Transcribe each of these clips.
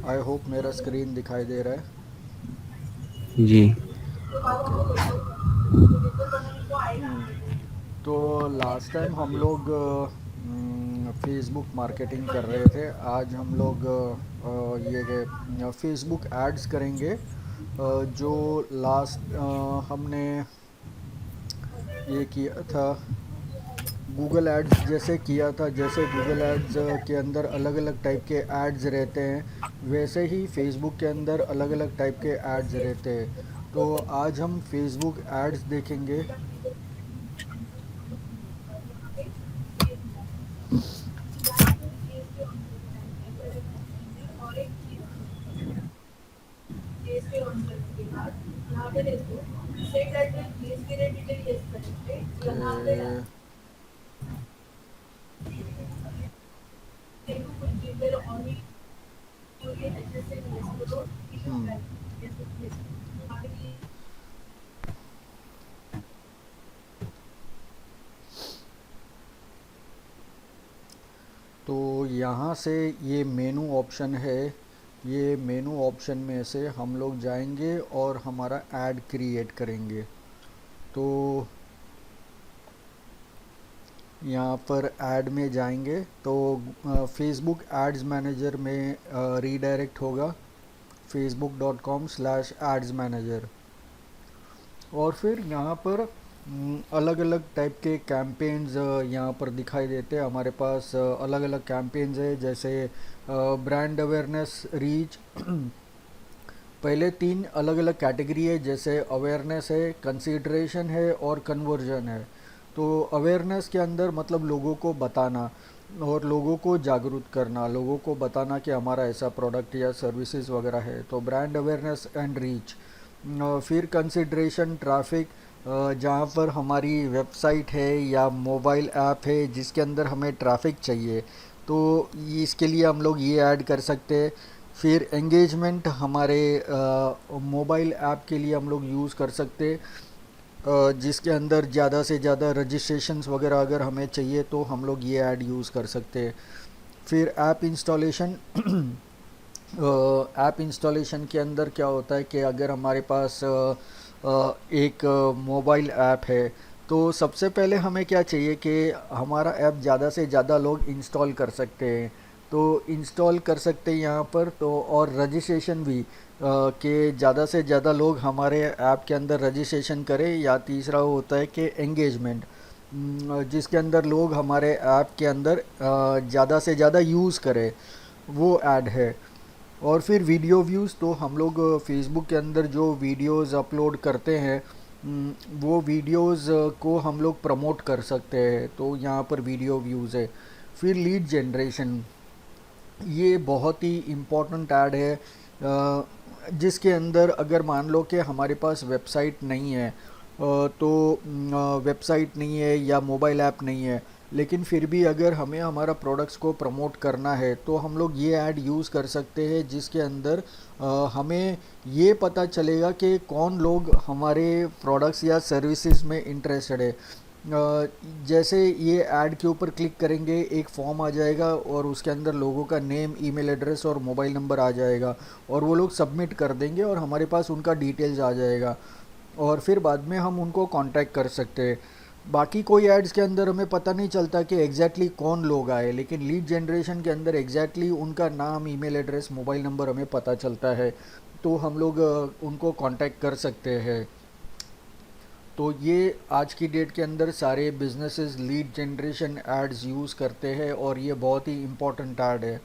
I hope मेरा screen दिखाई दे रहा है। जी। ओके। तो लास्ट टाइम हम लोग फेसबुक मार्केटिंग कर रहे थे। आज हम लोग ये फेसबुक एड्स करेंगे। जो लास्ट हमने ये किया था गूगल एड्स जैसे किया था, जैसे गूगल एड्स के अंदर अलग अलग टाइप के एड्स रहते हैं, वैसे ही फेसबुक के अंदर अलग अलग टाइप के एड्स रहते हैं। तो आज हम फेसबुक एड्स देखेंगे। ओके। हम्म तो यहाँ से ये मेनू ऑप्शन है। ये मेनू ऑप्शन में से हम लोग जाएंगे और हमारा ऐड क्रिएट करेंगे। तो यहाँ पर ऐड में जाएंगे तो फेसबुक एड्स मैनेजर में रीडायरेक्ट होगा facebook.com/ads मैनेजर। और फिर यहाँ पर अलग अलग टाइप के कैंपेन्स यहाँ पर दिखाई देते हैं। हमारे पास अलग अलग कैंपेन्स है, जैसे ब्रांड अवेयरनेस, रीच। पहले तीन अलग अलग कैटेगरी है, जैसे अवेयरनेस है, कंसीडरेशन है और कन्वर्जन है। तो अवेयरनेस के अंदर मतलब लोगों को बताना और लोगों को जागरूक करना, लोगों को बताना कि हमारा ऐसा प्रोडक्ट या सर्विसेज वगैरह है, तो ब्रांड अवेयरनेस एंड रीच। फिर कंसिडरेशन, ट्रैफिक, जहाँ पर हमारी वेबसाइट है या मोबाइल ऐप है जिसके अंदर हमें ट्रैफिक चाहिए, तो इसके लिए हम लोग ये ऐड कर सकते हैं। फिर एंगेजमेंट, हमारे मोबाइल ऐप के लिए हम लोग यूज़ कर सकते हैं, जिसके अंदर ज़्यादा से ज़्यादा रजिस्ट्रेशंस वगैरह अगर हमें चाहिए तो हम लोग ये ऐड यूज़ कर सकते हैं। फिर ऐप इंस्टॉलेशन। ऐप इंस्टॉलेशन के अंदर क्या होता है कि अगर हमारे पास एक मोबाइल ऐप है, तो सबसे पहले हमें क्या चाहिए कि हमारा ऐप ज़्यादा से ज़्यादा लोग इंस्टॉल कर सकते हैं। तो इंस्टॉल कर सकते हैं यहाँ पर, तो और रजिस्ट्रेशन भी कि ज़्यादा से ज़्यादा लोग हमारे ऐप के अंदर रजिस्ट्रेशन करें। या तीसरा होता है कि एंगेजमेंट, जिसके अंदर लोग हमारे ऐप के अंदर ज़्यादा से ज़्यादा यूज़ करें, वो ऐड है। और फिर वीडियो व्यूज़, तो हम लोग फेसबुक के अंदर जो वीडियोस अपलोड करते हैं, वो वीडियोस को हम लोग प्रमोट कर सकते हैं, तो यहाँ पर वीडियो व्यूज़ है। फिर लीड जनरेशन, ये बहुत ही इम्पोर्टेंट ऐड है, जिसके अंदर अगर मान लो कि हमारे पास वेबसाइट नहीं है, तो वेबसाइट नहीं है या मोबाइल ऐप नहीं है, लेकिन फिर भी अगर हमें हमारा प्रोडक्ट्स को प्रमोट करना है, तो हम लोग ये ऐड यूज़ कर सकते हैं, जिसके अंदर हमें ये पता चलेगा कि कौन लोग हमारे प्रोडक्ट्स या सर्विसेज में इंटरेस्टेड है। जैसे ये ऐड के ऊपर क्लिक करेंगे, एक फॉर्म आ जाएगा और उसके अंदर लोगों का नेम, ईमेल एड्रेस और मोबाइल नंबर आ जाएगा, और वो लोग सबमिट कर देंगे और हमारे पास उनका डिटेल्स आ जाएगा, और फिर बाद में हम उनको कांटेक्ट कर सकते हैं। बाकी कोई एड्स के अंदर हमें पता नहीं चलता कि एग्जैक्टली कौन लोग आए, लेकिन लीड जनरेशन के अंदर एग्जैक्टली उनका नाम, ईमेल एड्रेस, मोबाइल नंबर हमें पता चलता है, तो हम लोग उनको कांटेक्ट कर सकते हैं। तो ये आज की डेट के अंदर सारे businesses lead generation ads use करते हैं, और ये बहुत ही इम्पोर्टेंट ऐड है।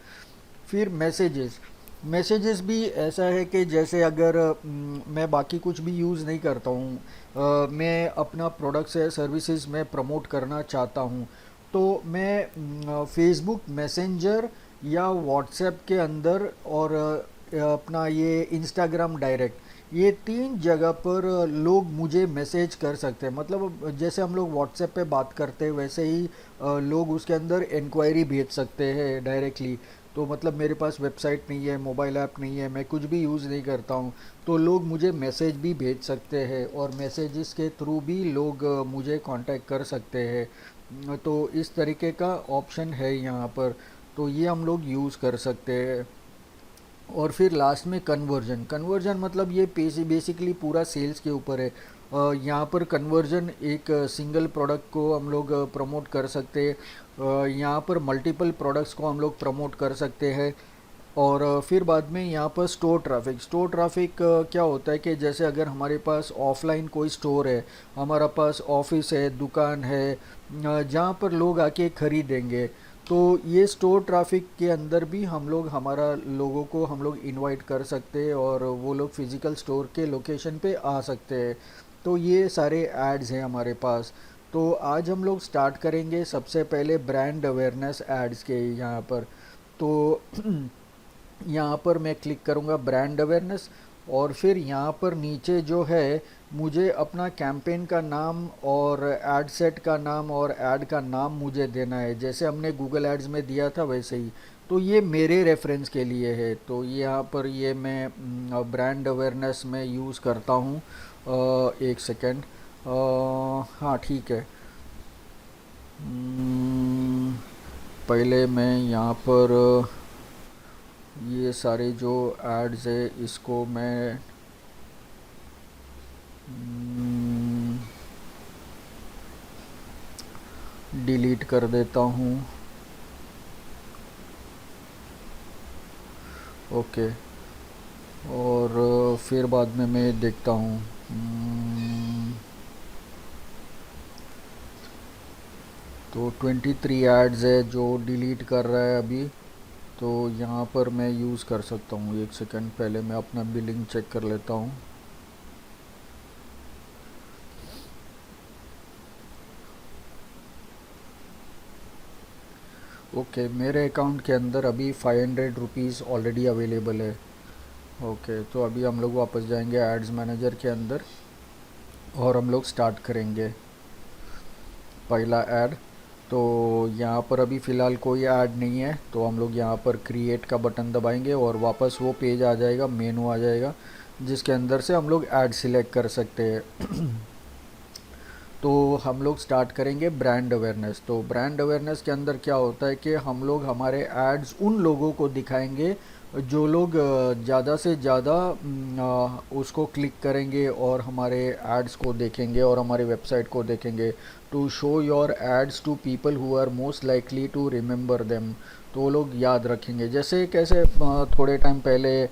फिर मैसेजेस, मैसेजेस भी ऐसा है कि जैसे अगर मैं बाकी कुछ भी यूज़ नहीं करता हूँ, मैं अपना प्रोडक्ट्स या सर्विसेज में प्रमोट करना चाहता हूँ, तो मैं फेसबुक मैसेंजर या व्हाट्सएप के अंदर और अपना ये इंस्टाग्राम डायरेक्ट, ये तीन जगह पर लोग मुझे मैसेज कर सकते हैं। मतलब जैसे हम लोग व्हाट्सएप पे बात करते हैं, वैसे ही लोग उसके अंदर इंक्वायरी भेज सकते हैं डायरेक्टली। तो मतलब मेरे पास वेबसाइट नहीं है, मोबाइल ऐप नहीं है, मैं कुछ भी यूज़ नहीं करता हूँ, तो लोग मुझे मैसेज भी भेज सकते हैं और मैसेजेस के थ्रू भी लोग मुझे कांटेक्ट कर सकते हैं। तो इस तरीके का ऑप्शन है यहाँ पर, तो ये हम लोग यूज़ कर सकते हैं। और फिर लास्ट में कन्वर्जन, कन्वर्जन मतलब ये बेसिकली पूरा सेल्स के ऊपर है। यहाँ पर कन्वर्जन एक सिंगल प्रोडक्ट को हम लोग प्रमोट कर सकते हैं, यहाँ पर मल्टीपल प्रोडक्ट्स को हम लोग प्रमोट कर सकते हैं। और फिर बाद में यहाँ पर स्टोर ट्रैफिक, स्टोर ट्रैफिक क्या होता है कि जैसे अगर हमारे पास ऑफलाइन कोई स्टोर है, हमारा पास ऑफिस है, दुकान है, जहाँ पर लोग आके खरीदेंगे, तो ये स्टोर ट्रैफिक के अंदर भी हम लोग हमारा लोगों को हम लोग इनवाइट कर सकते हैं और वो लोग फिज़िकल स्टोर के लोकेशन पे आ सकते हैं। तो ये सारे एड्स हैं हमारे पास। तो आज हम लोग स्टार्ट करेंगे सबसे पहले ब्रांड अवेयरनेस एड्स के यहाँ पर। तो यहाँ पर मैं क्लिक करूँगा ब्रांड अवेयरनेस, और फिर यहाँ पर नीचे जो है मुझे अपना कैंपेन का नाम और एड सेट का नाम और ऐड का नाम मुझे देना है, जैसे हमने गूगल एड्स में दिया था वैसे ही। तो ये मेरे रेफरेंस के लिए है, तो यहाँ पर ये मैं ब्रांड अवेयरनेस में यूज़ करता हूँ। एक सेकेंड, हाँ ठीक है। हम्म, पहले मैं यहाँ पर ये सारे जो एड्स है इसको मैं डिलीट कर देता हूँ। ओके, और फिर बाद में मैं देखता हूँ। तो 23 एड्स है जो डिलीट कर रहा है अभी, तो यहाँ पर मैं यूज़ कर सकता हूँ। एक सेकंड, पहले मैं अपना बिलिंग चेक कर लेता हूँ। ओके, मेरे अकाउंट के अंदर अभी 500 रुपीज़ ऑलरेडी अवेलेबल है। ओके, तो अभी हम लोग वापस जाएंगे एड्स मैनेजर के अंदर और हम लोग स्टार्ट करेंगे पहला ऐड। तो यहाँ पर अभी फ़िलहाल कोई ऐड नहीं है, तो हम लोग यहाँ पर क्रिएट का बटन दबाएंगे और वापस वो पेज आ जाएगा, मेनू आ जाएगा, जिसके अंदर से हम लोग ऐड सिलेक्ट कर सकते हैं। तो हम लोग स्टार्ट करेंगे ब्रांड अवेयरनेस। तो ब्रांड अवेयरनेस के अंदर क्या होता है कि हम लोग हमारे एड्स उन लोगों को दिखाएंगे जो लोग ज़्यादा से ज़्यादा उसको क्लिक करेंगे और हमारे एड्स को देखेंगे और हमारे वेबसाइट को देखेंगे। To show your ads to people who are most likely to remember them, तो वो लोग याद रखेंगे। जैसे कैसे थोड़े टाइम पहले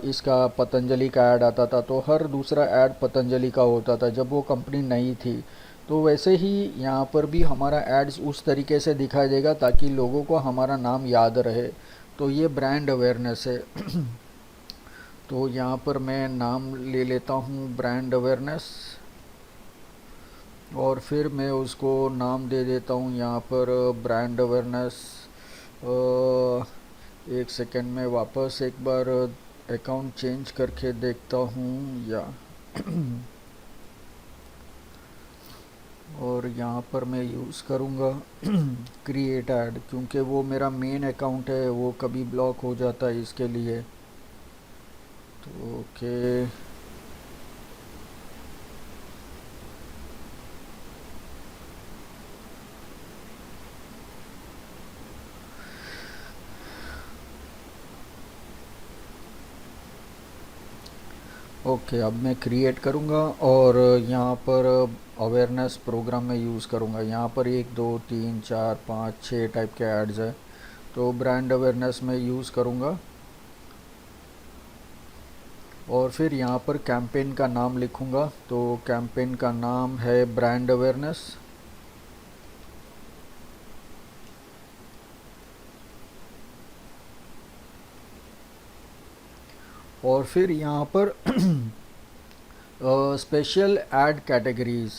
इसका पतंजलि का ऐड आता था, तो हर दूसरा ऐड पतंजलि का होता था जब वो कंपनी नई थी। तो वैसे ही यहाँ पर भी हमारा एड्स उस तरीके से दिखाई देगा ताकि लोगों को हमारा नाम याद रहे। तो ये ब्रांड अवेयरनेस है। तो यहाँ पर मैं नाम ले लेता हूँ ब्रांड अवेयरनेस, और फिर मैं उसको नाम दे देता हूँ यहाँ पर ब्रांड अवेयरनेस। एक सेकेंड में वापस एक बार अकाउंट चेंज करके देखता हूँ या और यहाँ पर मैं यूज़ करूँगा क्रिएट ऐड, क्योंकि वो मेरा मेन अकाउंट है, वो कभी ब्लॉक हो जाता है इसके लिए। तो ओके, ओके, अब मैं क्रिएट करूँगा और यहाँ पर अवेयरनेस प्रोग्राम में यूज़ करूँगा। यहाँ पर 1 2 3 4 5 6 टाइप के एड्स है, तो ब्रांड अवेयरनेस में यूज़ करूँगा। और फिर यहाँ पर कैंपेन का नाम लिखूँगा, तो कैंपेन का नाम है ब्रांड अवेयरनेस। और फिर यहाँ पर स्पेशल ऐड कैटेगरीज़।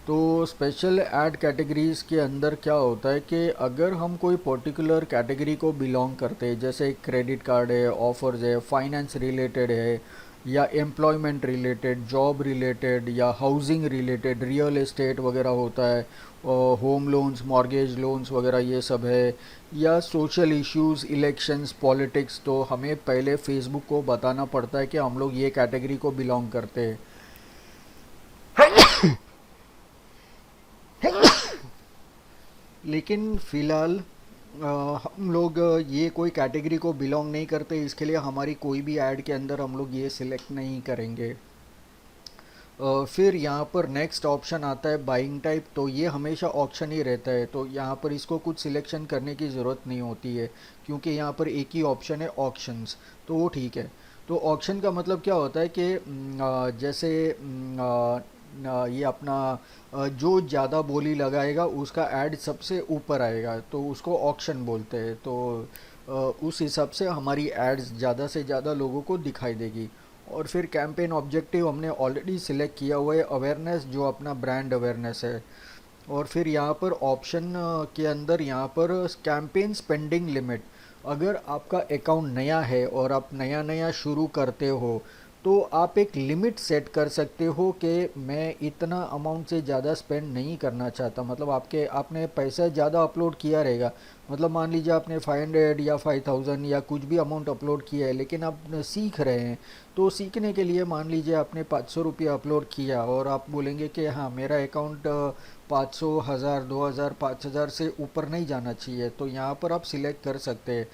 तो स्पेशल ऐड कैटेगरीज़ के अंदर क्या होता है कि अगर हम कोई पर्टिकुलर कैटेगरी को बिलोंग करते हैं, जैसे क्रेडिट कार्ड है, ऑफर्स है, फाइनेंस रिलेटेड है, या एम्प्लॉयमेंट रिलेटेड, जॉब रिलेटेड, या हाउसिंग रिलेटेड, रियल एस्टेट वगैरह होता है, होम लोन्स, मॉर्गेज लोन्स वगैरह ये सब है, या सोशल इश्यूज, इलेक्शंस, पॉलिटिक्स, तो हमें पहले फेसबुक को बताना पड़ता है कि हम लोग ये कैटेगरी को बिलोंग करते हैं। लेकिन फ़िलहाल हम लोग ये कोई कैटेगरी को बिलोंग नहीं करते, इसके लिए हमारी कोई भी ऐड के अंदर हम लोग ये सिलेक्ट नहीं करेंगे। फिर यहाँ पर नेक्स्ट ऑप्शन आता है बाइंग टाइप, तो ये हमेशा ऑप्शन ही रहता है, तो यहाँ पर इसको कुछ सिलेक्शन करने की ज़रूरत नहीं होती है, क्योंकि यहाँ पर एक ही ऑप्शन है ऑक्शंस, तो वो ठीक है। तो ऑक्शन का मतलब क्या होता है कि जैसे ये अपना जो ज़्यादा बोली लगाएगा उसका ऐड सबसे ऊपर आएगा, तो उसको ऑक्शन बोलते हैं। तो उस हिसाब से हमारी एड्स ज़्यादा से ज़्यादा लोगों को दिखाई देगी। और फिर कैंपेन ऑब्जेक्टिव हमने ऑलरेडी सिलेक्ट किया हुआ है, अवेयरनेस, जो अपना ब्रांड अवेयरनेस है। और फिर यहाँ पर ऑप्शन के अंदर यहाँ पर कैंपेन स्पेंडिंग लिमिट, अगर आपका अकाउंट नया है और आप नया नया शुरू करते हो, तो आप एक लिमिट सेट कर सकते हो कि मैं इतना अमाउंट से ज़्यादा स्पेंड नहीं करना चाहता। मतलब आपने पैसा ज़्यादा अपलोड किया रहेगा, मतलब मान लीजिए आपने 500 या 5000 या कुछ भी अमाउंट अपलोड किया है, लेकिन आप सीख रहे हैं, तो सीखने के लिए मान लीजिए आपने 500 रुपये अपलोड किया और आप बोलेंगे कि हाँ मेरा अकाउंट 500, 1000, 2000, 5000 से ऊपर नहीं जाना चाहिए, तो यहाँ पर आप सिलेक्ट कर सकते हैं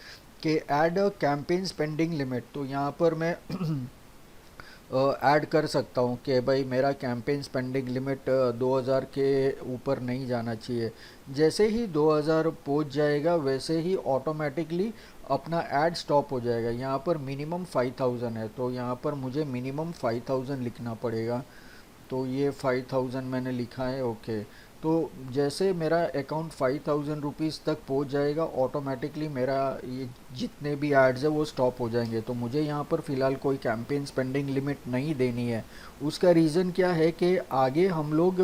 कि ऐड कैंपेन स्पेंडिंग लिमिट। तो यहाँ पर मैं ऐड कर सकता हूँ कि भाई मेरा कैंपेन स्पेंडिंग लिमिट 2000 के ऊपर नहीं जाना चाहिए। जैसे ही 2000 पहुँच जाएगा वैसे ही ऑटोमेटिकली अपना ऐड स्टॉप हो जाएगा। यहाँ पर मिनिमम 5000 है, तो यहाँ पर मुझे मिनिमम 5000 लिखना पड़ेगा। तो ये 5000 मैंने लिखा है, ओके। तो जैसे मेरा अकाउंट 5000 रुपीज़ तक पहुंच जाएगा, ऑटोमेटिकली मेरा ये जितने भी एड्स है वो स्टॉप हो जाएंगे। तो मुझे यहाँ पर फ़िलहाल कोई कैंपेन स्पेंडिंग लिमिट नहीं देनी है। उसका रीज़न क्या है कि आगे हम लोग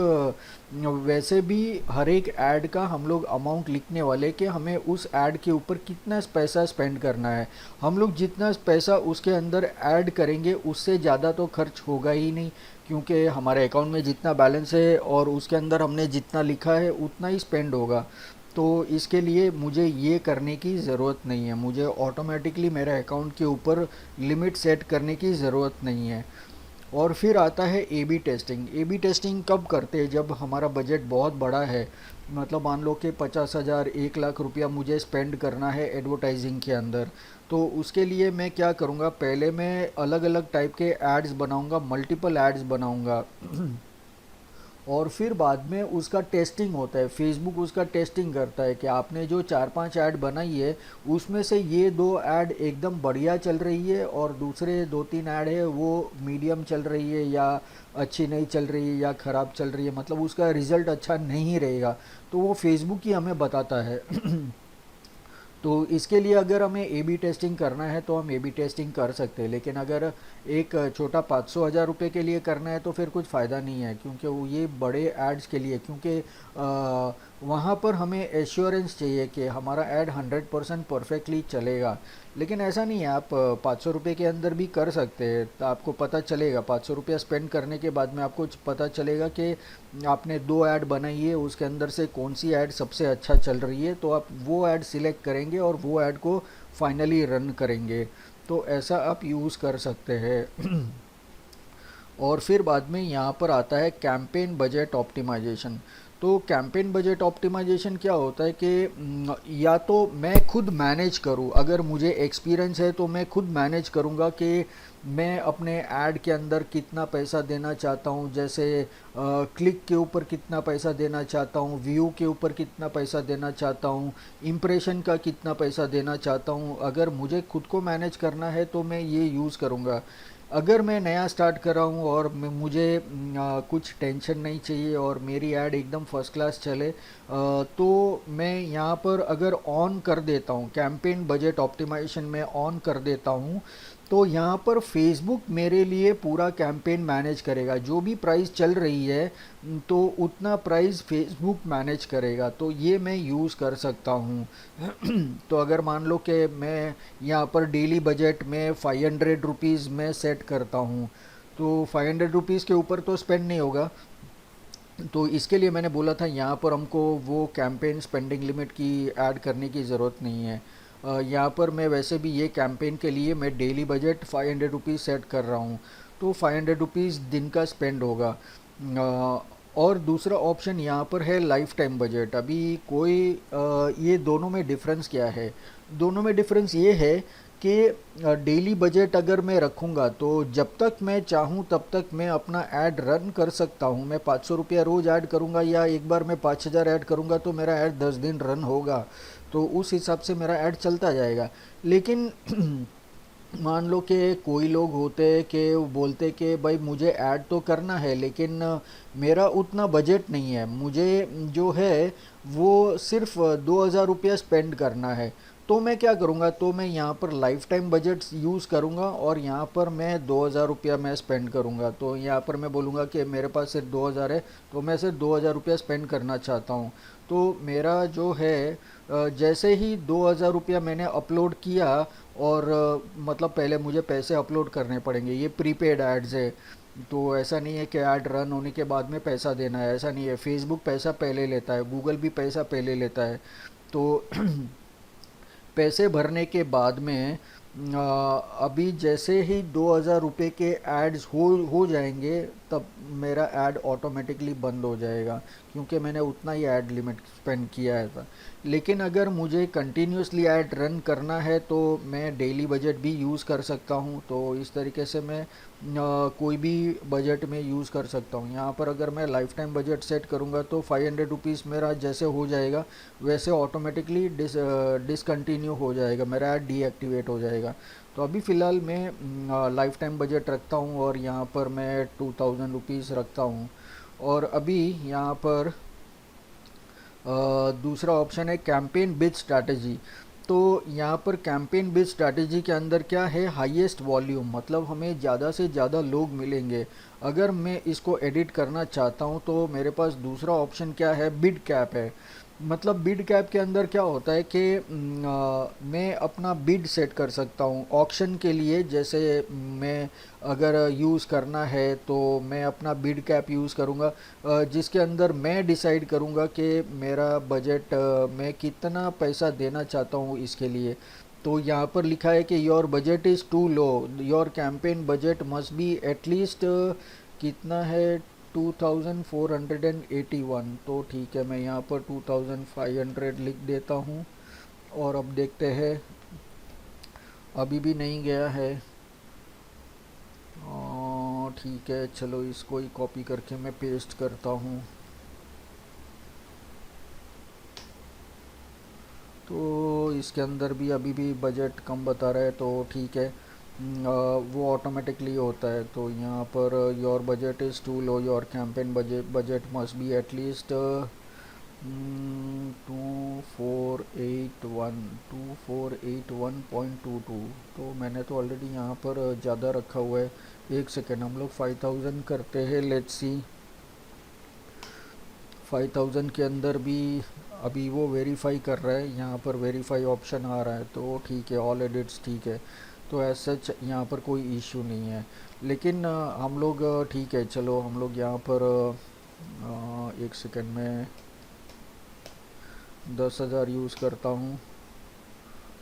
वैसे भी हर एक ऐड का हम लोग अमाउंट लिखने वाले कि हमें उस ऐड के ऊपर कितना पैसा स्पेंड करना है। हम लोग जितना पैसा उसके अंदर ऐड करेंगे उससे ज़्यादा तो खर्च होगा ही नहीं, क्योंकि हमारे अकाउंट में जितना बैलेंस है और उसके अंदर हमने जितना लिखा है उतना ही स्पेंड होगा। तो इसके लिए मुझे ये करने की ज़रूरत नहीं है, मुझे ऑटोमेटिकली मेरे अकाउंट के ऊपर लिमिट सेट करने की ज़रूरत नहीं है। और फिर आता है A B testing. A B testing कब करते हैं, जब हमारा बजट बहुत बड़ा है, मतलब मान लो कि 50,000, 1 लाख रुपया मुझे स्पेंड करना है एडवर्टाइजिंग के अंदर। तो उसके लिए मैं क्या करूँगा, पहले मैं अलग अलग टाइप के एड्स बनाऊँगा, मल्टीपल एड्स बनाऊँगा। और फिर बाद में उसका टेस्टिंग होता है, फेसबुक उसका टेस्टिंग करता है कि आपने जो 4-5 ऐड बनाई है उसमें से ये 2 ऐड एकदम बढ़िया चल रही है और दूसरे 2-3 ऐड है वो मीडियम चल रही है, या अच्छी नहीं चल रही है, या ख़राब चल रही है, मतलब उसका रिज़ल्ट अच्छा नहीं रहेगा। तो वो फेसबुक ही हमें बताता है। तो इसके लिए अगर हमें ए बी टेस्टिंग करना है तो हम ए बी टेस्टिंग कर सकते हैं, लेकिन अगर एक छोटा 500,000 रुपये के लिए करना है तो फिर कुछ फ़ायदा नहीं है, क्योंकि वो ये बड़े एड्स के लिए, क्योंकि वहाँ पर हमें एश्योरेंस चाहिए कि हमारा ऐड 100% परफेक्टली चलेगा। लेकिन ऐसा नहीं है, आप 500 रुपये के अंदर भी कर सकते हैं, तो आपको पता चलेगा 500 रुपया स्पेंड करने के बाद में आपको पता चलेगा कि आपने 2 ऐड बनाई है, उसके अंदर से कौन सी ऐड सबसे अच्छा चल रही है, तो आप वो ऐड सिलेक्ट करेंगे और वो ऐड को फाइनली रन करेंगे। तो ऐसा आप यूज़ कर सकते हैं। और फिर बाद में यहाँ पर आता है कैंपेन बजट ऑप्टिमाइजेशन। तो कैंपेन बजट ऑप्टिमाइजेशन क्या होता है कि या तो मैं खुद मैनेज करूँ, अगर मुझे एक्सपीरियंस है तो मैं खुद मैनेज करूँगा कि मैं अपने ऐड के अंदर कितना पैसा देना चाहता हूँ, जैसे क्लिक के ऊपर कितना पैसा देना चाहता हूँ, व्यू के ऊपर कितना पैसा देना चाहता हूँ, इम्प्रेशन का कितना पैसा देना चाहता हूँ। अगर मुझे खुद को मैनेज करना है तो मैं ये यूज़ करूँगा। अगर मैं नया स्टार्ट कर रहा हूँ और मुझे कुछ टेंशन नहीं चाहिए और मेरी ऐड एकदम फर्स्ट क्लास चले, तो मैं यहाँ पर अगर ऑन कर देता हूँ कैंपेन बजट ऑप्टिमाइजेशन में ऑन कर देता हूँ, तो यहाँ पर फेसबुक मेरे लिए पूरा कैंपेन मैनेज करेगा, जो भी प्राइस चल रही है तो उतना प्राइस फेसबुक मैनेज करेगा, तो ये मैं यूज़ कर सकता हूँ। तो अगर मान लो कि मैं यहाँ पर डेली बजट में 500 रुपीज़ में सेट करता हूँ, तो 500 रुपीज़ के ऊपर तो स्पेंड नहीं होगा। तो इसके लिए मैंने बोला था यहाँ पर हमको वो कैंपेन स्पेंडिंग लिमिट की ऐड करने की ज़रूरत नहीं है। यहाँ पर मैं वैसे भी ये कैंपेन के लिए मैं डेली बजट 500 रुपीज़ सेट कर रहा हूँ, तो 500 रुपीज़ दिन का स्पेंड होगा। और दूसरा ऑप्शन यहाँ पर है लाइफ टाइम बजट। अभी कोई ये दोनों में डिफरेंस क्या है? दोनों में डिफरेंस ये है कि डेली बजट अगर मैं रखूँगा तो जब तक मैं चाहूँ तब तक मैं अपना ऐड रन कर सकता हूँ। मैं 500 रुपया रोज़ ऐड करूँगा या एक बार मैं 5000 ऐड करूँगा तो मेरा ऐड 10 दिन रन होगा, तो उस हिसाब से मेरा ऐड चलता जाएगा। लेकिन मान लो कि कोई लोग होते हैं कि वो बोलते कि भाई मुझे ऐड तो करना है लेकिन मेरा उतना बजट नहीं है, मुझे जो है वो सिर्फ 2000 रुपया स्पेंड करना है। तो मैं क्या करूँगा, तो मैं यहाँ पर लाइफ टाइम बजट यूज़ करूँगा और यहाँ पर मैं 2000 रुपया मैं स्पेंड करूँगा। तो यहाँ पर मैं बोलूँगा कि मेरे पास सिर्फ 2000 है, तो मैं सिर्फ 2000 रुपया स्पेंड करना चाहता हूँ। तो मेरा जो है जैसे ही 2000 रुपया मैंने अपलोड किया, और मतलब पहले मुझे पैसे अपलोड करने पड़ेंगे, ये प्रीपेड एड्स है। तो ऐसा नहीं है कि ऐड रन होने के बाद में पैसा देना है, ऐसा नहीं है। फेसबुक पैसा पहले लेता है, गूगल भी पैसा पहले लेता है। तो पैसे भरने के बाद में अभी जैसे ही 2000 रुपये के एड्स हो जाएंगे तब मेरा ऐड ऑटोमेटिकली बंद हो जाएगा, क्योंकि मैंने उतना ही ऐड लिमिट स्पेंड किया है था। लेकिन अगर मुझे कंटिन्यूसली ऐड रन करना है तो मैं डेली बजट भी यूज़ कर सकता हूँ। तो इस तरीके से मैं कोई भी बजट में यूज़ कर सकता हूँ। यहाँ पर अगर मैं लाइफ टाइम बजट सेट करूँगा तो 500 रुपीज़ मेरा जैसे हो जाएगा वैसे ऑटोमेटिकली डिसकंटिन्यू हो जाएगा, मेरा ऐड डीएक्टिवेट हो जाएगा। तो अभी फ़िलहाल मैं लाइफ टाइम बजट रखता हूँ और यहाँ पर मैं 2000 रुपीज़ रखता हूँ। और अभी यहाँ पर दूसरा ऑप्शन है कैंपेन बिज स्ट्रैटेजी। तो यहाँ पर कैंपेन बिज स्ट्रैटेजी के अंदर क्या है, हाईएस्ट वॉल्यूम, मतलब हमें ज़्यादा से ज़्यादा लोग मिलेंगे। अगर मैं इसको एडिट करना चाहता हूँ तो मेरे पास दूसरा ऑप्शन क्या है, बिड कैप है। मतलब बिड कैप के अंदर क्या होता है कि मैं अपना बिड सेट कर सकता हूँ ऑक्शन के लिए। जैसे मैं अगर यूज़ करना है तो मैं अपना बिड कैप यूज़ करूँगा, जिसके अंदर मैं डिसाइड करूँगा कि मेरा बजट मैं कितना पैसा देना चाहता हूँ इसके लिए। तो यहाँ पर लिखा है कि your budget is too low, your campaign budget must be at least कितना है, 2481। तो ठीक है, मैं यहाँ पर 2500 लिख देता हूँ। और अब देखते हैं, अभी भी नहीं गया है। ठीक है, चलो इसको ही कॉपी करके मैं पेस्ट करता हूँ। तो इसके अंदर भी अभी भी बजट कम बता रहा है, तो ठीक है। वो ऑटोमेटिकली होता है। तो यहाँ पर your budget is too low, your campaign budget must be at least 2481 तो मैंने तो ऑलरेडी यहाँ पर ज़्यादा रखा हुआ है। एक सेकेंड, हम लोग 5000 करते हैं, लेट्स सी। 5000 के अंदर भी अभी वो वेरीफाई कर रहा है, यहाँ पर वेरीफाई ऑप्शन आ रहा है, तो ठीक है, ऑल एडिट्स ठीक है। तो एज सच यहाँ पर कोई इशू नहीं है। लेकिन हम लोग ठीक है, चलो हम लोग यहाँ पर एक सेकेंड में 10,000 यूज़ करता हूँ।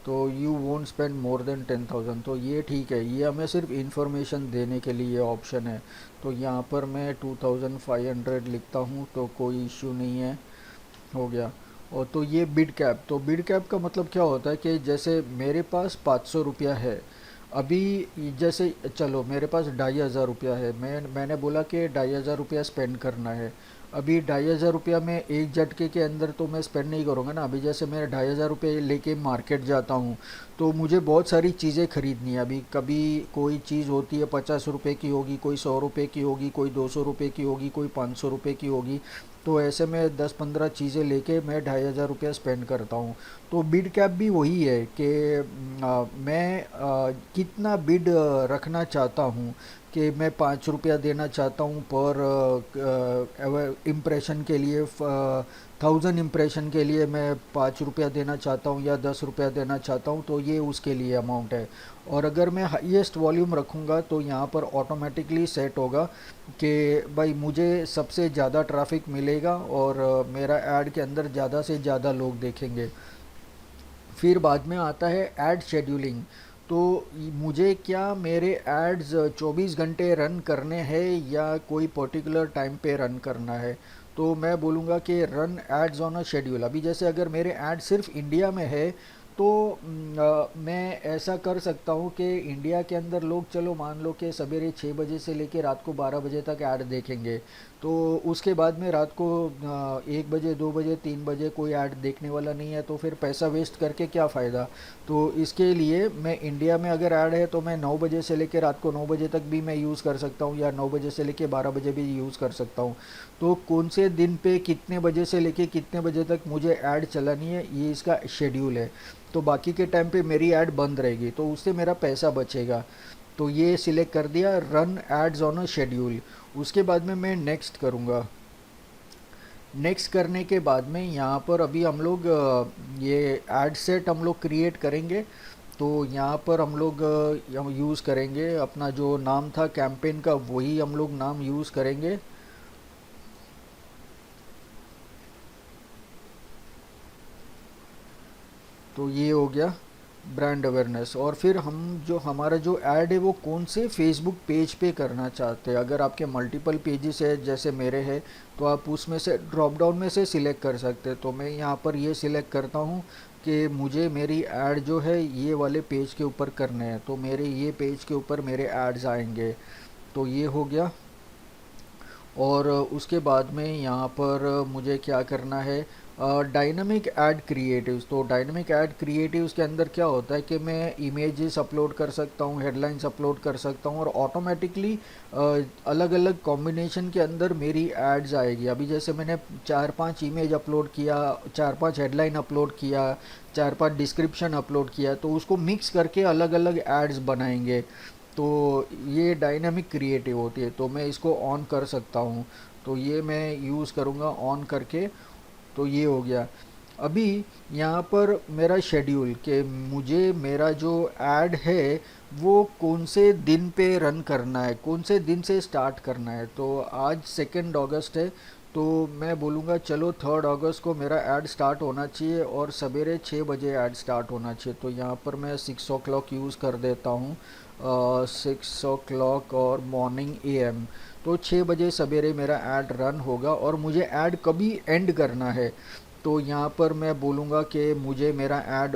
तो you won't spend more than 10,000, तो ये ठीक है, ये हमें सिर्फ इंफॉर्मेशन देने के लिए ऑप्शन है। तो यहाँ पर मैं 2500 लिखता हूँ, तो कोई इशू नहीं है, हो गया। और तो ये बिड कैप, तो बिड कैप का मतलब क्या होता है कि जैसे मेरे पास 500 रुपया है अभी, जैसे चलो मेरे पास 2500 रुपया है, मैंने बोला कि 2500 रुपया स्पेंड करना है। अभी 2500 रुपया में एक झटके के अंदर तो मैं स्पेंड नहीं करूँगा ना। अभी जैसे मैं 2500 रुपये लेके मार्केट जाता हूँ तो मुझे बहुत सारी चीज़ें खरीदनी है। अभी कभी कोई चीज़ होती है 50 रुपये की होगी, कोई 100 रुपये की होगी, कोई 200 रुपये की होगी, कोई 500 रुपये की होगी। तो ऐसे में 10-15 चीज़ें लेके मैं 2,500 रुपया स्पेंड करता हूँ। तो बिड कैप भी वही है कि मैं कितना बिड रखना चाहता हूँ, कि मैं 5 रुपया देना चाहता हूँ पर इम्प्रेशन के लिए, 1000 इम्प्रेशन के लिए मैं 5 रुपया देना चाहता हूँ या 10 रुपया देना चाहता हूँ, तो ये उसके लिए अमाउंट है। और अगर मैं हाईएस्ट वॉल्यूम रखूँगा तो यहाँ पर ऑटोमेटिकली सेट होगा कि भाई मुझे सबसे ज़्यादा ट्रैफिक मिलेगा और मेरा ऐड के अंदर ज़्यादा से ज़्यादा लोग देखेंगे। फिर बाद में आता है ऐड शेड्यूलिंग। तो मुझे क्या मेरे एड्स 24 घंटे रन करने हैं या कोई पर्टिकुलर टाइम पे रन करना है। तो मैं बोलूँगा कि run ads on a schedule. अभी जैसे अगर मेरे ऐड सिर्फ इंडिया में है तो मैं ऐसा कर सकता हूँ कि इंडिया के अंदर लोग, चलो मान लो कि सवेरे 6 बजे से लेकर रात को 12 बजे तक ऐड देखेंगे, तो उसके बाद में रात को 1 बजे 2 बजे 3 बजे कोई ऐड देखने वाला नहीं है, तो फिर पैसा वेस्ट करके क्या फ़ायदा। तो इसके लिए मैं इंडिया में अगर ऐड है तो मैं 9 बजे से लेकर रात को 9 बजे तक भी मैं यूज़ कर सकता हूँ, या 9 बजे से लेकर 12 बजे भी यूज़ कर सकता हूँ। तो कौन से दिन पे कितने बजे से लेकर कितने बजे तक मुझे ऐड चलानी है, ये इसका शेड्यूल है। तो बाकी के टाइम पे मेरी ऐड बंद रहेगी, तो उससे मेरा पैसा बचेगा। तो ये सिलेक्ट कर दिया, run ads on a schedule. उसके बाद में मैं नेक्स्ट करूँगा। नेक्स्ट करने के बाद में यहाँ पर अभी हम लोग ये एड सेट हम लोग क्रिएट करेंगे। तो यहाँ पर हम लोग यूज़ करेंगे अपना जो नाम था कैंपेन का, वही हम लोग नाम यूज़ करेंगे। तो ये हो गया ब्रांड अवेयरनेस। और फिर हम जो हमारा जो ऐड है वो कौन से फेसबुक पेज पे करना चाहते हैं। अगर आपके मल्टीपल पेजेस है जैसे मेरे हैं, तो आप उसमें से ड्रॉप डाउन में से सिलेक्ट कर सकते हैं। तो मैं यहाँ पर ये सिलेक्ट करता हूँ कि मुझे मेरी ऐड जो है ये वाले पेज के ऊपर करने हैं, तो मेरे ये पेज के ऊपर मेरे एड्स आएंगे। तो ये हो गया। और उसके बाद में यहाँ पर मुझे क्या करना है, डायनामिक ऐड क्रिएटिव्स। तो डायनामिक ऐड क्रिएटिव्स के अंदर क्या होता है कि मैं इमेजेस अपलोड कर सकता हूँ, हेडलाइंस अपलोड कर सकता हूँ, और ऑटोमेटिकली अलग अलग कॉम्बिनेशन के अंदर मेरी एड्स आएगी। अभी जैसे मैंने 4-5 इमेज अपलोड किया, 4-5 हेडलाइन अपलोड किया, 4-5 डिस्क्रिप्शन अपलोड किया, तो उसको मिक्स करके अलग अलग एड्स बनाएंगे। तो ये डायनामिक क्रिएटिव होती है, तो मैं इसको ऑन कर सकता हूँ। तो ये मैं यूज़ करूँगा ऑन करके। तो ये हो गया। अभी यहाँ पर मेरा शेड्यूल कि मुझे मेरा जो ऐड है वो कौन से दिन पे रन करना है, कौन से दिन से स्टार्ट करना है। तो आज 2 अगस्त है, तो मैं बोलूँगा चलो 3 अगस्त को मेरा ऐड स्टार्ट होना चाहिए और सवेरे 6 बजे ऐड स्टार्ट होना चाहिए। तो यहाँ पर मैं 6 o'clock यूज़ कर देता हूँ, 6 o'clock और मॉर्निंग AM। तो 6 बजे सवेरे मेरा ऐड रन होगा और मुझे ऐड कभी एंड करना है। तो यहाँ पर मैं बोलूँगा कि मुझे मेरा ऐड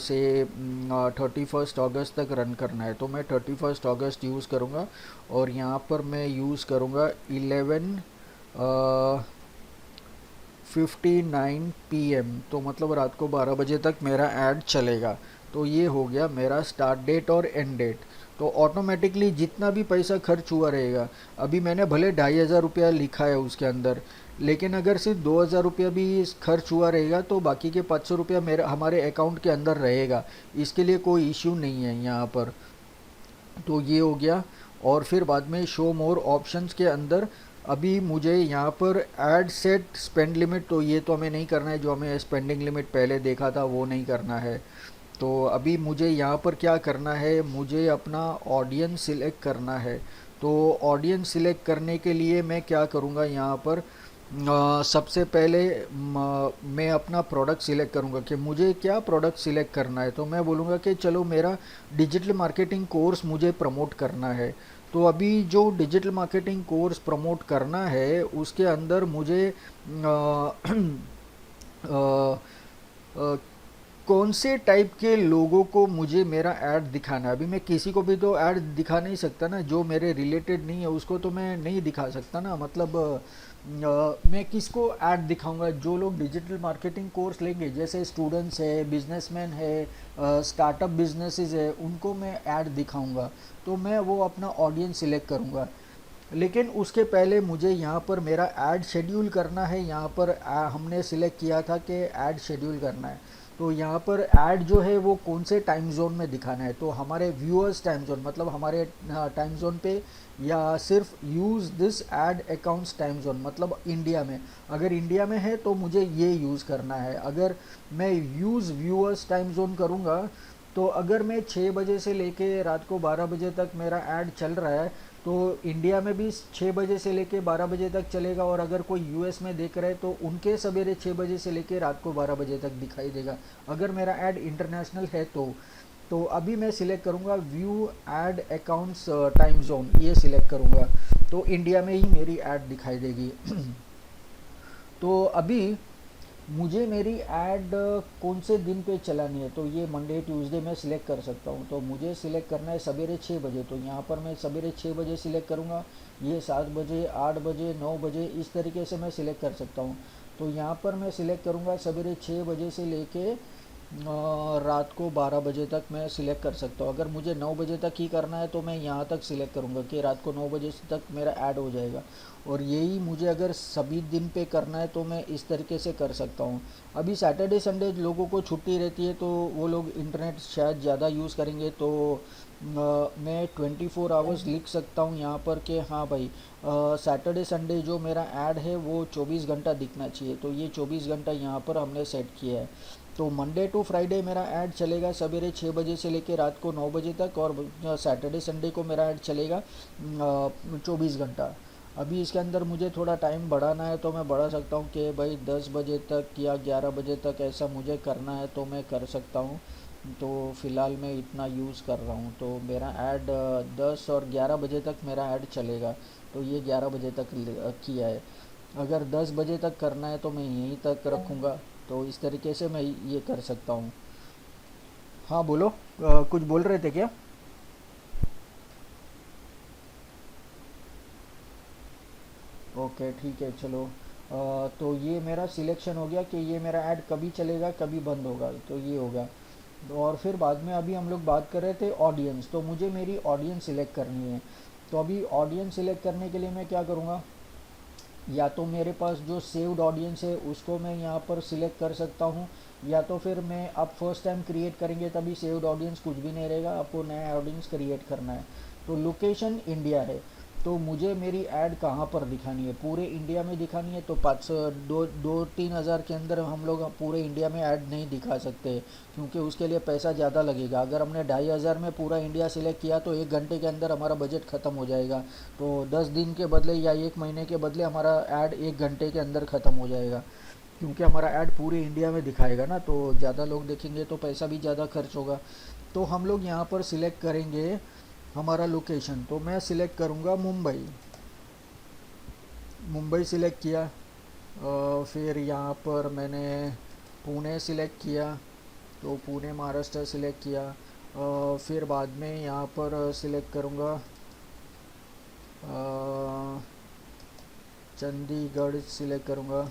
से 31 अगस्त तक रन करना है, तो मैं 31 अगस्त यूज़ करूँगा। और यहाँ पर मैं यूज़ करूँगा 11:59 PM। तो मतलब रात को 12 बजे तक मेरा ऐड चलेगा। तो ये हो गया मेरा स्टार्ट डेट और एंड डेट। तो ऑटोमेटिकली जितना भी पैसा खर्च हुआ रहेगा, अभी मैंने भले 2,500 रुपया लिखा है उसके अंदर, लेकिन अगर सिर्फ 2,000 रुपया भी खर्च हुआ रहेगा तो बाकी के 500 रुपया मेरे हमारे अकाउंट के अंदर रहेगा। इसके लिए कोई इश्यू नहीं है यहाँ पर। तो ये हो गया। और फिर बाद में शो मोर ऑप्शंस के अंदर अभी मुझे यहाँ पर ऐड सेट स्पेंड लिमिट, तो ये तो हमें नहीं करना है, जो हमें स्पेंडिंग लिमिट पहले देखा था वो नहीं करना है। तो अभी मुझे यहाँ पर क्या करना है, मुझे अपना ऑडियंस सिलेक्ट करना है। तो ऑडियंस सिलेक्ट करने के लिए मैं क्या करूँगा, यहाँ पर सबसे पहले मैं अपना प्रोडक्ट सिलेक्ट करूँगा कि मुझे क्या प्रोडक्ट सिलेक्ट करना है। तो मैं बोलूँगा कि चलो मेरा डिजिटल मार्केटिंग कोर्स मुझे प्रमोट करना है। तो अभी जो डिजिटल मार्केटिंग कोर्स प्रमोट करना है उसके अंदर मुझे अ, अ, कौन से टाइप के लोगों को मुझे मेरा ऐड दिखाना है। अभी मैं किसी को भी तो ऐड दिखा नहीं सकता ना, जो मेरे रिलेटेड नहीं है उसको तो मैं नहीं दिखा सकता ना। मतलब मैं किसको ऐड दिखाऊंगा, जो लोग डिजिटल मार्केटिंग कोर्स लेंगे, जैसे स्टूडेंट्स है, बिजनेसमैन है, स्टार्टअप बिजनेसेस है, उनको मैं ऐड दिखाऊंगा। तो मैं वो अपना ऑडियंस सिलेक्ट करूंगा। लेकिन उसके पहले मुझे यहाँ पर मेरा ऐड शेड्यूल करना है। यहाँ पर हमने सिलेक्ट किया था कि ऐड शेड्यूल करना है। तो यहाँ पर ऐड जो है वो कौन से टाइम जोन में दिखाना है, तो हमारे व्यूअर्स टाइम जोन मतलब हमारे टाइम जोन पे, या सिर्फ use this add accounts time zone मतलब इंडिया में। अगर इंडिया में है तो मुझे ये यूज़ करना है। अगर मैं यूज़ व्यूअर्स टाइम जोन करूँगा, तो अगर मैं 6 बजे से लेके रात को 12 बजे तक मेरा ऐड चल रहा है, तो इंडिया में भी 6 बजे से लेके 12 बजे तक चलेगा। और अगर कोई यूएस में देख रहा है तो उनके सवेरे 6 बजे से लेके रात को 12 बजे तक दिखाई देगा, अगर मेरा ऐड इंटरनेशनल है तो अभी मैं सिलेक्ट करूँगा view add accounts time zone, ये सिलेक्ट करूँगा तो इंडिया में ही मेरी ऐड दिखाई देगी। तो अभी मुझे मेरी ऐड कौन से दिन पे चलानी है, तो ये मंडे ट्यूसडे मैं सिलेक्ट कर सकता हूँ। तो मुझे सिलेक्ट करना है सवेरे 6 बजे, तो यहाँ पर मैं सवेरे 6 बजे सिलेक्ट करूँगा। ये 7 बजे, 8 बजे, 9 बजे इस तरीके से मैं सिलेक्ट कर सकता हूँ। तो यहाँ पर मैं सिलेक्ट करूँगा सवेरे 6 बजे से लेके रात को 12 बजे तक मैं सिलेक्ट कर सकता हूँ। अगर मुझे 9 बजे तक ही करना है तो मैं यहाँ तक सिलेक्ट करूँगा कि रात को 9 बजे तक मेरा ऐड हो जाएगा। और यही मुझे अगर सभी दिन पे करना है तो मैं इस तरीके से कर सकता हूँ। अभी सैटरडे संडे लोगों को छुट्टी रहती है तो वो लोग इंटरनेट शायद ज़्यादा यूज़ करेंगे, तो मैं 24 आवर्स लिख सकता हूँ यहाँ पर कि हाँ भाई सैटरडे संडे जो मेरा ऐड है वो 24 घंटा दिखना चाहिए। तो ये 24 घंटा यहाँ पर हमने सेट किया है। तो मंडे टू फ्राइडे मेरा ऐड चलेगा सवेरे 6 बजे से लेकर रात को 9 बजे तक, और सैटरडे संडे को मेरा ऐड चलेगा 24 घंटा। अभी इसके अंदर मुझे थोड़ा टाइम बढ़ाना है तो मैं बढ़ा सकता हूँ कि भाई 10 बजे तक या 11 बजे तक ऐसा मुझे करना है तो मैं कर सकता हूँ। तो फ़िलहाल मैं इतना यूज़ कर रहा हूँ, तो मेरा ऐड 10 और 11 बजे तक मेरा ऐड चलेगा। तो ये 11 बजे तक किया है। अगर 10 बजे तक करना है तो मैं यहीं तक रखूँगा। तो इस तरीके से मैं ये कर सकता हूँ। हाँ बोलो, कुछ बोल रहे थे क्या? ओके ठीक है चलो। तो ये मेरा सिलेक्शन हो गया कि ये मेरा ऐड कभी चलेगा कभी बंद होगा, तो ये होगा। और फिर बाद में अभी हम लोग बात कर रहे थे ऑडियंस, तो मुझे मेरी ऑडियंस सिलेक्ट करनी है। तो अभी ऑडियंस सिलेक्ट करने के लिए मैं क्या करूँगा, या तो मेरे पास जो सेव्ड ऑडियंस है उसको मैं यहाँ पर सिलेक्ट कर सकता हूँ, या तो फिर मैं अब फर्स्ट टाइम क्रिएट करेंगे तभी सेव्ड ऑडियंस कुछ भी नहीं रहेगा, आपको नया ऑडियंस क्रिएट करना है। तो लोकेशन इंडिया है, तो मुझे मेरी ऐड कहाँ पर दिखानी है, पूरे इंडिया में दिखानी है। तो 500 दो 3 हज़ार के अंदर हम लोग पूरे इंडिया में ऐड नहीं दिखा सकते, क्योंकि उसके लिए पैसा ज़्यादा लगेगा। अगर हमने 2,500 में पूरा इंडिया सिलेक्ट किया तो 1 घंटे के अंदर हमारा बजट ख़त्म हो जाएगा। तो 10 दिन के बदले या 1 महीने के बदले हमारा ऐड 1 घंटे के अंदर ख़त्म हो जाएगा, क्योंकि हमारा ऐड पूरे इंडिया में दिखाएगा ना, तो ज़्यादा लोग देखेंगे तो पैसा भी ज़्यादा खर्च होगा। तो हम लोग यहाँ पर सिलेक्ट करेंगे हमारा लोकेशन, तो मैं सिलेक्ट करूँगा मुंबई। मुंबई सिलेक्ट किया। फिर यहाँ पर मैंने पुणे सिलेक्ट किया, तो पुणे महाराष्ट्र सिलेक्ट किया। फिर बाद में यहाँ पर सिलेक्ट करूँगा चंडीगढ़ सिलेक्ट करूँगा,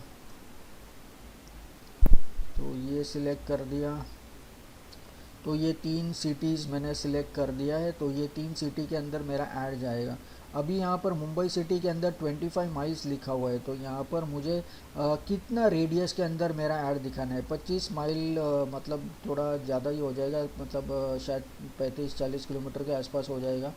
तो ये सिलेक्ट कर दिया। तो ये 3 सिटीज़ मैंने सिलेक्ट कर दिया है, तो ये 3 सिटी के अंदर मेरा ऐड जाएगा। अभी यहाँ पर मुंबई सिटी के अंदर 25 माइल्स लिखा हुआ है, तो यहाँ पर मुझे कितना रेडियस के अंदर मेरा ऐड दिखाना है। 25 माइल मतलब थोड़ा ज़्यादा ही हो जाएगा, मतलब शायद 35-40 किलोमीटर के आसपास हो जाएगा।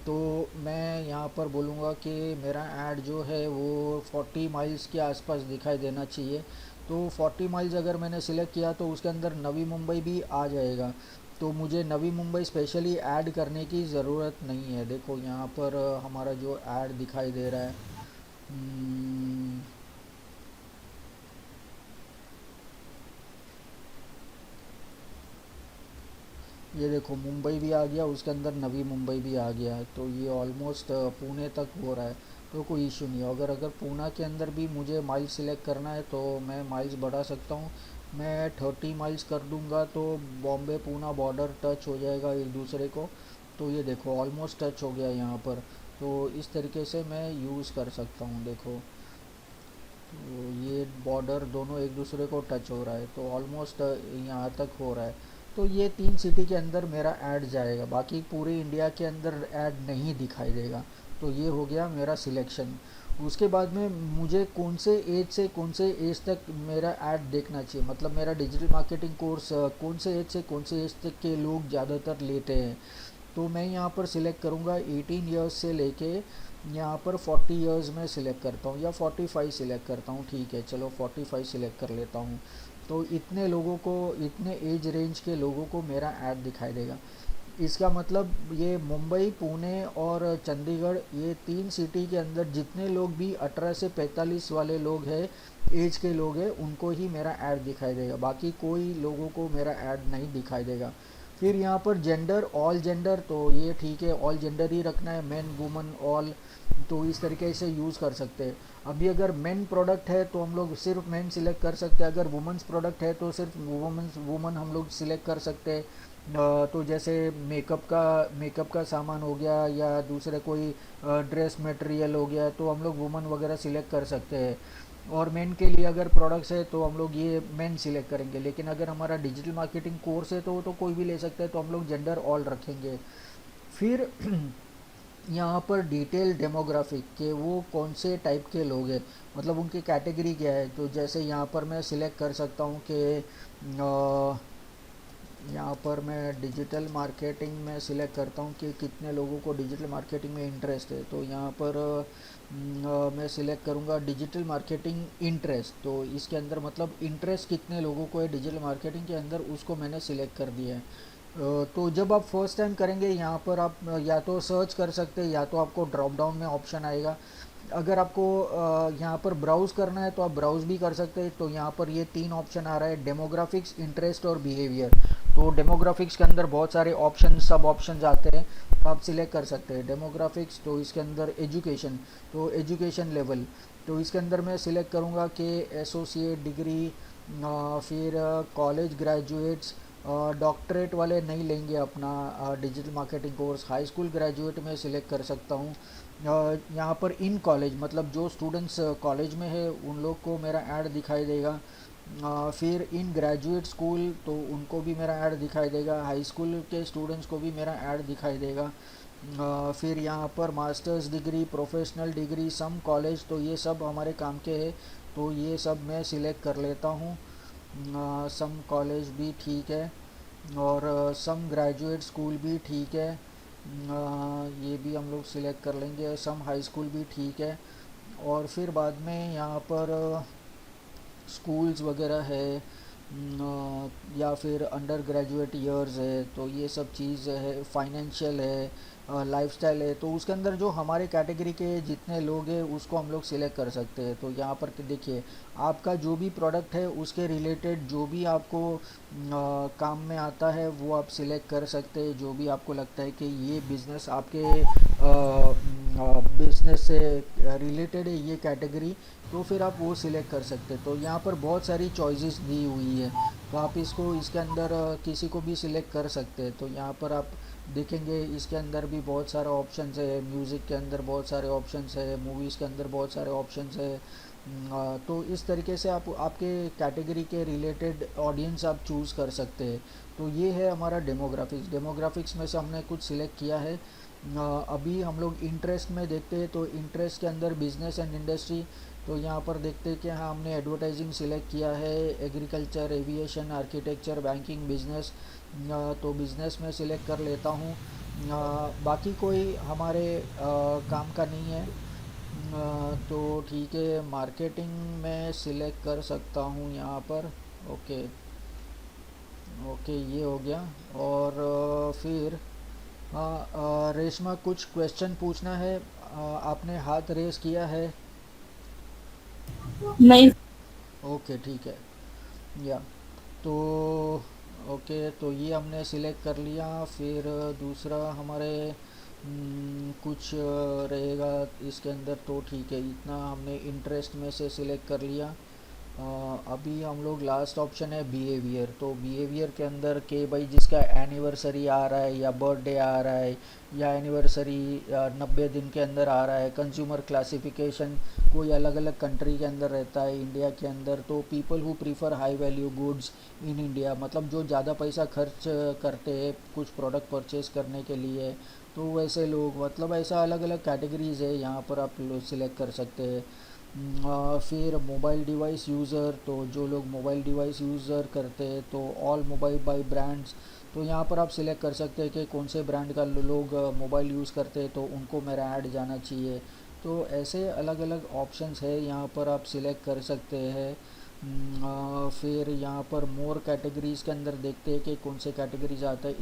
तो मैं यहाँ पर बोलूँगा कि मेरा ऐड जो है वो 40 माइल्स के आसपास दिखाई देना चाहिए। तो 40 माइल्स अगर मैंने सिलेक्ट किया तो उसके अंदर नवी मुंबई भी आ जाएगा। तो मुझे नवी मुंबई स्पेशली ऐड करने की ज़रूरत नहीं है। देखो यहाँ पर हमारा जो ऐड दिखाई दे रहा है, हम्म, ये देखो मुंबई भी आ गया, उसके अंदर नवी मुंबई भी आ गया है। तो ये ऑलमोस्ट पुणे तक हो रहा है, तो कोई इशू नहीं है। अगर अगर पूना के अंदर भी मुझे माइल्स सिलेक्ट करना है तो मैं माइल्स बढ़ा सकता हूँ। मैं 30 माइल्स कर दूंगा तो बॉम्बे पूना बॉर्डर टच हो जाएगा एक दूसरे को। तो ये देखो ऑलमोस्ट टच हो गया यहाँ पर। तो इस तरीके से मैं यूज़ कर सकता हूँ, देखो। तो ये बॉर्डर दोनों एक दूसरे को टच हो रहा है, तो ऑलमोस्ट यहाँ तक हो रहा है। तो ये 3 सिटी के अंदर मेरा ऐड जाएगा, बाकी पूरे इंडिया के अंदर ऐड नहीं दिखाई देगा। तो ये हो गया मेरा सिलेक्शन। उसके बाद में मुझे कौन से एज से कौन से एज तक मेरा ऐड देखना चाहिए, मतलब मेरा डिजिटल मार्केटिंग कोर्स कौन से एज से कौन से एज तक के लोग ज़्यादातर लेते हैं। तो मैं यहाँ पर सिलेक्ट करूँगा 18 ईयर्स से लेके यहाँ पर 40 ईयर्स में सिलेक्ट करता हूँ, या 45 सिलेक्ट करता हूँ। ठीक है, चलो 45 सिलेक्ट कर लेता हूँ। तो इतने लोगों को, इतने एज रेंज के लोगों को मेरा ऐड दिखाई देगा। इसका मतलब ये मुंबई, पुणे और चंडीगढ़, ये तीन सिटी के अंदर जितने लोग भी 18 से 45 वाले लोग हैं, एज के लोग हैं, उनको ही मेरा ऐड दिखाई देगा, बाकी कोई लोगों को मेरा ऐड नहीं दिखाई देगा। फिर यहाँ पर जेंडर, ऑल जेंडर, तो ये ठीक है, ऑल जेंडर ही रखना है, मेन वुमन ऑल, तो इस तरीके से यूज़ कर सकते हैं। अभी अगर मेन प्रोडक्ट है तो हम लोग सिर्फ मेन सिलेक्ट कर सकते हैं, अगर वुमेंस प्रोडक्ट है तो सिर्फ वुमन हम लोग सिलेक्ट कर सकते हैं। तो जैसे मेकअप का सामान हो गया, या दूसरे कोई ड्रेस मटेरियल हो गया, तो हम लोग वुमन वगैरह सिलेक्ट कर सकते हैं। और मेन के लिए अगर प्रोडक्ट्स है तो हम लोग ये मेन सिलेक्ट करेंगे। लेकिन अगर हमारा डिजिटल मार्केटिंग कोर्स है तो वो तो कोई भी ले सकता है, तो हम लोग जेंडर ऑल रखेंगे। फिर यहाँ पर डिटेल डेमोग्राफिक के वो कौन से टाइप के लोग हैं, मतलब उनकी कैटेगरी क्या है। तो जैसे यहाँ पर मैं सिलेक्ट कर सकता हूँ कि यहाँ पर मैं डिजिटल मार्केटिंग में सिलेक्ट करता हूँ कि कितने लोगों को डिजिटल मार्केटिंग में इंटरेस्ट है। तो यहाँ पर मैं सिलेक्ट करूँगा डिजिटल मार्केटिंग इंटरेस्ट। तो इसके अंदर मतलब इंटरेस्ट कितने लोगों को है डिजिटल मार्केटिंग के अंदर, उसको मैंने सिलेक्ट कर दिया है। तो जब आप फर्स्ट टाइम करेंगे यहाँ पर आप या तो सर्च कर सकते हैं, या तो आपको ड्रॉप डाउन में ऑप्शन आएगा। अगर आपको यहाँ पर ब्राउज़ करना है तो आप ब्राउज़ भी कर सकते हैं। तो यहाँ पर ये तीन ऑप्शन आ रहा है, डेमोग्राफिक्स, इंटरेस्ट और बिहेवियर। तो डेमोग्राफिक्स के अंदर बहुत सारे ऑप्शन, सब ऑप्शंस आते हैं, तो आप सिलेक्ट कर सकते हैं डेमोग्राफिक्स। तो इसके अंदर एजुकेशन, तो एजुकेशन लेवल, तो इसके अंदर मैं सिलेक्ट करूँगा कि एसोसिएट डिग्री, फिर कॉलेज ग्रेजुएट्स, डॉक्टरेट वाले नहीं लेंगे अपना digital marketing course, high school graduate में सिलेक्ट कर सकता हूँ। यहाँ पर इन कॉलेज, मतलब जो स्टूडेंट्स कॉलेज में है उन लोग को मेरा ऐड दिखाई देगा। फिर इन ग्रेजुएट स्कूल, तो उनको भी मेरा ऐड दिखाई देगा, हाई स्कूल के स्टूडेंट्स को भी मेरा ऐड दिखाई देगा। फिर यहाँ पर masters degree, professional degree, some college, तो ये सब हमारे काम के हैं, तो ये सब मैं सिलेक्ट कर लेता हूँ। सम कॉलेज भी ठीक है, और सम ग्रेजुएट स्कूल भी ठीक है। ये भी हम लोग सिलेक्ट कर लेंगे, सम हाई स्कूल भी ठीक है। और फिर बाद में यहाँ पर स्कूल्स वगैरह है, या फिर अंडर ग्रेजुएट ईयर्स है, तो ये सब चीज़ है, फाइनेंशियल है, लाइफस्टाइल है, तो उसके अंदर जो हमारे कैटेगरी के जितने लोग हैं उसको हम लोग सिलेक्ट कर सकते हैं। तो यहाँ पर देखिए, आपका जो भी प्रोडक्ट है उसके रिलेटेड जो भी आपको काम में आता है वो आप सिलेक्ट कर सकते हैं। जो भी आपको लगता है कि ये बिज़नेस आपके बिज़नेस से रिलेटेड है ये कैटेगरी, तो फिर आप वो सिलेक्ट कर सकते हैं। तो यहाँ पर बहुत सारी चॉइसेस दी हुई है, तो आप इसको इसके अंदर किसी को भी सिलेक्ट कर सकते हैं। तो यहाँ पर आप देखेंगे इसके अंदर भी बहुत सारे ऑप्शंस है, म्यूज़िक के अंदर बहुत सारे ऑप्शंस है, मूवीज़ के अंदर बहुत सारे ऑप्शंस है। तो इस तरीके से आप आपके कैटेगरी के रिलेटेड ऑडियंस आप चूज़ कर सकते हैं। तो ये है हमारा डेमोग्राफिक्स। डेमोग्राफिक्स में से हमने कुछ सिलेक्ट किया है। अभी हम लोग इंटरेस्ट में देखते हैं, तो इंटरेस्ट के अंदर बिजनेस एंड इंडस्ट्री, तो यहाँ पर देखते हैं कि हाँ हमने एडवर्टाइजिंग सिलेक्ट किया है, agriculture, aviation, architecture, banking, business, तो बिजनेस में सिलेक्ट कर लेता हूँ। बाकी कोई हमारे काम का नहीं है। तो ठीक है, मार्केटिंग में सिलेक्ट कर सकता हूँ यहाँ पर। ओके, ओके, ये हो गया। और फिर हाँ, रेशमा कुछ क्वेश्चन पूछना है, आपने हाथ रेस किया है। नहीं। ओके, ठीक है, या तो ओके, तो ये हमने सिलेक्ट कर लिया। फिर दूसरा हमारे कुछ रहेगा इसके अंदर, तो ठीक है, इतना हमने इंटरेस्ट में से सिलेक्ट कर लिया। अभी हम लोग लास्ट ऑप्शन है बिहेवियर। तो बिहेवियर के अंदर के भाई जिसका एनिवर्सरी आ रहा है, या बर्थडे आ रहा है, या एनिवर्सरी 90 दिन के अंदर आ रहा है, कंज्यूमर क्लासिफिकेशन कोई अलग अलग कंट्री के अंदर रहता है, इंडिया के अंदर, तो people who prefer high value goods in India, मतलब जो ज़्यादा पैसा खर्च करते हैं कुछ प्रोडक्ट परचेज करने के लिए, तो वैसे लोग मतलब ऐसा अलग अलग कैटेगरीज है, यहाँ पर आप सिलेक्ट कर सकते हैं। फिर मोबाइल डिवाइस यूज़र, तो जो लोग मोबाइल डिवाइस यूज़र करते हैं तो ऑल मोबाइल बाई ब्रांड्स, तो यहाँ पर आप सिलेक्ट कर सकते हैं कि कौन से ब्रांड का लोग मोबाइल यूज़ करते हैं तो उनको मेरा ऐड जाना चाहिए। तो ऐसे अलग अलग ऑप्शंस है, यहाँ पर आप सिलेक्ट कर सकते हैं। फिर यहाँ पर मोर कैटेगरीज़ के अंदर देखते हैं कि कौन से कैटेगरीज आता है।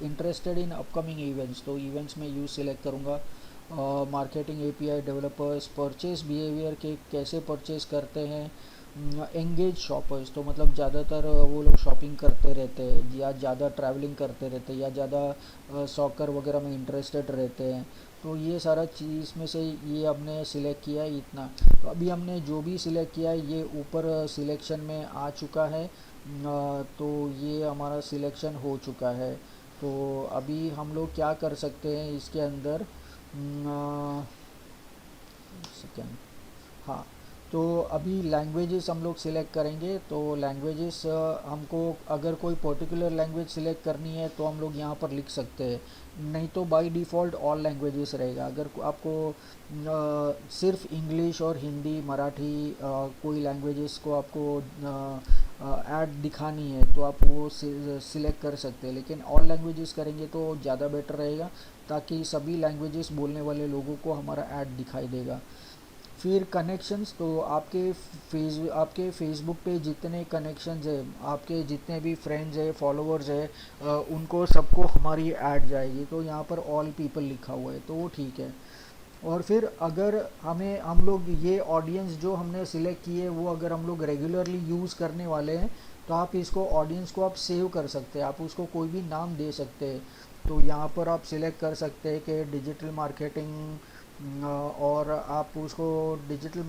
इंटरेस्टेड इन अपकमिंग इवेंट्स, तो इवेंट्स में यूज़ सिलेक्ट करूँगा। Marketing API developers, purchase behaviour के कैसे परचेस करते हैं। एंगेज शॉपर्स, तो मतलब ज़्यादातर वो लोग शॉपिंग करते रहते हैं या ज़्यादा ट्रैवलिंग करते रहते हैं या ज़्यादा सॉकर वगैरह में इंटरेस्टेड रहते हैं। तो ये सारा चीज़ में से ये हमने सिलेक्ट किया है इतना। तो अभी हमने जो भी सिलेक्ट किया है ये ऊपर सिलेक्शन में आ चुका है। तो ये हमारा सिलेक्शन हो चुका है। तो अभी हम लोग क्या कर सकते हैं इसके अंदर, सेकेंड, हाँ। तो अभी लैंग्वेजेस हम लोग सिलेक्ट करेंगे। तो लैंग्वेजेस हमको अगर कोई पर्टिकुलर लैंग्वेज सिलेक्ट करनी है तो हम लोग यहाँ पर लिख सकते हैं, नहीं तो बाय डिफ़ॉल्ट ऑल लैंग्वेजेस रहेगा। अगर आपको सिर्फ इंग्लिश और हिंदी मराठी कोई लैंग्वेजेस को आपको ऐड दिखानी है तो आप वो सिलेक्ट कर सकते हैं, लेकिन ऑल लैंग्वेजेस करेंगे तो ज़्यादा बेटर रहेगा, ताकि सभी लैंग्वेजेस बोलने वाले लोगों को हमारा ऐड दिखाई देगा। फिर कनेक्शंस, तो आपके फेसबुक पे जितने कनेक्शंस है, आपके जितने भी फ्रेंड्स है फॉलोअर्स है, उनको सबको हमारी ऐड जाएगी। तो यहाँ पर ऑल पीपल लिखा हुआ है तो वो ठीक है। और फिर अगर हम लोग ये ऑडियंस जो हमने सिलेक्ट की है वो अगर हम लोग रेगुलरली यूज़ करने वाले हैं तो आप इसको ऑडियंस को आप सेव कर सकते हैं, आप उसको कोई भी नाम दे सकते हैं। तो यहाँ पर आप सिलेक्ट कर सकते हैं कि डिजिटल मार्केटिंग, और आप उसको डिजिटल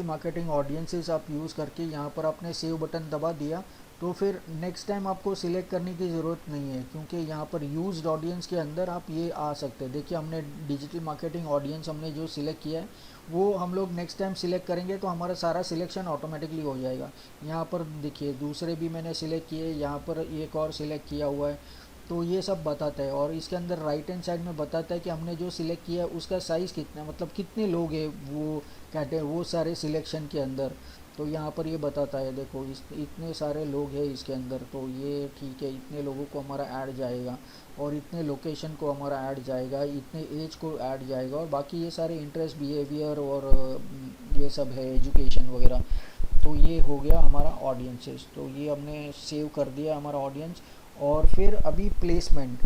मार्केटिंग ऑडियंसेस आप यूज़ करके यहाँ पर आपने सेव बटन दबा दिया। तो फिर नेक्स्ट टाइम आपको सिलेक्ट करने की ज़रूरत नहीं है, क्योंकि यहाँ पर यूज्ड ऑडियंस के अंदर आप ये आ सकते हैं। देखिए हमने डिजिटल मार्केटिंग ऑडियंस हमने जो सिलेक्ट किया है वो हम लोग नेक्स्ट टाइम सिलेक्ट करेंगे तो हमारा सारा सिलेक्शन ऑटोमेटिकली हो जाएगा। यहाँ पर देखिए दूसरे भी मैंने सिलेक्ट किए, यहाँ पर एक और सिलेक्ट किया हुआ है। तो ये सब बताता है, और इसके अंदर राइट हैंड साइड में बताता है कि हमने जो सिलेक्ट किया है उसका साइज़ कितना है, मतलब कितने लोग हैं वो सारे सिलेक्शन के अंदर। तो यहाँ पर ये बताता है, देखो इतने सारे लोग हैं इसके अंदर, तो ये ठीक है, इतने लोगों को हमारा ऐड जाएगा, और इतने लोकेशन को हमारा ऐड जाएगा, इतने एज को ऐड जाएगा, और बाकी ये सारे इंटरेस्ट बिहेवियर और ये सब है एजुकेशन वगैरह। तो ये हो गया हमारा ऑडियंसेस, तो ये हमने सेव कर दिया हमारा ऑडियंस। और फिर अभी प्लेसमेंट,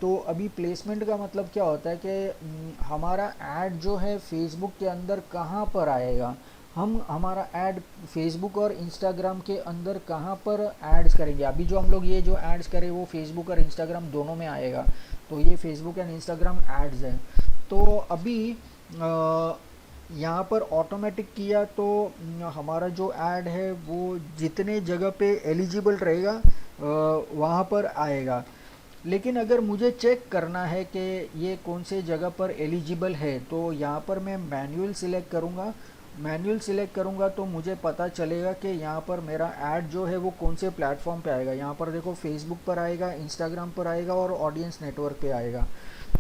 तो अभी प्लेसमेंट का मतलब क्या होता है कि हमारा ऐड जो है फेसबुक के अंदर कहाँ पर आएगा, हम हमारा ऐड फेसबुक और इंस्टाग्राम के अंदर कहाँ पर एड्स करेंगे। अभी जो हम लोग ये जो एड्स करें वो फेसबुक और इंस्टाग्राम दोनों में आएगा, तो ये फेसबुक एंड इंस्टाग्राम एड्स है। तो अभी यहाँ पर ऑटोमेटिक किया तो हमारा जो ऐड है वो जितने जगह पे एलिजिबल रहेगा वहाँ पर आएगा। लेकिन अगर मुझे चेक करना है कि ये कौन से जगह पर एलिजिबल है तो यहाँ पर मैं मैनुअल सिलेक्ट करूँगा। मैनुअल सिलेक्ट करूँगा तो मुझे पता चलेगा कि यहाँ पर मेरा ऐड जो है वो कौन से प्लेटफॉर्म पे आएगा। यहाँ पर देखो फेसबुक पर आएगा, इंस्टाग्राम पर आएगा और ऑडियंस नेटवर्क पे आएगा,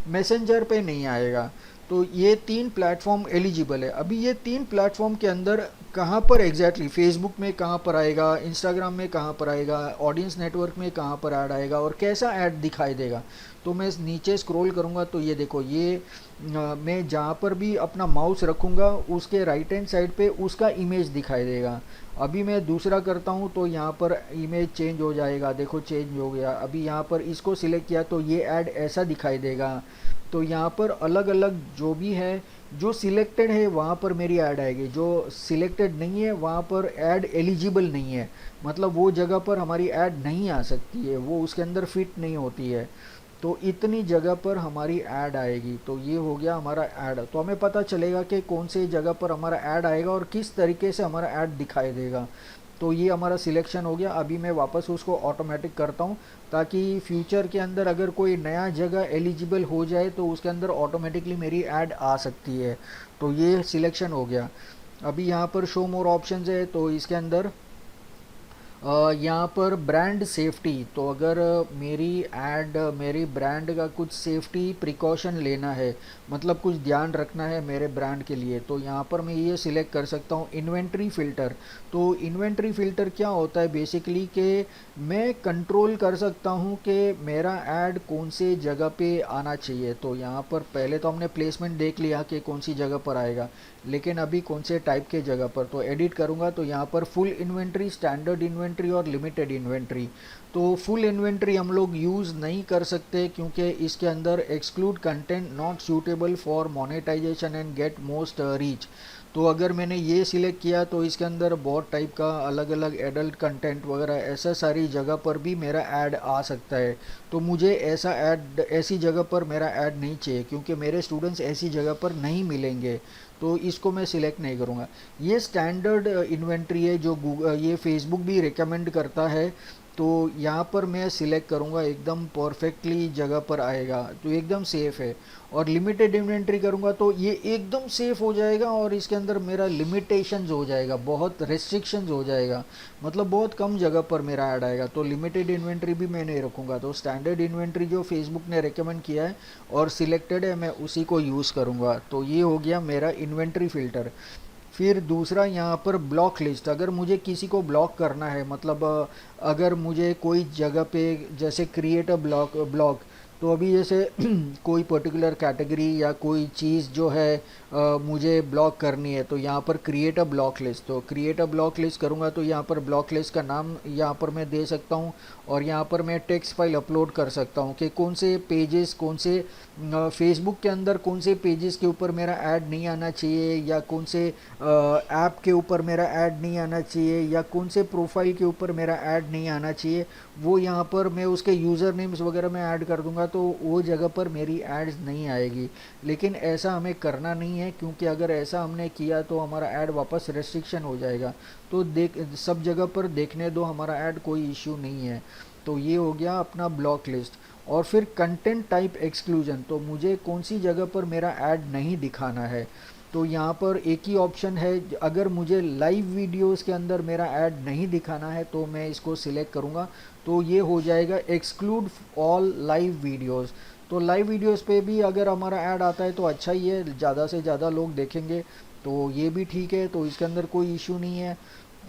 मैसेंजर पे नहीं आएगा। तो ये तीन प्लेटफॉर्म एलिजिबल है। अभी ये तीन प्लेटफॉर्म के अंदर कहाँ पर एग्जैक्टली फेसबुक में कहाँ पर आएगा, इंस्टाग्राम में कहाँ पर आएगा, ऑडियंस नेटवर्क में कहाँ पर ऐड आएगा और कैसा ऐड दिखाई देगा। तो मैं नीचे स्क्रॉल करूँगा तो ये देखो ये मैं जहाँ पर भी अपना माउस रखूँगा उसके राइट हैंड साइड पे उसका इमेज दिखाई देगा। अभी मैं दूसरा करता हूँ तो यहाँ पर इमेज चेंज हो जाएगा, देखो चेंज हो गया। अभी यहाँ पर इसको सिलेक्ट किया तो ये ऐड ऐसा दिखाई देगा। तो यहाँ पर अलग अलग जो भी है, जो सिलेक्टेड है वहाँ पर मेरी ऐड आएगी, जो सिलेक्टेड नहीं है वहाँ पर ऐड एलिजिबल नहीं है, मतलब वो जगह पर हमारी ऐड नहीं आ सकती है, वो उसके अंदर फिट नहीं होती है। तो इतनी जगह पर हमारी ऐड आएगी। तो ये हो गया हमारा ऐड। तो हमें पता चलेगा कि कौन से जगह पर हमारा ऐड आएगा और किस तरीके से हमारा ऐड दिखाई देगा। तो ये हमारा सिलेक्शन हो गया। अभी मैं वापस उसको ऑटोमेटिक करता हूँ ताकि फ्यूचर के अंदर अगर कोई नया जगह एलिजिबल हो जाए तो उसके अंदर ऑटोमेटिकली मेरी ऐड आ सकती है। तो ये सिलेक्शन हो गया। अभी यहाँ पर शो मोर ऑप्शंस है, तो इसके अंदर यहाँ पर ब्रांड सेफ्टी, तो अगर मेरी ब्रांड का कुछ सेफ्टी प्रिकॉशन लेना है, मतलब कुछ ध्यान रखना है मेरे ब्रांड के लिए, तो यहाँ पर मैं ये सिलेक्ट कर सकता हूँ इन्वेंट्री फ़िल्टर। तो इन्वेंट्री फ़िल्टर क्या होता है बेसिकली कि मैं कंट्रोल कर सकता हूँ कि मेरा ऐड कौन से जगह पे आना चाहिए। तो यहाँ पर पहले तो हमने प्लेसमेंट देख लिया कि कौन सी जगह पर आएगा, लेकिन अभी कौन से टाइप के जगह पर, तो एडिट करूँगा तो यहाँ पर फुल इन्वेंट्री, स्टैंडर्ड इन्वेंट्री और लिमिटेड इन्वेंट्री। तो फुल इन्वेंट्री हम लोग यूज़ नहीं कर सकते क्योंकि इसके अंदर exclude content not suitable for monetization and get most reach. तो अगर मैंने ये सिलेक्ट किया तो इसके अंदर बहुत टाइप का अलग अलग एडल्ट कंटेंट वगैरह ऐसा सारी जगह पर भी मेरा ऐड आ सकता है। तो मुझे ऐसी जगह पर मेरा ऐड नहीं चाहिए क्योंकि मेरे स्टूडेंट्स ऐसी जगह पर नहीं मिलेंगे। तो इसको मैं सिलेक्ट नहीं करूँगा। ये स्टैंडर्ड इन्वेंट्री है जो ये फेसबुक भी रिकमेंड करता है। तो यहाँ पर मैं सिलेक्ट करूँगा, एकदम परफेक्टली जगह पर आएगा तो एकदम सेफ़ है। और लिमिटेड इन्वेंट्री करूँगा तो ये एकदम सेफ़ हो जाएगा और इसके अंदर मेरा लिमिटेशंस हो जाएगा, बहुत रेस्ट्रिक्शंस हो जाएगा, मतलब बहुत कम जगह पर मेरा ऐड आएगा। तो लिमिटेड इन्वेंट्री भी मैं नहीं रखूँगा। तो स्टैंडर्ड इन्वेंट्री जो फेसबुक ने रेकमेंड किया है और सिलेक्टेड है, मैं उसी को यूज़ करूँगा। तो ये हो गया मेरा इन्वेंट्री फ़िल्टर। फिर दूसरा यहाँ पर ब्लॉक लिस्ट, अगर मुझे किसी को ब्लॉक करना है, मतलब अगर मुझे कोई जगह पे जैसे क्रिएट अ ब्लॉक, तो अभी जैसे कोई पर्टिकुलर कैटेगरी या कोई चीज़ जो है मुझे ब्लॉक करनी है, तो यहाँ पर क्रिएट अ ब्लॉक लिस्ट, तो क्रिएट अ ब्लॉक लिस्ट करूँगा तो यहाँ पर ब्लॉक लिस्ट का नाम यहाँ पर मैं दे सकता हूँ। और यहाँ पर मैं टेक्स्ट फाइल अपलोड कर सकता हूँ कि कौन से पेजेस, कौन से फेसबुक के अंदर कौन से पेजेस के ऊपर मेरा ऐड नहीं आना चाहिए, या कौन से ऐप के ऊपर मेरा ऐड नहीं आना चाहिए, या कौन से प्रोफाइल के ऊपर मेरा ऐड नहीं आना चाहिए। वो यहाँ पर मैं उसके यूज़र नेम्स वगैरह में ऐड कर दूंगा तो वो जगह पर मेरी एड्स नहीं आएगी। लेकिन ऐसा हमें करना नहीं है क्योंकि अगर ऐसा हमने किया तो हमारा ऐड वापस रेस्ट्रिक्शन हो जाएगा। तो सब जगह पर देखने दो, हमारा ऐड कोई इश्यू नहीं है। तो ये हो गया अपना ब्लॉक लिस्ट। और फिर कंटेंट टाइप एक्सक्लूजन, तो मुझे कौन सी जगह पर मेरा ऐड नहीं दिखाना है। तो यहाँ पर एक ही ऑप्शन है, अगर मुझे लाइव वीडियोस के अंदर मेरा ऐड नहीं दिखाना है तो मैं इसको सिलेक्ट करूँगा। तो ये हो जाएगा एक्सक्लूड ऑल लाइव वीडियोस। तो लाइव वीडियोस पे भी अगर हमारा ऐड आता है तो अच्छा ही है, ज़्यादा से ज़्यादा लोग देखेंगे, तो ये भी ठीक है, तो इसके अंदर कोई इशू नहीं है।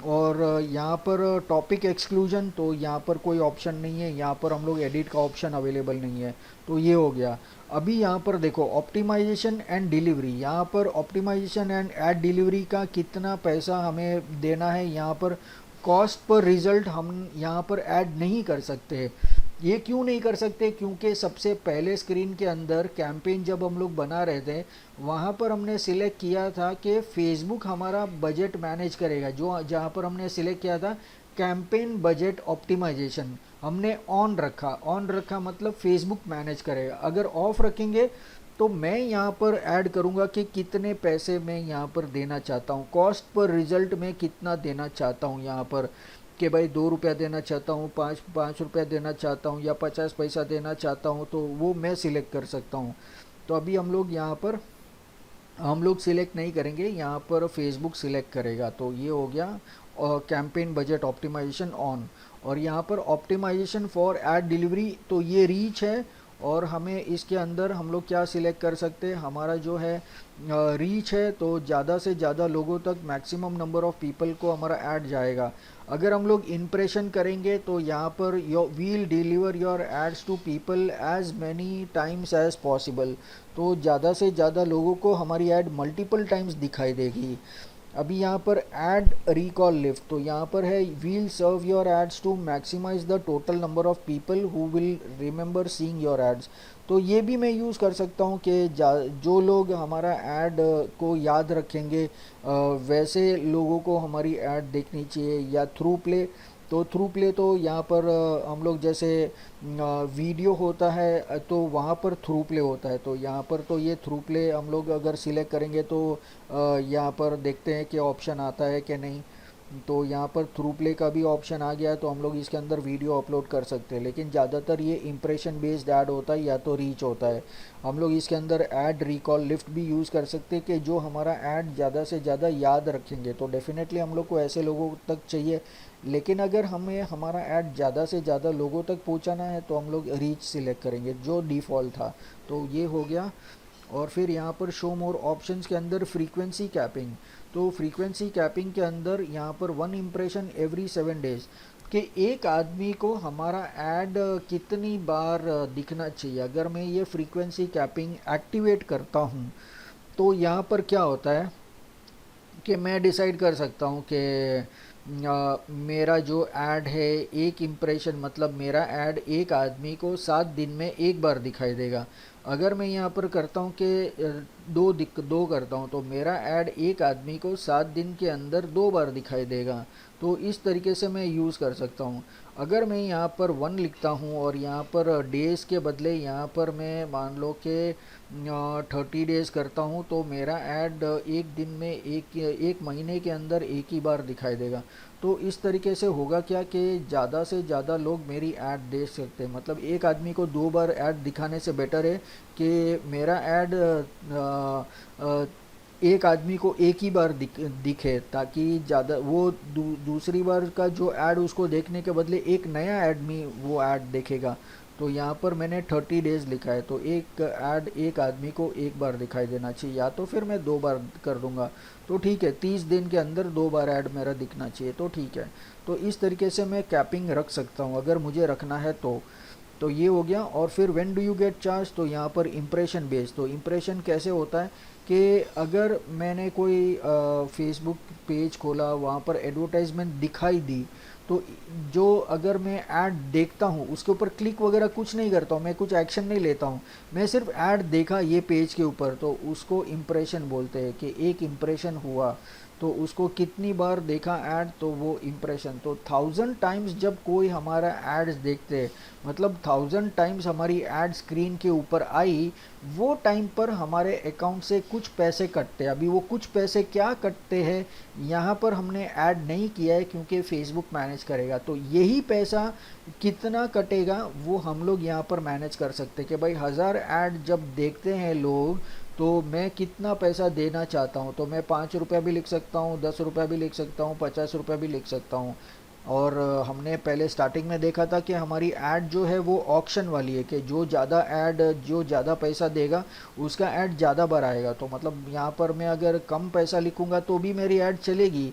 और यहाँ पर टॉपिक एक्सक्लूजन, तो यहाँ पर कोई ऑप्शन नहीं है, यहाँ पर हम लोग एडिट का ऑप्शन अवेलेबल नहीं है। तो ये हो गया। अभी यहाँ पर देखो ऑप्टिमाइजेशन एंड डिलीवरी, यहाँ पर ऑप्टिमाइजेशन एंड एड डिलीवरी का कितना पैसा हमें देना है। यहाँ पर कॉस्ट पर रिजल्ट हम यहाँ पर ऐड नहीं कर सकते। ये क्यों नहीं कर सकते, क्योंकि सबसे पहले स्क्रीन के अंदर कैंपेन जब हम लोग बना रहे थे वहाँ पर हमने सिलेक्ट किया था कि फेसबुक हमारा बजट मैनेज करेगा। जो जहाँ पर हमने सिलेक्ट किया था कैंपेन बजट ऑप्टिमाइजेशन, हमने ऑन रखा मतलब फेसबुक मैनेज करेगा। अगर ऑफ रखेंगे तो मैं यहाँ पर ऐड करूँगा कि कितने पैसे मैं यहाँ पर देना चाहता हूँ, कॉस्ट पर रिजल्ट में कितना देना चाहता हूँ यहाँ पर, कि भाई 2 रुपया देना चाहता हूँ, पाँच रुपया देना चाहता हूँ, या 50 पैसा देना चाहता हूँ, तो वो मैं सिलेक्ट कर सकता हूँ। तो अभी हम लोग सिलेक्ट नहीं करेंगे, यहाँ पर फेसबुक सिलेक्ट करेगा। तो ये हो गया कैंपेन बजट ऑप्टिमाइजेशन ऑन। और यहाँ पर ऑप्टिमाइजेशन फॉर एड डिलीवरी, तो ये रीच है। और हमें इसके अंदर हम लोग क्या सिलेक्ट कर सकते हैं, हमारा जो है रीच है, तो ज़्यादा से ज़्यादा लोगों तक, मैक्सिमम नंबर ऑफ़ पीपल को हमारा ऐड जाएगा। अगर हम लोग इम्प्रेशन करेंगे तो यहाँ पर will deliver your ads to people as many times as possible, तो ज़्यादा से ज़्यादा लोगों को हमारी ऐड मल्टीपल टाइम्स दिखाई देगी। अभी यहाँ पर ऐड रिकॉल लिफ्ट, तो यहाँ पर है will serve your ads to maximize the total number of people who will remember seeing your ads. तो ये भी मैं यूज़ कर सकता हूँ कि जो लोग हमारा ऐड को याद रखेंगे वैसे लोगों को हमारी ऐड देखनी चाहिए। या थ्रू प्ले, तो थ्रू प्ले तो यहाँ पर हम लोग जैसे वीडियो होता है तो वहाँ पर थ्रू प्ले होता है, तो यहाँ पर तो ये थ्रू प्ले हम लोग अगर सिलेक्ट करेंगे तो यहाँ पर देखते हैं कि ऑप्शन आता है कि नहीं। तो यहाँ पर थ्रू प्ले का भी ऑप्शन आ गया है, तो हम लोग इसके अंदर वीडियो अपलोड कर सकते हैं। लेकिन ज़्यादातर ये इम्प्रेशन बेस्ड ऐड होता है या तो रीच होता है। हम लोग इसके अंदर ऐड रिकॉल लिफ्ट भी यूज़ कर सकते हैं कि जो हमारा ऐड ज़्यादा से ज़्यादा याद रखेंगे, तो डेफिनेटली हम लोग को ऐसे लोगों तक चाहिए। लेकिन अगर हमें हमारा ऐड ज़्यादा से ज़्यादा लोगों तक पहुंचाना है तो हम लोग रीच सिलेक्ट करेंगे जो डिफ़ॉल्ट था। तो ये हो गया। और फिर यहाँ पर शो मोर ऑप्शंस के अंदर फ्रीक्वेंसी कैपिंग। तो फ्रीक्वेंसी कैपिंग के अंदर यहाँ पर 1 इम्प्रेशन एवरी 7 डेज कि एक आदमी को हमारा ऐड कितनी बार दिखना चाहिए। अगर मैं ये फ्रीक्वेंसी कैपिंग एक्टिवेट करता हूँ तो यहाँ पर क्या होता है कि मैं डिसाइड कर सकता हूँ कि मेरा जो ऐड है, एक इम्प्रेशन मतलब मेरा ऐड एक आदमी को 7 दिन में एक बार दिखाई देगा। अगर मैं यहाँ पर करता हूँ कि दो करता हूँ तो मेरा ऐड एक आदमी को 7 दिन के अंदर 2 बार दिखाई देगा। तो इस तरीके से मैं यूज़ कर सकता हूँ। अगर मैं यहाँ पर 1 लिखता हूँ और यहाँ पर डेज़ के बदले यहाँ पर मैं मान लो कि 30 डेज़ करता हूँ तो मेरा ऐड एक दिन में एक महीने के अंदर एक ही बार दिखाई देगा। तो इस तरीके से होगा क्या कि ज़्यादा से ज़्यादा लोग मेरी ऐड देख सकते हैं। मतलब एक आदमी को 2 बार ऐड दिखाने से बेटर है कि मेरा ऐड एक आदमी को एक ही बार दिखे, ताकि ज़्यादा वो दूसरी बार का जो ऐड उसको देखने के बदले एक नया आदमी वो ऐड देखेगा। तो यहाँ पर मैंने 30 डेज़ लिखा है, तो एक ऐड एक आदमी को एक बार दिखाई देना चाहिए, या तो फिर मैं 2 बार कर दूंगा तो ठीक है। 30 दिन के अंदर 2 बार ऐड मेरा दिखना चाहिए तो ठीक है। तो इस तरीके से मैं कैपिंग रख सकता हूँ अगर मुझे रखना है तो ये हो गया। और फिर when do you get charge, तो यहाँ पर इम्प्रेशन बेस। तो इम्प्रेशन कैसे होता है कि अगर मैंने कोई फेसबुक पेज खोला, वहाँ पर एडवर्टाइजमेंट दिखाई दी, तो जो अगर मैं ऐड देखता हूँ उसके ऊपर क्लिक वगैरह कुछ नहीं करता हूँ, मैं कुछ एक्शन नहीं लेता हूँ, मैं सिर्फ ऐड देखा ये पेज के ऊपर, तो उसको इम्प्रेशन बोलते हैं कि एक इम्प्रेशन हुआ। तो उसको कितनी बार देखा ऐड, तो वो इम्प्रेशन। तो 1000 टाइम्स जब कोई हमारा एड्स देखते हैं, मतलब 1000 टाइम्स हमारी ऐड स्क्रीन के ऊपर आई, वो टाइम पर हमारे अकाउंट से कुछ पैसे कटते हैं। अभी वो कुछ पैसे क्या कटते हैं यहाँ पर हमने ऐड नहीं किया है क्योंकि फेसबुक मैनेज करेगा। तो यही पैसा कितना कटेगा वो हम लोग यहाँ पर मैनेज कर सकते हैं कि भाई 1000 ऐड जब देखते हैं लोग तो मैं कितना पैसा देना चाहता हूँ। तो मैं 5 रुपया भी लिख सकता हूँ, 10 रुपया भी लिख सकता हूँ, 50 रुपया भी लिख सकता हूँ। और हमने पहले स्टार्टिंग में देखा था कि हमारी ऐड जो है वो ऑक्शन वाली है कि जो ज़्यादा पैसा देगा उसका ऐड ज़्यादा बार आएगा। तो मतलब यहाँ पर मैं अगर कम पैसा लिखूंगा तो भी मेरी ऐड चलेगी,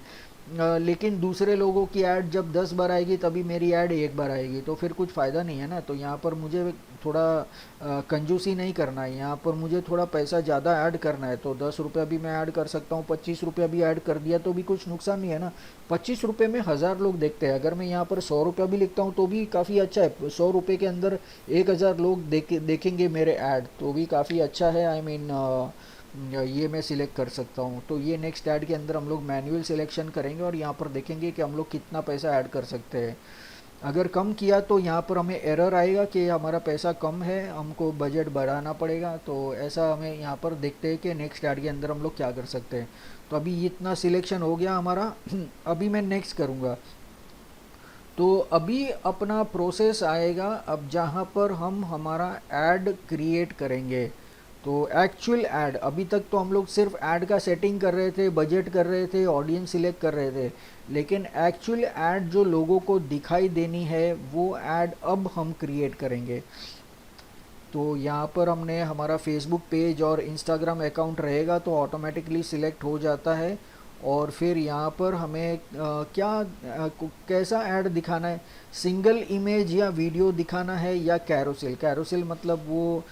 लेकिन दूसरे लोगों की ऐड जब 10 बार आएगी तभी मेरी ऐड एक बार आएगी, तो फिर कुछ फ़ायदा नहीं है ना। तो यहाँ पर मुझे थोड़ा कंजूसी नहीं करना है, यहाँ पर मुझे थोड़ा पैसा ज़्यादा ऐड करना है। तो 10 रुपया भी मैं ऐड कर सकता हूँ, 25 रुपया भी ऐड कर दिया तो भी कुछ नुकसान नहीं है ना। 25 रुपये में 1000 लोग देखते हैं। अगर मैं यहाँ पर 100 रुपया भी लिखता हूँ तो भी काफ़ी अच्छा है। 100 रुपये के अंदर 1000 लोग देखेंगे मेरे ऐड, तो भी काफ़ी अच्छा है। आई मीन ये मैं सिलेक्ट कर सकता हूँ। तो ये नेक्स्ट ऐड के अंदर हम लोग मैनुअल सिलेक्शन करेंगे और यहाँ पर देखेंगे कि हम लोग कितना पैसा ऐड कर सकते हैं। अगर कम किया तो यहाँ पर हमें एरर आएगा कि हमारा पैसा कम है, हमको बजट बढ़ाना पड़ेगा। तो ऐसा हमें यहाँ पर देखते हैं कि नेक्स्ट ऐड के अंदर हम लोग क्या कर सकते हैं। तो अभी इतना सिलेक्शन हो गया हमारा। अभी मैं नेक्स्ट करूँगा। तो अभी अपना प्रोसेस आएगा अब जहाँ पर हम हमारा ऐड क्रिएट करेंगे। तो एक्चुअल ऐड, अभी तक तो हम लोग सिर्फ ऐड का सेटिंग कर रहे थे, बजट कर रहे थे, ऑडियंस सिलेक्ट कर रहे थे, लेकिन एक्चुअल ऐड जो लोगों को दिखाई देनी है वो ऐड अब हम क्रिएट करेंगे। तो यहाँ पर हमने हमारा फेसबुक पेज और इंस्टाग्राम अकाउंट रहेगा तो ऑटोमेटिकली सिलेक्ट हो जाता है। और फिर यहाँ पर हमें कैसा ऐड दिखाना है, सिंगल इमेज या वीडियो दिखाना है या कैरोसेल। कैरोसेल मतलब वो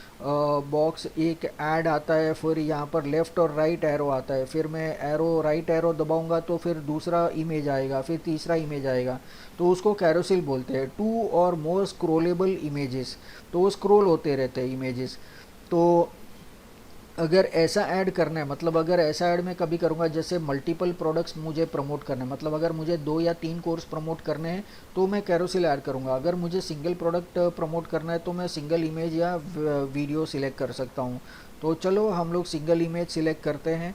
बॉक्स एक ऐड आता है, फिर यहाँ पर लेफ़्ट और राइट एरो आता है, फिर मैं एरो राइट एरो दबाऊंगा तो फिर दूसरा इमेज आएगा, फिर तीसरा इमेज आएगा, तो उसको कैरोसेल बोलते हैं। 2 और मोर स्क्रोलेबल इमेजेस, तो वो स्क्रोल होते रहते हैं इमेजेस। तो अगर ऐसा ऐड करना है, मतलब अगर ऐसा ऐड मैं कभी करूँगा जैसे मल्टीपल प्रोडक्ट्स मुझे प्रमोट करना है, मतलब अगर मुझे 2 या 3 कोर्स प्रमोट करने हैं तो मैं कैरोसेल ऐड करूँगा। अगर मुझे सिंगल प्रोडक्ट प्रमोट करना है तो मैं सिंगल इमेज या वीडियो सिलेक्ट कर सकता हूँ। तो चलो हम लोग सिंगल इमेज सिलेक्ट करते हैं।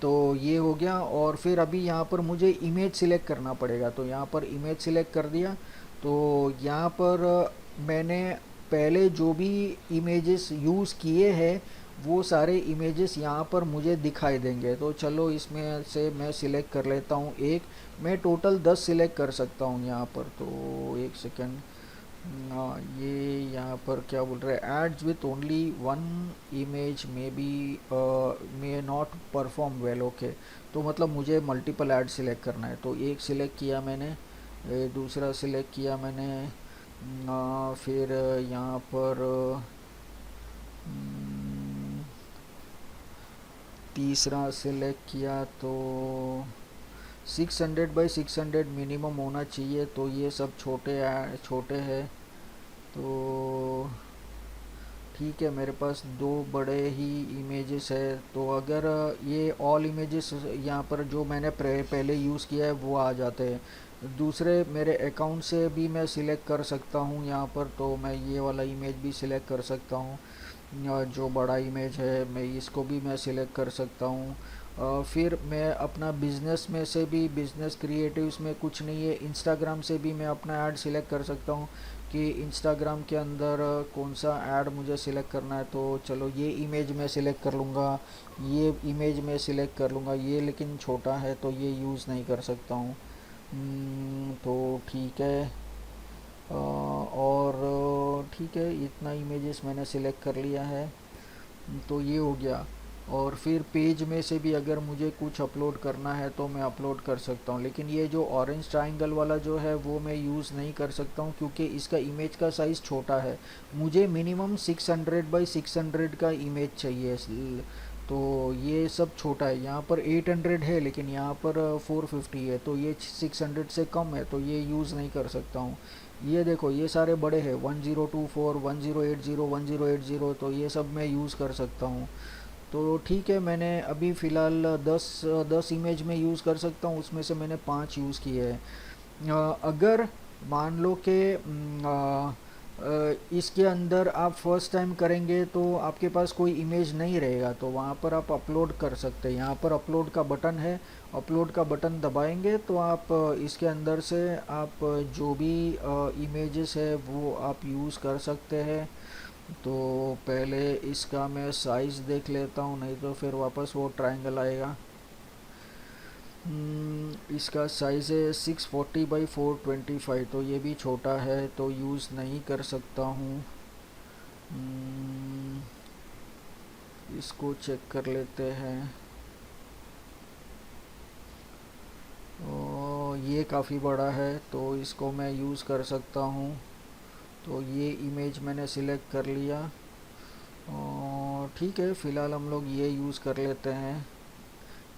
तो ये हो गया। और फिर अभी यहाँ पर मुझे इमेज सिलेक्ट करना पड़ेगा, तो यहाँ पर इमेज सिलेक्ट कर दिया। तो यहाँ पर मैंने पहले जो भी इमेजेस यूज़ किए हैं वो सारे इमेजेस यहाँ पर मुझे दिखाई देंगे। तो चलो इसमें से मैं सिलेक्ट कर लेता हूँ एक। मैं टोटल 10 सिलेक्ट कर सकता हूँ यहाँ पर। तो एक सेकेंड। ये यहाँ पर क्या बोल रहे हैं, ads with only one image may be may not perform well. Okay, तो मतलब मुझे मल्टीपल ऐड सिलेक्ट करना है। तो एक सिलेक्ट किया मैंने, दूसरा सिलेक्ट किया मैंने, फिर यहाँ पर अम, तीसरा सिलेक्ट किया। तो 600 by 600 मिनिमम होना चाहिए। तो ये सब छोटे छोटे हैं। तो ठीक है, मेरे पास दो बड़े ही इमेजेस है। तो अगर ये ऑल इमेजेस यहाँ पर जो मैंने पहले यूज़ किया है वो आ जाते हैं। दूसरे मेरे अकाउंट से भी मैं सिलेक्ट कर सकता हूँ यहाँ पर। तो मैं ये वाला इमेज भी सिलेक्ट कर सकता हूँ, जो बड़ा इमेज है मैं इसको भी मैं सिलेक्ट कर सकता हूँ। फिर मैं अपना बिज़नेस में से भी, बिज़नेस क्रिएटिव्स में कुछ नहीं है, इंस्टाग्राम से भी मैं अपना ऐड सिलेक्ट कर सकता हूँ कि इंस्टाग्राम के अंदर कौन सा ऐड मुझे सिलेक्ट करना है। तो चलो ये इमेज मैं सिलेक्ट कर लूँगा, ये इमेज मैं सिलेक्ट कर लूँगा। ये लेकिन छोटा है तो ये यूज़ नहीं कर सकता हूँ। तो ठीक है। और ठीक है, इतना इमेजेस मैंने सिलेक्ट कर लिया है। तो ये हो गया। और फिर पेज में से भी अगर मुझे कुछ अपलोड करना है तो मैं अपलोड कर सकता हूँ। लेकिन ये जो ऑरेंज ट्राइंगल वाला जो है वो मैं यूज़ नहीं कर सकता हूँ क्योंकि इसका इमेज का साइज़ छोटा है। मुझे मिनिमम 600 by 600 का इमेज चाहिए। तो ये सब छोटा है। यहाँ पर 800 है लेकिन यहाँ पर 450 है, तो ये 600 से कम है, तो ये यूज़ नहीं कर सकता हूँ। ये देखो ये सारे बड़े हैं, 1024, 1080, 1080, तो ये सब मैं यूज़ कर सकता हूँ। तो ठीक है, मैंने अभी फ़िलहाल 10 इमेज में यूज़ कर सकता हूँ, उसमें से मैंने 5 यूज़ किए हैं। अगर मान लो कि इसके अंदर आप फर्स्ट टाइम करेंगे तो आपके पास कोई इमेज नहीं रहेगा, तो वहाँ पर आप अपलोड कर सकते हैं। यहाँ पर अपलोड का बटन है, अपलोड का बटन दबाएंगे तो आप इसके अंदर से आप जो भी इमेजेस है वो आप यूज़ कर सकते हैं। तो पहले इसका मैं साइज़ देख लेता हूँ, नहीं तो फिर वापस वो ट्रायंगल आएगा। इसका साइज़ है 640 by 425, तो ये भी छोटा है तो यूज़ नहीं कर सकता हूँ। हम्म, इसको चेक कर लेते हैं। ये काफ़ी बड़ा है तो इसको मैं यूज़ कर सकता हूँ। तो ये इमेज मैंने सिलेक्ट कर लिया और ठीक है, फ़िलहाल हम लोग ये यूज़ कर लेते हैं।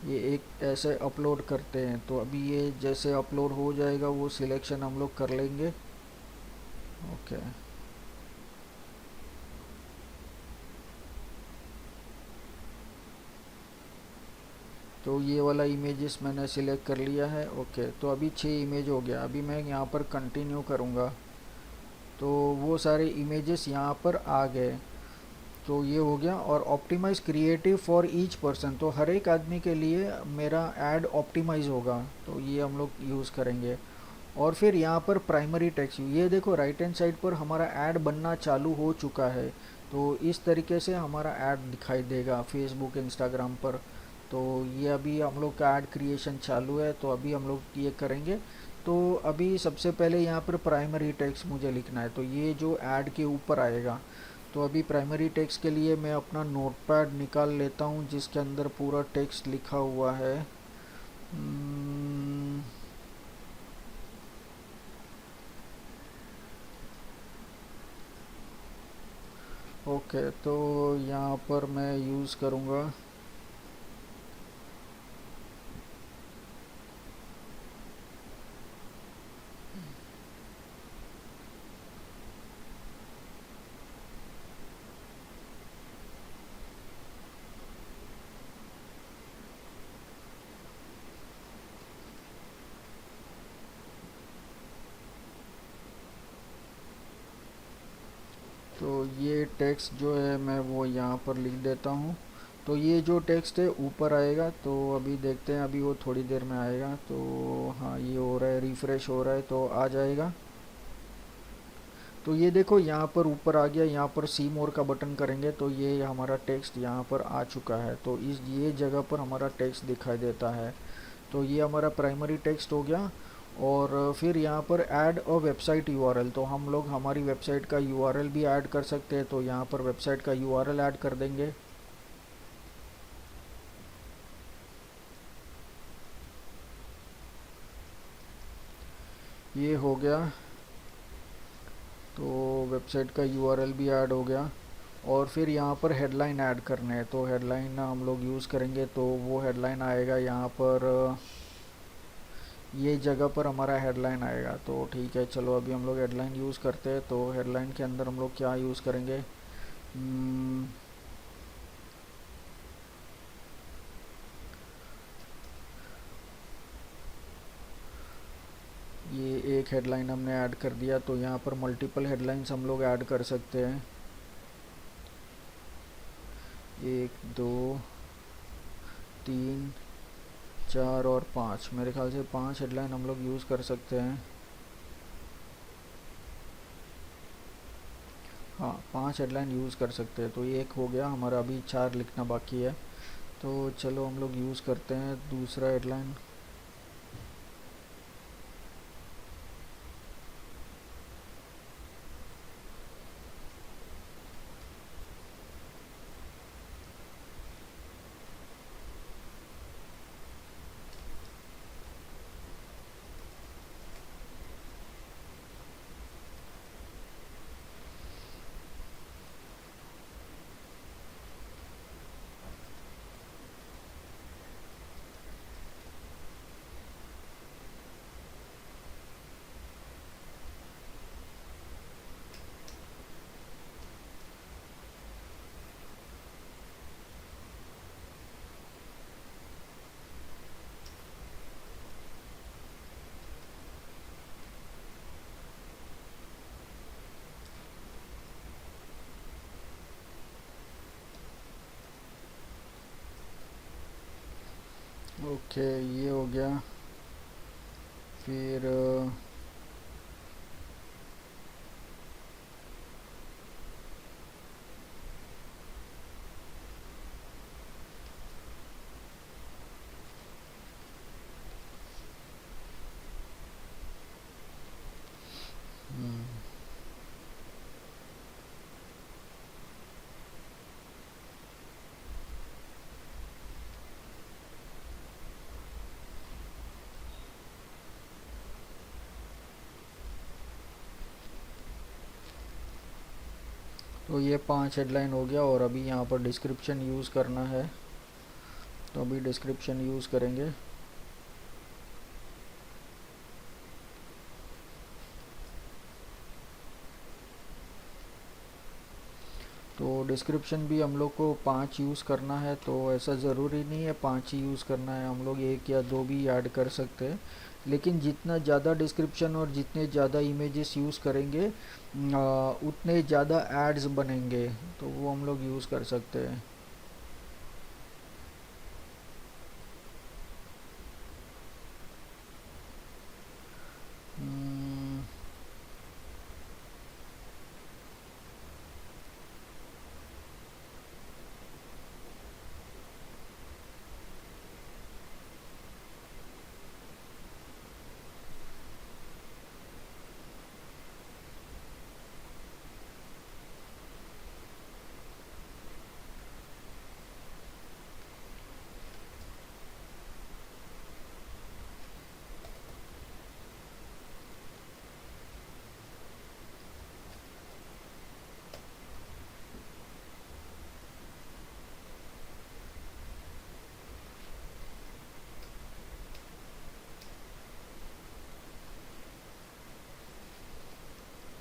ये एक ऐसे अपलोड करते हैं, तो अभी ये जैसे अपलोड हो जाएगा वो सिलेक्शन हम लोग कर लेंगे। ओके, तो ये वाला इमेजेस मैंने सिलेक्ट कर लिया है। ओके, तो अभी 6 इमेज हो गया। अभी मैं यहाँ पर कंटिन्यू करूँगा तो वो सारे इमेजेस यहाँ पर आ गए। तो ये हो गया। और optimize creative for each person, तो हर एक आदमी के लिए मेरा ऐड ऑप्टिमाइज होगा, तो ये हम लोग यूज़ करेंगे। और फिर यहाँ पर प्राइमरी टेक्स्ट, ये देखो राइट हैंड साइड पर हमारा ऐड बनना चालू हो चुका है। तो इस तरीके से हमारा ऐड दिखाई देगा फेसबुक इंस्टाग्राम पर। तो ये अभी हम लोग का ऐड क्रिएशन चालू है, तो अभी हम लोग ये करेंगे। तो अभी सबसे पहले यहाँ पर प्राइमरी टेक्स्ट मुझे लिखना है, तो ये जो ऐड के ऊपर आएगा। तो अभी प्राइमरी टेक्स्ट के लिए मैं अपना नोटपैड निकाल लेता हूँ जिसके अंदर पूरा टेक्स्ट लिखा हुआ है। हम्म, ओके, तो यहाँ पर मैं यूज़ करूँगा। तो ये टेक्स्ट जो है मैं वो यहाँ पर लिख देता हूँ। तो ये जो टेक्स्ट है ऊपर आएगा, तो अभी देखते हैं, अभी वो थोड़ी देर में आएगा। तो हाँ, ये हो रहा है, रिफ़्रेश हो रहा है तो आ जाएगा। तो ये देखो यहाँ पर ऊपर आ गया, यहाँ पर सी मोर का बटन करेंगे तो ये हमारा टेक्स्ट यहाँ पर आ चुका है। तो इस ये जगह पर हमारा टेक्स्ट दिखाई देता है। तो ये हमारा प्राइमरी टेक्स्ट हो गया। और फिर यहाँ पर ऐड अ वेबसाइट यूआरएल, तो हम लोग हमारी वेबसाइट का यूआरएल भी ऐड कर सकते हैं। तो यहाँ पर वेबसाइट का यूआरएल ऐड कर देंगे। ये हो गया। तो वेबसाइट का यूआरएल भी ऐड हो गया। और फिर यहाँ पर हेडलाइन ऐड करने हैं, तो हेडलाइन हम लोग यूज़ करेंगे। तो वो हेडलाइन आएगा यहाँ पर, ये जगह पर हमारा हेडलाइन आएगा। तो ठीक है, चलो अभी हम लोग हेडलाइन यूज़ करते हैं। तो हेडलाइन के अंदर हम लोग क्या यूज़ करेंगे? हम्म, ये एक हेडलाइन हमने ऐड कर दिया। तो यहाँ पर मल्टीपल हेडलाइंस हम लोग ऐड कर सकते हैं। एक, दो, तीन, चार और पाँच, मेरे ख्याल से पांच हेडलाइन हम लोग यूज़ कर सकते हैं। हाँ, पांच हेडलाइन यूज़ कर सकते हैं। तो ये एक हो गया हमारा, अभी चार लिखना बाकी है। तो चलो हम लोग यूज़ करते हैं दूसरा हेडलाइन। ओके, ये हो गया। फिर तो ये पांच हेडलाइन हो गया। और अभी यहाँ पर डिस्क्रिप्शन यूज़ करना है। तो अभी डिस्क्रिप्शन यूज़ करेंगे। तो डिस्क्रिप्शन भी हम लोग को पांच यूज़ करना है। तो ऐसा ज़रूरी नहीं है पांच ही यूज़ करना है, हम लोग एक या दो भी ऐड कर सकते हैं। लेकिन जितना ज़्यादा डिस्क्रिप्शन और जितने ज़्यादा इमेजेस यूज़ करेंगे उतने ज़्यादा एड्स बनेंगे। तो वो हम लोग यूज़ कर सकते हैं। हम्म,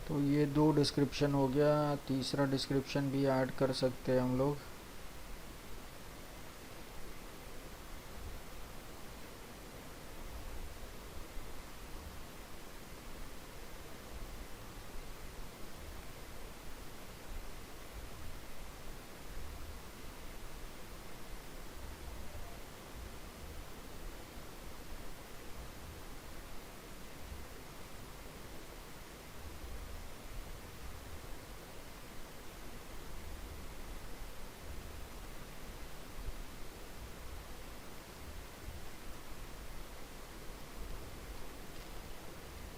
तो ये दो डिस्क्रिप्शन हो गया। तीसरा डिस्क्रिप्शन भी ऐड कर सकते हैं हम लोग।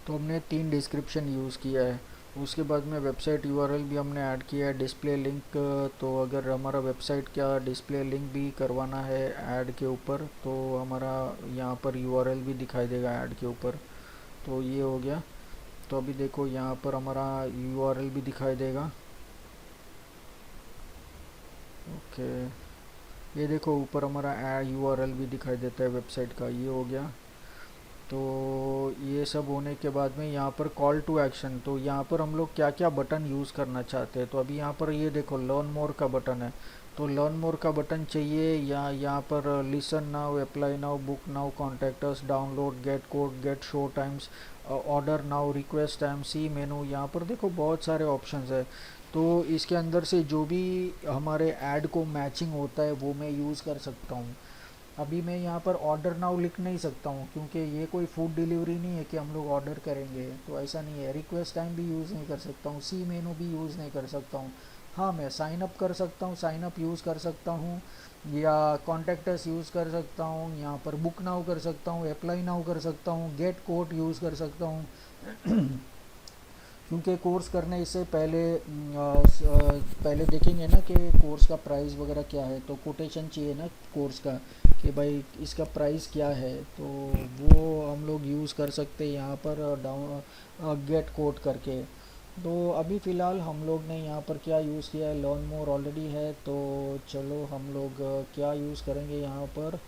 तो हमने 3 डिस्क्रिप्शन यूज़ किया है। उसके बाद में वेबसाइट यूआरएल भी हमने ऐड किया है, डिस्प्ले लिंक। तो अगर हमारा वेबसाइट का डिस्प्ले लिंक भी करवाना है ऐड के ऊपर, तो हमारा यहाँ पर यूआरएल भी दिखाई देगा ऐड के ऊपर। तो ये हो गया। तो अभी देखो यहाँ पर हमारा यूआरएल भी दिखाई देगा। ओके, ये देखो ऊपर हमारा यूआरएल भी दिखाई देता है वेबसाइट का। ये हो गया। तो ये सब होने के बाद में यहाँ पर कॉल टू एक्शन, तो यहाँ पर हम लोग क्या क्या बटन यूज़ करना चाहते हैं। तो अभी यहाँ पर ये देखो लर्न मोर का बटन है। तो लर्न मोर का बटन चाहिए, या यहाँ पर listen now, apply now, book now, contact us, download, get code, get show times, order now, request time, see menu. यहाँ पर देखो बहुत सारे ऑप्शंस है। तो इसके अंदर से जो भी हमारे ऐड को मैचिंग होता है वो मैं यूज़ कर सकता हूँ। अभी मैं यहाँ पर ऑर्डर नाउ लिख नहीं सकता हूँ, क्योंकि ये कोई फूड डिलीवरी नहीं है कि हम लोग ऑर्डर करेंगे, तो ऐसा नहीं है। रिक्वेस्ट टाइम भी यूज़ नहीं कर सकता हूँ, सी मेनू भी यूज़ नहीं कर सकता हूँ। हाँ, मैं साइन अप कर सकता हूँ, साइन अप यूज़ कर सकता हूँ, या कॉन्टैक्ट अस यूज़ कर सकता हूँ, यहाँ पर बुक नाउ कर सकता हूँ, अप्लाई नाउ कर सकता हूँ, गेट कोड यूज़ कर सकता हूँ। क्योंकि कोर्स करने से पहले पहले देखेंगे ना कि कोर्स का प्राइस वगैरह क्या है, तो कोटेशन चाहिए ना कोर्स का, कि भाई इसका प्राइस क्या है। तो वो हम लोग यूज़ कर सकते हैं यहाँ पर डाउन गेट कोड करके। तो अभी फ़िलहाल हम लोग ने यहाँ पर क्या यूज़ किया है, लर्न मोर ऑलरेडी है। तो चलो हम लोग क्या यूज़ करेंगे यहाँ पर,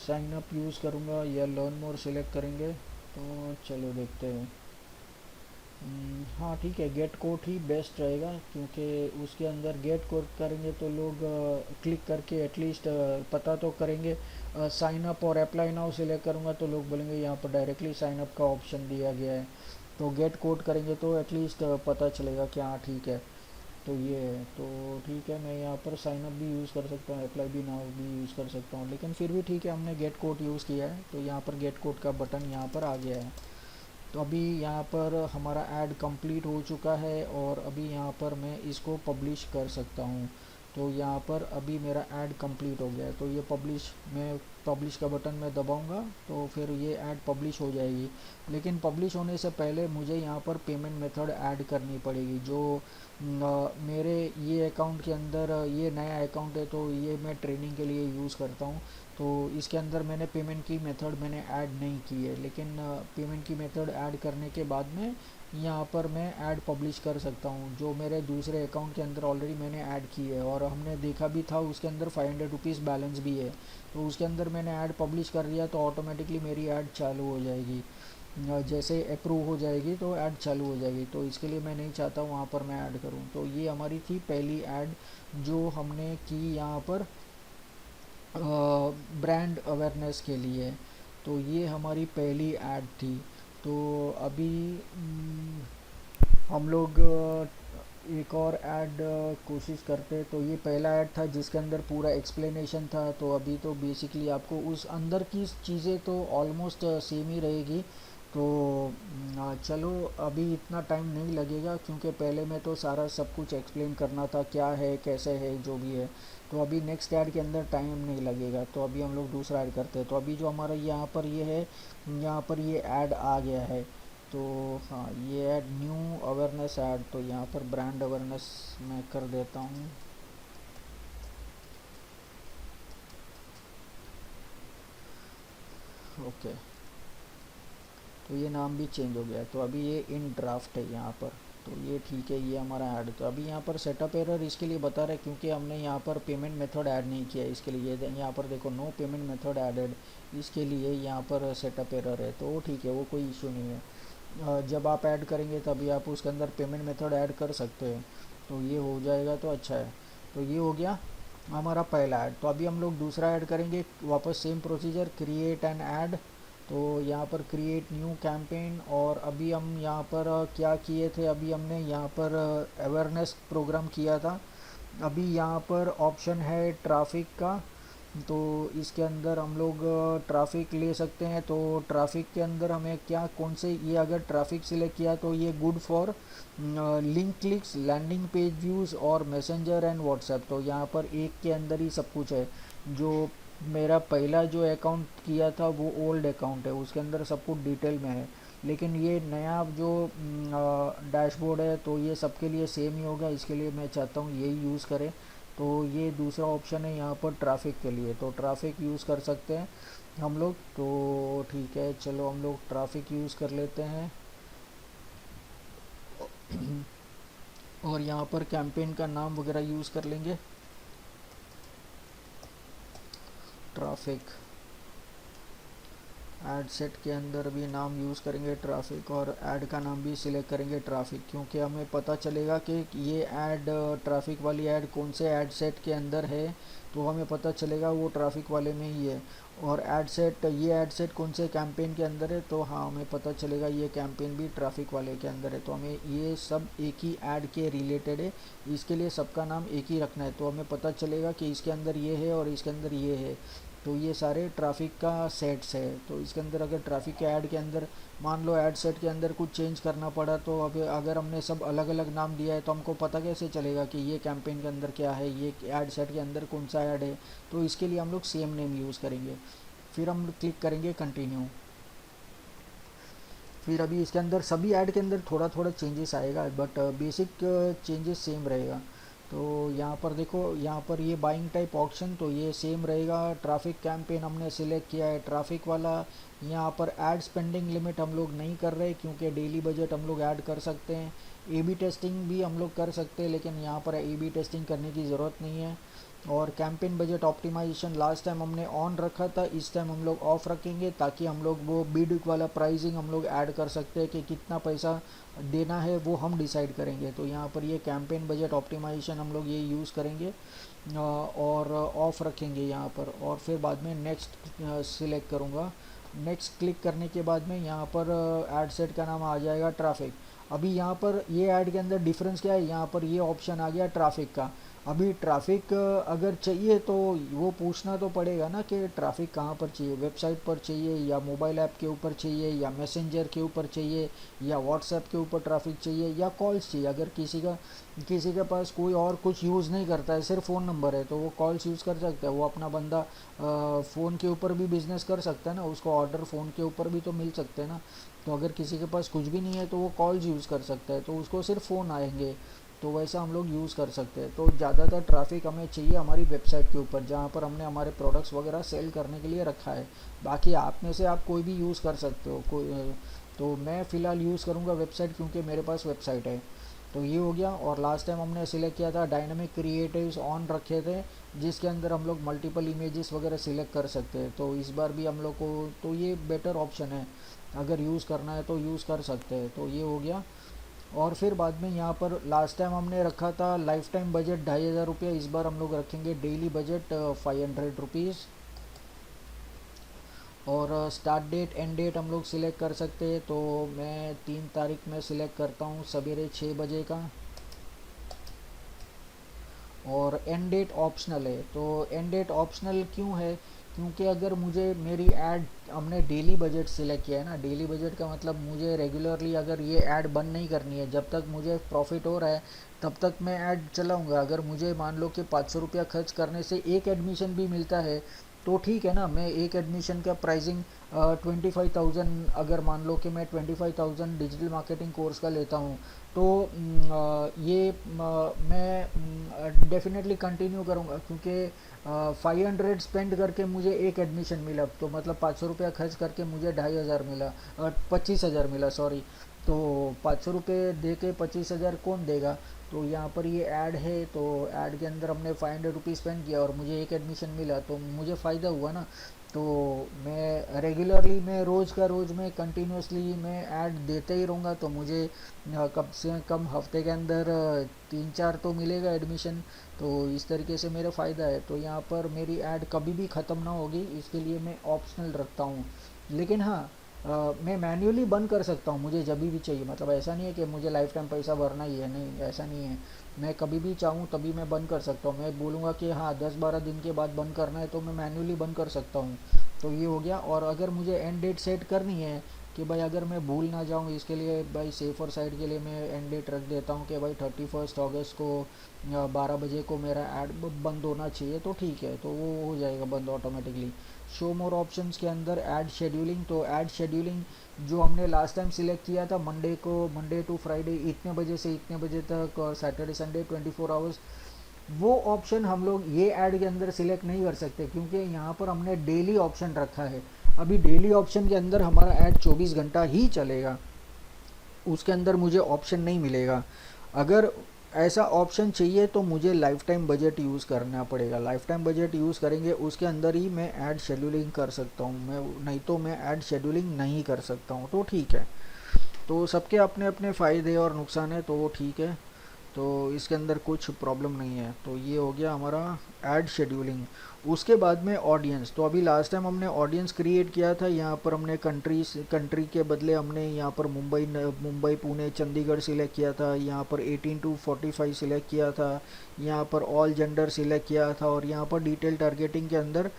साइन अप यूज़ करूँगा या लर्न मोर सेलेक्ट करेंगे। तो चलो देखते हैं। हाँ ठीक है, गेट कोड ही बेस्ट रहेगा, क्योंकि उसके अंदर गेट कोड करेंगे तो लोग क्लिक करके एटलीस्ट पता तो करेंगे। साइन अप और अप्लाई नाउ सिलेक्ट करूँगा तो लोग बोलेंगे यहाँ पर डायरेक्टली साइन अप का ऑप्शन दिया गया है। तो गेट कोड करेंगे तो एटलीस्ट पता चलेगा कि हाँ ठीक है। तो ये है। तो ठीक है, मैं यहाँ पर साइन अप भी यूज़ कर सकता हूँ, अप्लाई भी नाउ भी यूज़ कर सकता हूँ, लेकिन फिर भी ठीक है, हमने गेट कोड यूज़ किया है तो यहाँ पर गेट कोड का बटन यहाँ पर आ गया है। तो अभी यहाँ पर हमारा ऐड कंप्लीट हो चुका है, और अभी यहाँ पर मैं इसको पब्लिश कर सकता हूँ। तो यहाँ पर अभी मेरा ऐड कंप्लीट हो गया है, तो ये मैं पब्लिश का बटन मैं दबाऊँगा तो फिर ये ऐड पब्लिश हो जाएगी। लेकिन पब्लिश होने से पहले मुझे यहाँ पर पेमेंट मेथड ऐड करनी पड़ेगी, जो मेरे ये अकाउंट के अंदर, ये नया अकाउंट है तो ये मैं ट्रेनिंग के लिए यूज़ करता हूँ। तो इसके अंदर मैंने पेमेंट की मेथड मैंने ऐड नहीं की है, लेकिन पेमेंट की मेथड ऐड करने के बाद में यहाँ पर मैं ऐड पब्लिश कर सकता हूँ, जो मेरे दूसरे अकाउंट के अंदर ऑलरेडी मैंने ऐड की है। और हमने देखा भी था उसके अंदर 500 रुपीज़ बैलेंस भी है। तो उसके अंदर मैंने ऐड पब्लिश कर दिया तो ऑटोमेटिकली मेरी ऐड चालू हो जाएगी। जैसे अप्रूव हो जाएगी तो ऐड चालू हो जाएगी। तो इसके लिए मैं नहीं चाहता वहाँ पर मैं ऐड करूँ। तो ये हमारी थी पहली ऐड जो हमने की यहाँ पर ब्रांड अवेयरनेस के लिए। तो ये हमारी पहली ऐड थी। तो अभी हम लोग एक और ऐड कोशिश करते। तो ये पहला ऐड था जिसके अंदर पूरा एक्सप्लेनेशन था। तो अभी तो बेसिकली आपको उस अंदर की चीज़ें तो ऑलमोस्ट सेम ही रहेगी। तो चलो अभी इतना टाइम नहीं लगेगा, क्योंकि पहले में तो सारा सब कुछ एक्सप्लेन करना था क्या है कैसे है जो भी है। तो अभी नेक्स्ट ऐड के अंदर टाइम नहीं लगेगा, तो अभी हम लोग दूसरा ऐड करते हैं। तो अभी जो हमारा यहाँ पर ये है, यहाँ पर ये ऐड आ गया है। तो हाँ, ये ऐड न्यू अवेयरनेस ऐड, तो यहाँ पर ब्रांड अवेयरनेस मैं कर देता हूँ। ओके, तो ये नाम भी चेंज हो गया। तो अभी ये इन ड्राफ्ट है यहाँ पर। तो ये ठीक है, ये हमारा ऐड। तो अभी यहाँ पर सेटअप एरर इसके लिए बता रहे हैं क्योंकि हमने यहाँ पर पेमेंट मेथड ऐड नहीं किया है, इसके लिए यहाँ पर देखो नो पेमेंट मेथड ऐडेड, इसके लिए यहाँ पर सेटअप एरर है। तो ठीक है, वो कोई इशू नहीं है। जब आप ऐड करेंगे तभी आप उसके अंदर पेमेंट मेथड ऐड कर सकते हैं। तो ये हो जाएगा तो अच्छा है। तो ये हो गया हमारा पहला ऐड। तो अभी हम लोग दूसरा ऐड करेंगे, वापस same procedure, create an add. तो यहाँ पर क्रिएट न्यू कैंपेन। और अभी हम यहाँ पर क्या किए थे, अभी हमने यहाँ पर अवेयरनेस प्रोग्राम किया था। अभी यहाँ पर ऑप्शन है ट्रैफिक का। तो इसके अंदर हम लोग ट्रैफिक ले सकते हैं। तो ट्रैफिक के अंदर हमें क्या, कौन से, ये अगर ट्रैफिक सिलेक्ट किया तो ये good for link clicks, landing page views और मैसेंजर एंड व्हाट्सएप। तो यहाँ पर एक के अंदर ही सब कुछ है, जो मेरा पहला जो अकाउंट किया था वो ओल्ड अकाउंट है, उसके अंदर सब कुछ डिटेल में है। लेकिन ये नया जो डैशबोर्ड है तो ये सबके लिए सेम ही होगा, इसके लिए मैं चाहता हूँ यही यूज़ करें। तो ये दूसरा ऑप्शन है यहाँ पर ट्रैफिक के लिए, तो ट्रैफिक यूज़ कर सकते हैं हम लोग। तो ठीक है, चलो हम लोग ट्रैफिक यूज़ कर लेते हैं। और यहाँ पर कैंपेन का नाम वगैरह यूज़ कर लेंगे, ट्रैफिक। ऐड सेट के अंदर भी नाम यूज़ करेंगे ट्रैफिक, और ऐड का नाम भी सिलेक्ट करेंगे ट्रैफिक, क्योंकि हमें पता चलेगा कि ये ऐड, ट्रैफिक वाली ऐड कौन से ऐड सेट के अंदर है, तो हमें पता चलेगा वो ट्रैफिक वाले में ही है। और ऐड सेट, ये ऐड सेट कौन से कैंपेन के अंदर है, तो हाँ हमें पता चलेगा ये कैंपेन भी ट्रैफिक वाले के अंदर है। तो हमें ये सब एक ही ऐड के रिलेटेड है, इसके लिए सबका नाम एक ही रखना है, तो हमें पता चलेगा कि इसके अंदर ये है और इसके अंदर ये है। तो ये सारे ट्रैफिक का सेट्स है। तो इसके अंदर अगर ट्रैफिक के ऐड के अंदर मान लो ऐड सेट के अंदर कुछ चेंज करना पड़ा, तो अब अगर हमने सब अलग अलग नाम दिया है तो हमको पता कैसे चलेगा कि ये कैंपेन के अंदर क्या है, ये ऐड सेट के अंदर कौन सा ऐड है। तो इसके लिए हम लोग सेम नेम यूज़ करेंगे। फिर हम क्लिक करेंगे कंटिन्यू। फिर अभी इसके अंदर सभी ऐड के अंदर थोड़ा थोड़ा चेंजेस आएगा, बट बेसिक चेंजेस सेम रहेगा। तो यहाँ पर देखो, यहाँ पर ये बाइंग टाइप ऑप्शन तो ये सेम रहेगा। ट्रैफिक कैंपेन हमने सिलेक्ट किया है ट्रैफिक वाला। यहाँ पर ऐड स्पेंडिंग लिमिट हम लोग नहीं कर रहे, क्योंकि डेली बजट हम लोग ऐड कर सकते हैं। ए बी टेस्टिंग भी हम लोग कर सकते हैं, लेकिन यहाँ पर ए बी टेस्टिंग करने की ज़रूरत नहीं है। और campaign budget optimization last time हमने ऑन रखा था, इस टाइम हम लोग ऑफ रखेंगे, ताकि हम लोग वो बिड वाला प्राइसिंग हम लोग ऐड कर सकते हैं कि कितना पैसा देना है वो हम डिसाइड करेंगे। तो यहाँ पर ये कैंपेन बजट ऑप्टिमाइजेशन हम लोग ये यूज़ करेंगे और ऑफ रखेंगे यहाँ पर। और फिर बाद में नेक्स्ट सिलेक्ट करूँगा। नेक्स्ट क्लिक करने के बाद में यहाँ पर ऐड सेट का नाम आ जाएगा ट्रैफिक। अभी यहाँ पर ये ऐड के अंदर डिफरेंस क्या है, यहाँ पर ये ऑप्शन आ गया ट्रैफिक का। अभी ट्रैफिक अगर चाहिए तो वो पूछना तो पड़ेगा ना कि ट्रैफिक कहाँ पर चाहिए, वेबसाइट पर चाहिए या मोबाइल ऐप के ऊपर चाहिए या मैसेंजर के ऊपर चाहिए या व्हाट्सएप के ऊपर ट्रैफिक चाहिए या कॉल्स चाहिए। अगर किसी के पास कोई और कुछ यूज़ नहीं करता है, सिर्फ फ़ोन नंबर है, तो वो कॉल्स यूज़ कर सकता है। वो अपना बंदा फ़ोन के ऊपर भी बिज़नेस कर सकता है ना, उसको ऑर्डर फ़ोन के ऊपर भी तो मिल सकते हैं ना। तो अगर किसी के पास कुछ भी नहीं है तो वो कॉल्स यूज़ कर सकता है, तो उसको सिर्फ फ़ोन आएंगे। तो वैसा हम लोग यूज़ कर सकते हैं। तो ज़्यादातर ट्रैफिक हमें चाहिए हमारी वेबसाइट के ऊपर, जहाँ पर हमने हमारे प्रोडक्ट्स वगैरह सेल करने के लिए रखा है। बाकी आप में से आप कोई भी यूज़ कर सकते हो, कोई। तो मैं फ़िलहाल यूज़ करूँगा वेबसाइट, क्योंकि मेरे पास वेबसाइट है। तो ये हो गया। और लास्ट टाइम हमने सिलेक्ट किया था डायनामिक क्रिएटिव्स ऑन रखे थे, जिसके अंदर हम लोग मल्टीपल इमेजेस वगैरह सिलेक्ट कर सकते हैं। तो इस बार भी हम लोग को तो ये बेटर ऑप्शन है, अगर यूज़ करना है तो यूज़ कर सकते हैं। तो ये हो गया। और फिर बाद में यहाँ पर लास्ट टाइम हमने रखा था लाइफ टाइम बजट 2500 रुपये, इस बार हम लोग रखेंगे डेली बजट 500 रुपीज़। और स्टार्ट डेट एंड डेट हम लोग सिलेक्ट कर सकते हैं। तो मैं 3 तारीख में सिलेक्ट करता हूँ सवेरे 6 बजे का। और एंड डेट ऑप्शनल है। तो एंड डेट ऑप्शनल क्यों है, क्योंकि अगर मुझे मेरी ऐड, हमने डेली बजट सिलेक्ट किया है ना, डेली बजट का मतलब मुझे रेगुलरली अगर ये ऐड बंद नहीं करनी है, जब तक मुझे प्रॉफिट हो रहा है तब तक मैं ऐड चलाऊंगा। अगर मुझे मान लो कि 500 रुपया खर्च करने से एक एडमिशन भी मिलता है तो ठीक है ना, मैं एक एडमिशन का प्राइसिंग 25,000, अगर मान लो कि मैं 25,000 डिजिटल मार्केटिंग कोर्स का लेता हूँ, तो ये मैं डेफिनेटली कंटिन्यू करूँगा, क्योंकि 500 स्पेंड करके मुझे एक एडमिशन मिला, तो मतलब 500 रुपया खर्च करके मुझे 2,500 मिला, 25,000 मिला, सॉरी। तो 500 रुपये दे के 25,000 कौन देगा। तो यहाँ पर ये ऐड है, तो ऐड के अंदर हमने 500 रुपीज़ स्पेंड किया और मुझे एक एडमिशन मिला, तो मुझे फ़ायदा हुआ ना। तो मैं रेगुलरली, मैं रोज़ का रोज़ मैं कंटिन्यूसली मैं ऐड देते ही रहूँगा, तो मुझे कम से कम हफ्ते के अंदर 3-4 तो मिलेगा एडमिशन। तो इस तरीके से मेरा फ़ायदा है। तो यहाँ पर मेरी ऐड कभी भी ख़त्म ना होगी, इसके लिए मैं ऑप्शनल रखता हूँ। लेकिन हाँ, मैं मैन्युअली बंद कर सकता हूँ मुझे जब भी चाहिए, मतलब ऐसा नहीं है कि मुझे लाइफ टाइम पैसा भरना ही है, नहीं ऐसा नहीं है। मैं कभी भी चाहूँ तभी मैं बंद कर सकता हूँ। मैं बोलूँगा कि हाँ 10-12 दिन के बाद बंद करना है, तो मैं मैन्युअली बंद कर सकता हूँ। तो ये हो गया। और अगर मुझे एंड डेट सेट करनी है कि भाई अगर मैं भूल ना जाऊँ, इसके लिए भाई सेफ़र साइड के लिए मैं एंड डेट रख देता हूँ कि भाई 31 अगस्त को 12 बजे को मेरा ऐड बंद होना चाहिए, तो ठीक है, तो वो हो जाएगा बंद ऑटोमेटिकली। शो मोर ऑप्शंस के अंदर ऐड शेड्यूलिंग, तो ऐड शेड्यूलिंग जो हमने लास्ट टाइम सिलेक्ट किया था, मंडे टू फ्राइडे इतने बजे से इतने बजे तक, और सैटरडे संडे 24 आवर्स, वो ऑप्शन हम लोग ये ऐड के अंदर सिलेक्ट नहीं कर सकते, क्योंकि यहाँ पर हमने डेली ऑप्शन रखा है। अभी डेली ऑप्शन के अंदर हमारा ऐड 24 घंटा ही चलेगा, उसके अंदर मुझे ऑप्शन नहीं मिलेगा। अगर ऐसा ऑप्शन चाहिए तो मुझे लाइफ टाइम बजट यूज़ करना पड़ेगा। लाइफ टाइम बजट यूज़ करेंगे, उसके अंदर ही मैं ऐड शेड्यूलिंग कर सकता हूँ, मैं नहीं तो मैं ऐड शेड्यूलिंग नहीं कर सकता हूँ, तो ठीक है। तो सबके अपने अपने फ़ायदे और नुकसान है, तो वो ठीक है, तो इसके अंदर कुछ प्रॉब्लम नहीं है। तो ये हो गया हमारा ऐड शेड्यूलिंग। उसके बाद में ऑडियंस, तो अभी लास्ट टाइम हमने ऑडियंस क्रिएट किया था, यहाँ पर हमने कंट्री के बदले हमने यहाँ पर मुंबई पुणे चंडीगढ़ सिलेक्ट किया था, यहाँ पर 18 to 45 सिलेक्ट किया था, यहाँ पर ऑल जेंडर सिलेक्ट किया था, और यहाँ पर डिटेल टारगेटिंग के अंदर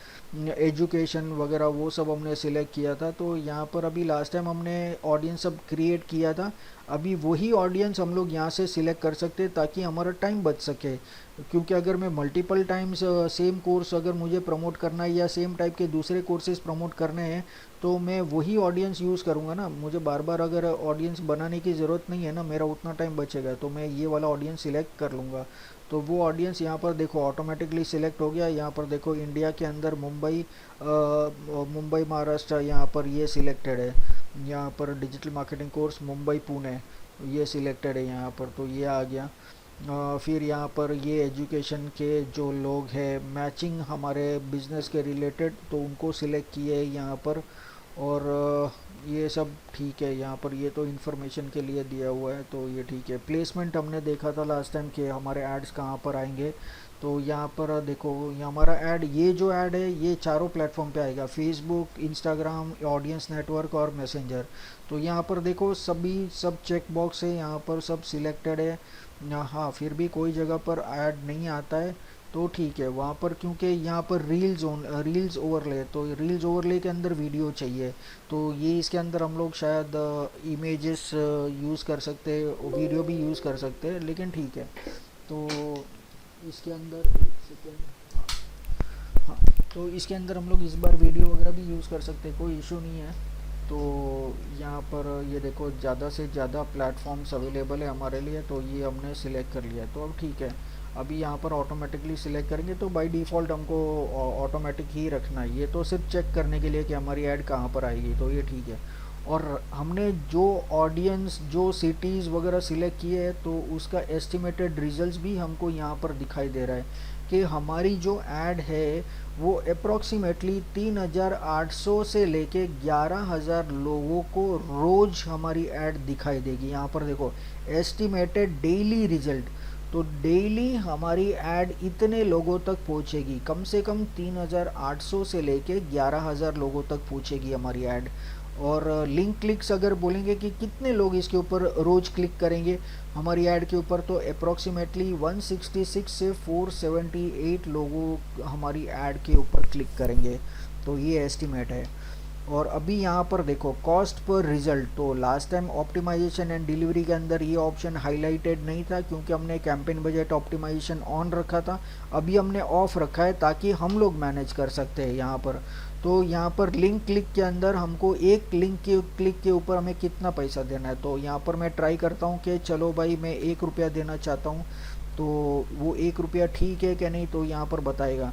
एजुकेशन वगैरह वो सब हमने सिलेक्ट किया था। तो यहाँ पर अभी लास्ट टाइम हमने ऑडियंस सब क्रिएट किया था, अभी वही ऑडियंस हम लोग यहाँ से सिलेक्ट कर सकते हैं ताकि हमारा टाइम बच सके। क्योंकि अगर मैं मल्टीपल टाइम्स सेम कोर्स अगर मुझे प्रमोट करना है या सेम टाइप के दूसरे कोर्सेज प्रमोट करने हैं, तो मैं वही ऑडियंस यूज़ करूँगा ना, मुझे बार बार अगर ऑडियंस बनाने की ज़रूरत नहीं है ना, मेरा उतना टाइम बचेगा, तो मैं ये वाला ऑडियंस सिलेक्ट कर लूँगा। तो वो ऑडियंस यहाँ पर देखो ऑटोमेटिकली सिलेक्ट हो गया। यहाँ पर देखो इंडिया के अंदर मुंबई महाराष्ट्र यहाँ पर ये सिलेक्टेड है, यहाँ पर digital marketing course Mumbai Pune ये सिलेक्टेड है यहाँ पर, तो ये आ गया। फिर यहाँ पर ये एजुकेशन के जो लोग हैं मैचिंग हमारे बिजनेस के रिलेटेड, तो उनको सिलेक्ट किए है यहाँ पर। और ये सब ठीक है, यहाँ पर ये तो इन्फॉर्मेशन के लिए दिया हुआ है, तो ये ठीक है। प्लेसमेंट हमने देखा था लास्ट टाइम कि हमारे एड्स कहाँ पर आएंगे, तो यहाँ पर देखो ये हमारा ऐड, ये जो ऐड है ये चारों प्लेटफॉर्म पे आएगा, फेसबुक, इंस्टाग्राम, ऑडियंस नेटवर्क और मैसेंजर। तो यहाँ पर देखो सब चेक बॉक्स है, यहाँ पर सब सिलेक्टेड है। हाँ, फिर भी कोई जगह पर ऐड नहीं आता है, तो ठीक है वहाँ पर, क्योंकि यहाँ पर रील्स ओवरले, तो रील्स ओवरले के अंदर वीडियो चाहिए, तो ये इसके अंदर हम लोग शायद इमेजेस यूज़ कर सकते हैं, वीडियो भी यूज़ कर सकते हैं, लेकिन ठीक है। तो इसके अंदर एक सेकेंड, हाँ, तो इसके अंदर हम लोग इस बार वीडियो वगैरह भी यूज़ कर सकते हैं, कोई इशू नहीं है। तो यहाँ पर ये देखो ज़्यादा से ज़्यादा प्लेटफॉर्म्स अवेलेबल है हमारे लिए, तो ये हमने सिलेक्ट कर लिया, तो अब ठीक है। अभी यहाँ पर ऑटोमेटिकली सिलेक्ट करेंगे, तो बाय डिफ़ॉल्ट हमको ऑटोमेटिक ही रखना है, ये तो सिर्फ चेक करने के लिए कि हमारी ऐड कहाँ पर आएगी, तो ये ठीक है। और हमने जो ऑडियंस जो सिटीज़ वगैरह सिलेक्ट किए हैं, तो उसका एस्टिमेटेड रिजल्ट्स भी हमको यहाँ पर दिखाई दे रहा है कि हमारी जो ऐड है वो अप्रॉक्सीमेटली 3,800 से लेके 11,000 लोगों को रोज़ हमारी ऐड दिखाई देगी। यहाँ पर देखो एस्टिमेटेड डेली रिजल्ट, तो डेली हमारी ऐड इतने लोगों तक पहुँचेगी, कम से कम 3,800 से लेके 11,000 लोगों तक पहुँचेगी हमारी ऐड। और लिंक क्लिक्स अगर बोलेंगे कि कितने लोग इसके ऊपर रोज़ क्लिक करेंगे हमारी ऐड के ऊपर, तो अप्रॉक्सीमेटली 166 से 478 लोगों हमारी ऐड के ऊपर क्लिक करेंगे, तो ये एस्टिमेट है। और अभी यहाँ पर देखो कॉस्ट पर रिजल्ट, तो last time optimization and delivery के अंदर ये ऑप्शन हाईलाइटेड नहीं था, क्योंकि हमने कैंपेन बजट ऑप्टिमाइजेशन ऑन रखा था। अभी हमने ऑफ रखा है ताकि हम लोग मैनेज कर सकते हैं यहाँ पर। तो यहाँ पर लिंक क्लिक के अंदर हमको एक लिंक के क्लिक के ऊपर हमें कितना पैसा देना है, तो यहाँ पर मैं ट्राई करता हूँ कि चलो भाई मैं 1 रुपया देना चाहता हूँ, तो वो 1 रुपया ठीक है कि नहीं, तो यहाँ पर बताएगा।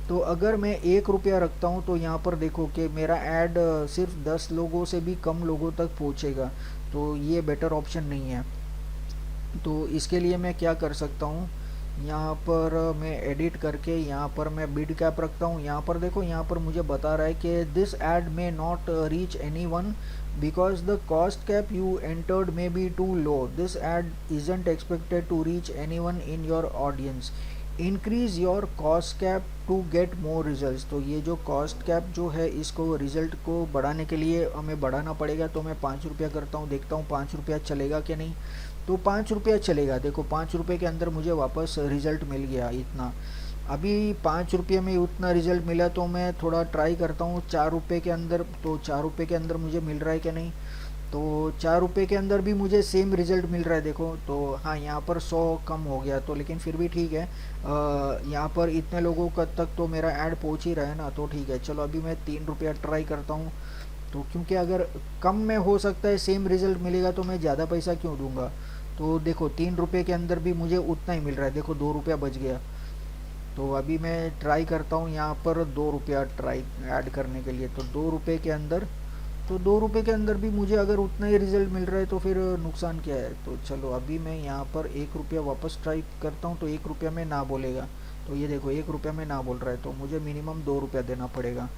तो अगर मैं 1 रुपया रखता हूँ, तो यहाँ पर देखो कि मेरा ऐड सिर्फ 10 लोगों से भी कम लोगों तक पहुँचेगा, तो ये बेटर ऑप्शन नहीं है। तो इसके लिए मैं क्या कर सकता हूँ, यहाँ पर मैं एडिट करके यहाँ पर मैं बिड कैप रखता हूँ। यहाँ पर देखो यहाँ पर मुझे बता रहा है कि this ad may not reach anyone because the cost cap you entered may be too low, this ad isn't expected to reach anyone in your audience, increase your cost cap to get more results. तो ये जो cost cap जो है इसको result को बढ़ाने के लिए हमें बढ़ाना पड़ेगा, तो मैं 5 रुपया करता हूँ, देखता हूँ 5 रुपया चलेगा कि नहीं। तो 5 रुपया चलेगा, देखो 5 रुपये के अंदर मुझे वापस रिजल्ट मिल गया इतना। अभी 5 रुपये में उतना रिजल्ट मिला, तो मैं थोड़ा ट्राई करता हूँ 4 रुपये के अंदर। तो 4 रुपये के अंदर मुझे मिल रहा है कि नहीं। तो 4 रुपये के अंदर भी मुझे सेम रिजल्ट मिल रहा है देखो। तो हाँ, यहाँ पर 100 कम हो गया, तो लेकिन फिर भी ठीक है। यहाँ पर इतने लोगों का तक तो मेरा ऐड पहुँच ही रहा है ना, तो ठीक है। चलो अभी मैं 3 रुपया ट्राई करता हूँ। तो क्योंकि अगर कम में हो सकता है सेम रिजल्ट मिलेगा, तो मैं ज़्यादा पैसा क्यों दूंगा। तो देखो 3 रुपये के अंदर भी मुझे उतना ही मिल रहा है, देखो 2 रुपया बच गया। तो अभी मैं ट्राई करता हूँ यहाँ पर 2 रुपया ट्राई ऐड करने के लिए। तो 2 रुपये के अंदर, तो 2 रुपये के अंदर भी मुझे अगर उतना ही रिजल्ट मिल रहा है, तो फिर नुकसान क्या है। तो चलो अभी मैं यहाँ पर 1 रुपया वापस ट्राई करता हूँ। तो 1 रुपया में ना बोलेगा। तो ये देखो 1 रुपया में ना बोल रहा है, तो मुझे मिनिमम 2 रुपया देना पड़ेगा।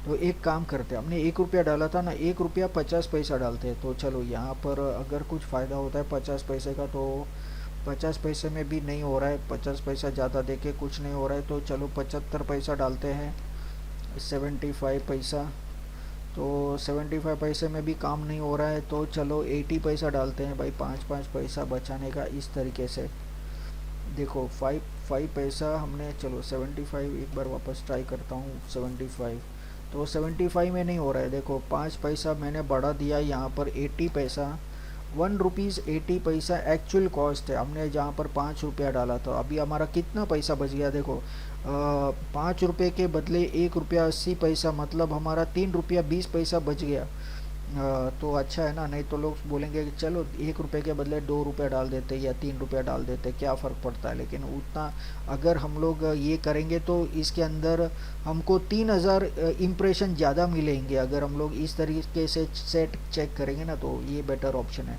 तो एक काम करते हैं, हमने 1 रुपया डाला था ना, 1 रुपया 50 पैसा डालते हैं। तो चलो यहाँ पर अगर कुछ फ़ायदा होता है 50 पैसे का, तो 50 पैसे में भी नहीं हो रहा है, 50 पैसा ज़्यादा देके कुछ नहीं हो रहा है। तो चलो 75 पैसा डालते हैं, 75 पैसा। तो 75 पैसे में भी काम नहीं हो रहा है, तो चलो 80 पैसा डालते हैं भाई, 5 5 पैसा बचाने का इस तरीके से। देखो 5 5 पैसा हमने, चलो 75, एक बार वापस ट्राई करता हूँ 75। तो 75 में नहीं हो रहा है, देखो 5 पैसा मैंने बढ़ा दिया यहाँ पर 80 पैसा। 1 रुपीज़ 80 पैसा एक्चुअल कॉस्ट है, हमने जहाँ पर 5 रुपया डाला था। अभी हमारा कितना पैसा बच गया देखो, 5 रुपये के बदले 1 रुपया 80 पैसा, मतलब हमारा 3 रुपया 20 पैसा बच गया। तो अच्छा है ना। नहीं तो लोग बोलेंगे कि चलो 1 रुपये के बदले 2 रुपया डाल देते या 3 रुपया डाल देते, क्या फ़र्क पड़ता है। लेकिन उतना अगर हम लोग ये करेंगे, तो इसके अंदर हमको 3,000 इम्प्रेशन ज़्यादा मिलेंगे। अगर हम लोग इस तरीके से सेट चेक करेंगे ना, तो ये बेटर ऑप्शन है।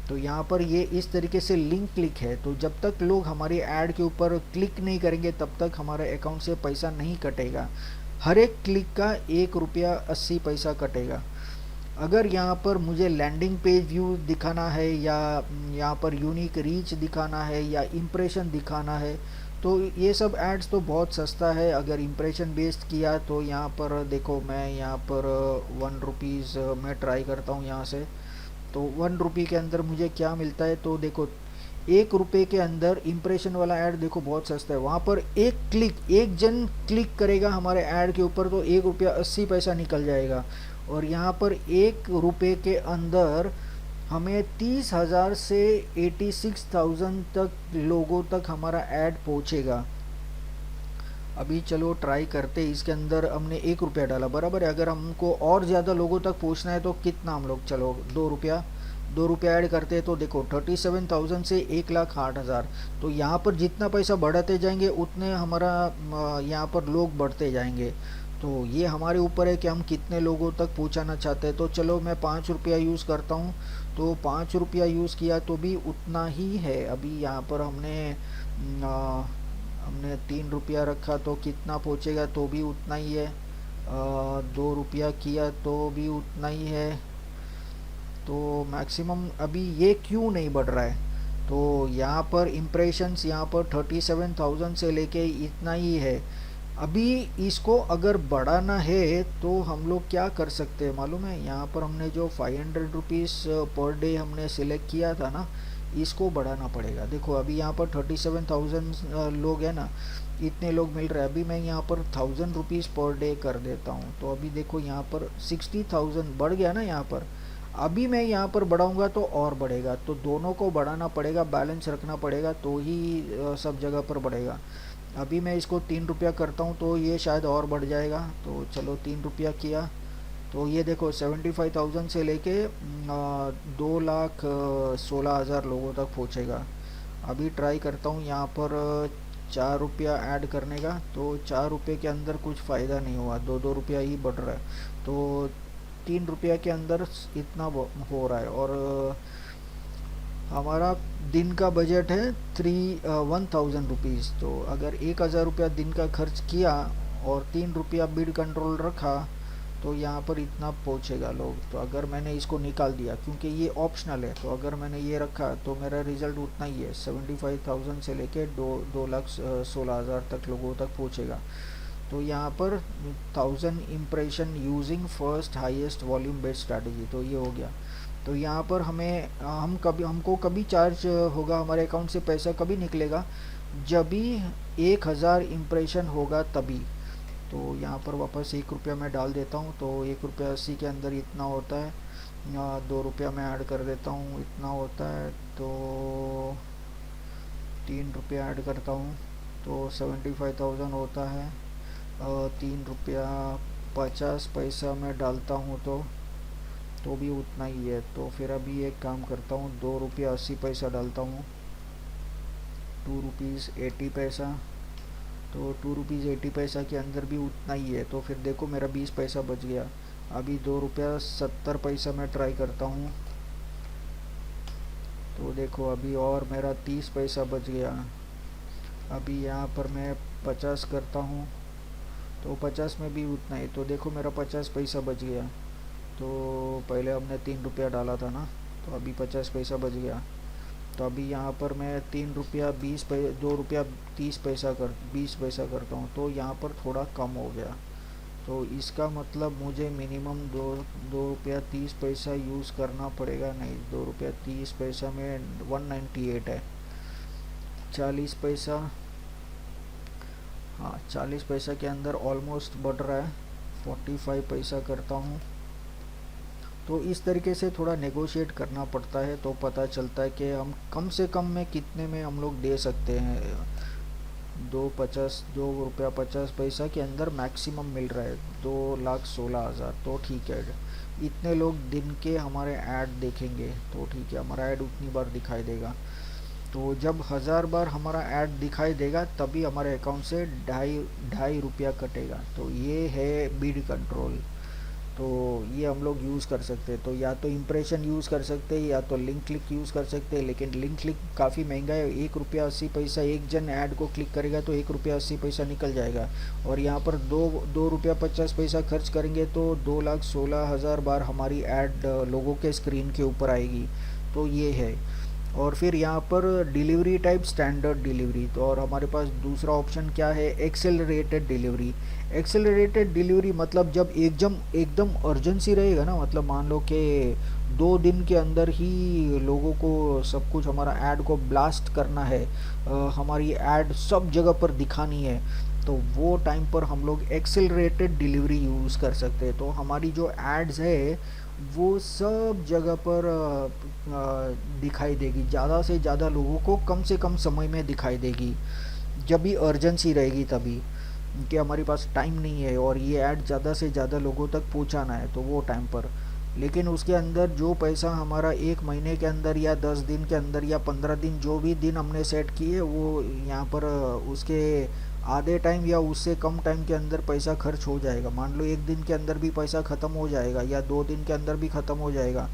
तो यहाँ पर ये इस तरीके से लिंक क्लिक है, तो जब तक लोग हमारी ऐड के ऊपर क्लिक नहीं करेंगे, तब तक हमारे अकाउंट से पैसा नहीं कटेगा। हर एक क्लिक का 1 रुपया 80 पैसा कटेगा। अगर यहाँ पर मुझे लैंडिंग पेज व्यू दिखाना है, या यहाँ पर यूनिक रीच दिखाना है, या इम्प्रेशन दिखाना है, तो ये सब एड्स तो बहुत सस्ता है। अगर इम्प्रेशन बेस्ड किया, तो यहाँ पर देखो मैं यहाँ पर 1 रुपीज़ मैं ट्राई करता हूँ यहाँ से। तो 1 रुपये के अंदर मुझे क्या मिलता है, तो देखो 1 रुपये के अंदर इम्प्रेशन वाला ऐड देखो बहुत सस्ता है। वहाँ पर एक क्लिक, एक जन क्लिक करेगा हमारे ऐड के ऊपर, तो 1 रुपया 80 पैसा निकल जाएगा। और यहाँ पर 1 रुपये के अंदर हमें 30,000 से 86,000 तक लोगों तक हमारा ऐड पहुँचेगा। अभी चलो ट्राई करते। इसके अंदर हमने 1 रुपया डाला, बराबर है। अगर हमको और ज़्यादा लोगों तक पहुँचना है, तो कितना हम लोग, चलो 2 रुपया ऐड करते हैं। तो देखो 37,000 से 1,08,000। तो यहाँ पर जितना पैसा बढ़ाते जाएंगे, उतने हमारा यहाँ पर लोग बढ़ते जाएंगे। तो ये हमारे ऊपर है कि हम कितने लोगों तक पहुँचाना चाहते हैं। तो चलो मैं 5 रुपया यूज़ करता हूँ। तो 5 रुपया यूज़ किया तो भी उतना ही है। अभी यहाँ पर हमने 3 रुपया रखा, तो कितना पहुँचेगा, तो भी उतना ही है। 2 रुपया किया तो भी उतना ही है। तो मैक्सिमम अभी ये क्यों नहीं बढ़ रहा है। तो यहाँ पर इम्प्रेशंस यहाँ पर 37,000 से लेके इतना ही है। अभी इसको अगर बढ़ाना है, तो हम लोग क्या कर सकते हैं मालूम है। यहाँ पर हमने जो 500 रुपीज़ पर डे हमने सिलेक्ट किया था ना, इसको बढ़ाना पड़ेगा। देखो अभी यहाँ पर 37,000 लोग हैं ना, इतने लोग मिल रहे हैं। अभी मैं यहाँ पर 1,000 रुपीज़ पर डे कर देता हूँ। तो अभी देखो यहाँ पर 60,000 बढ़ गया ना यहाँ पर। अभी मैं यहाँ पर बढ़ाऊँगा तो और बढ़ेगा। तो दोनों को बढ़ाना पड़ेगा, बैलेंस रखना पड़ेगा, तो ही सब जगह पर बढ़ेगा। अभी मैं इसको 3 रुपया करता हूँ, तो ये शायद और बढ़ जाएगा। तो चलो 3 रुपया किया, तो ये देखो 75,000 से लेके 2,16,000 लोगों तक पहुँचेगा। अभी ट्राई करता हूँ यहाँ पर 4 रुपया ऐड करने का। तो 4 रुपये के अंदर कुछ फ़ायदा नहीं हुआ, 2 2 रुपया ही बढ़ रहा है। तो 3 रुपया के अंदर इतना हो रहा है। और हमारा दिन का बजट है 1,000 रुपीज़। तो अगर 1,000 रुपया दिन का खर्च किया और 3 रुपया बिड कंट्रोल रखा, तो यहाँ पर इतना पहुँचेगा लोग। तो अगर मैंने इसको निकाल दिया, क्योंकि ये ऑप्शनल है, तो अगर मैंने ये रखा, तो मेरा रिज़ल्ट उतना ही है, 75,000 से लेके 2,16,000 तक लोगों तक पहुँचेगा। तो यहाँ पर 1,000 impression using first highest volume based strategy, तो ये हो गया। तो यहाँ पर हमको कभी चार्ज होगा, हमारे अकाउंट से पैसा कभी निकलेगा, जब भी 1000 इम्प्रेशन होगा तभी। तो यहाँ पर वापस 1 रुपया मैं डाल देता हूँ, तो 1 रुपया 80 के अंदर इतना होता है। यहाँ 2 रुपया मैं ऐड कर देता हूँ, इतना होता है। तो 3 रुपया ऐड करता हूँ, तो 75,000 होता है। 3 रुपया 50 पैसा मैं डालता हूँ तो भी उतना ही है। तो फिर अभी एक काम करता हूँ, 2 रुपया 80 पैसा डालता हूँ, 2 रुपीज़ 80 पैसा। तो 2 रुपीज़ 80 पैसा के अंदर भी उतना ही है। तो फिर देखो मेरा 20 पैसा बच गया। अभी 2 रुपया 70 पैसा मैं ट्राई करता हूँ, तो देखो अभी और मेरा 30 पैसा बच गया। अभी यहाँ पर मैं 50 करता हूँ, तो 50 में भी उतना ही। तो देखो मेरा 50 पैसा बच गया। तो पहले हमने 3 रुपया डाला था ना, तो अभी 50 पैसा बच गया। तो अभी यहाँ पर मैं 2 रुपया 20 पैसा तो यहाँ पर थोड़ा कम हो गया। तो इसका मतलब मुझे मिनिमम 2 रुपया 30 पैसा यूज़ करना पड़ेगा। नहीं, 2 रुपया 30 पैसा में 198 है। 40 पैसा, हाँ 40 पैसा के अंदर ऑलमोस्ट बढ़ रहा है। 45 पैसा करता हूँ। तो इस तरीके से थोड़ा नेगोशिएट करना पड़ता है, तो पता चलता है कि हम कम से कम में कितने में हम लोग दे सकते हैं। 2 रुपया 50 पैसा के अंदर मैक्सिमम मिल रहा है, 2,16,000। तो ठीक है, इतने लोग दिन के हमारे ऐड देखेंगे तो ठीक है, हमारा ऐड उतनी बार दिखाई देगा। तो जब 1000 बार हमारा ऐड दिखाई देगा तभी हमारे अकाउंट से ढाई ढाई रुपया कटेगा। तो ये है बिड कंट्रोल। तो ये हम लोग यूज़ कर सकते हैं। तो या तो इम्प्रेशन यूज़ कर सकते हैं, या तो लिंक क्लिक यूज़ कर सकते हैं। लेकिन लिंक क्लिक काफ़ी महंगा है, 1 रुपया 80 पैसा। एक जन ऐड को क्लिक करेगा तो 1 रुपया 80 पैसा निकल जाएगा। और यहाँ पर 2 रुपया 50 पैसा खर्च करेंगे तो 2,16,000 बार हमारी ऐड लोगों के स्क्रीन के ऊपर आएगी। तो ये है। और फिर यहाँ पर डिलीवरी टाइप स्टैंडर्ड डिलीवरी। तो और हमारे पास दूसरा ऑप्शन क्या है, एक्सेलरेटेड डिलीवरी। एक्सेलरेटेड डिलीवरी मतलब जब एकदम एकदम अर्जेंसी रहेगा ना, मतलब मान लो कि 2 दिन के अंदर ही लोगों को सब कुछ हमारा ऐड को ब्लास्ट करना है, हमारी ऐड सब जगह पर दिखानी है, तो वो टाइम पर हम लोग एक्सेलरेटेड डिलीवरी यूज़ कर सकते हैं। तो हमारी जो एड्स है वो सब जगह पर दिखाई देगी, ज़्यादा से ज़्यादा लोगों को कम से कम समय में दिखाई देगी। जब भी अर्जेंसी रहेगी तभी, कि हमारे पास टाइम नहीं है और ये ऐड ज़्यादा से ज़्यादा लोगों तक पहुंचाना है, तो वो टाइम पर। लेकिन उसके अंदर जो पैसा हमारा 1 महीने के अंदर या 10 दिन के अंदर या 15 दिन, जो भी दिन हमने सेट किए, वो यहाँ पर उसके आधे टाइम या उससे कम टाइम के अंदर पैसा खर्च हो जाएगा। मान लो 1 दिन के अंदर भी पैसा ख़त्म हो जाएगा या 2 दिन के अंदर भी ख़त्म हो जाएगा।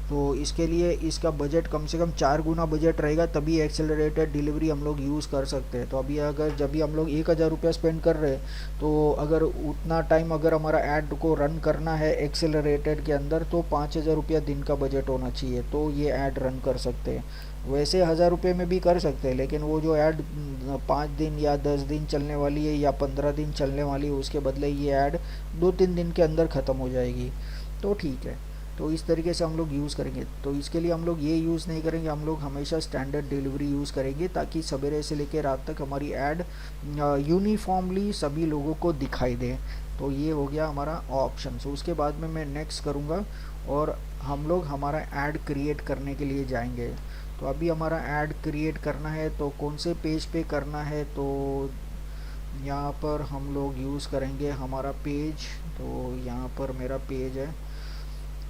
तो इसके लिए इसका बजट कम से कम 4 गुना बजट रहेगा, तभी एक्सेलरेटेड डिलीवरी हम लोग यूज़ कर सकते हैं। तो अभी अगर जब भी हम लोग 1,000 रुपया स्पेंड कर रहे हैं, तो अगर उतना टाइम अगर हमारा ऐड को रन करना है एक्सेलरेटेड के अंदर, तो 5,000 रुपया दिन का बजट होना चाहिए, तो ये ऐड रन कर सकते हैं। वैसे 1,000 रुपये में भी कर सकते हैं, लेकिन वो जो ऐड 5 दिन या 10 दिन चलने वाली है या 15 दिन चलने वाली है, उसके बदले ये ऐड 2-3 दिन के अंदर ख़त्म हो जाएगी। तो ठीक है, तो इस तरीके से हम लोग यूज़ करेंगे। तो इसके लिए हम लोग ये यूज़ नहीं करेंगे, हम लोग हमेशा स्टैंडर्ड डिलीवरी यूज़ करेंगे, ताकि सवेरे से लेकर रात तक हमारी ऐड यूनिफॉर्मली सभी लोगों को दिखाई दे। तो ये हो गया हमारा ऑप्शन। सो उसके बाद में मैं नेक्स्ट करूँगा और हम लोग हमारा ऐड क्रिएट करने के लिए जाएंगे। तो अभी हमारा ऐड क्रिएट करना है, तो कौन से पेज पे करना है, तो यहाँ पर हम लोग यूज़ करेंगे हमारा पेज। तो यहाँ पर मेरा पेज है,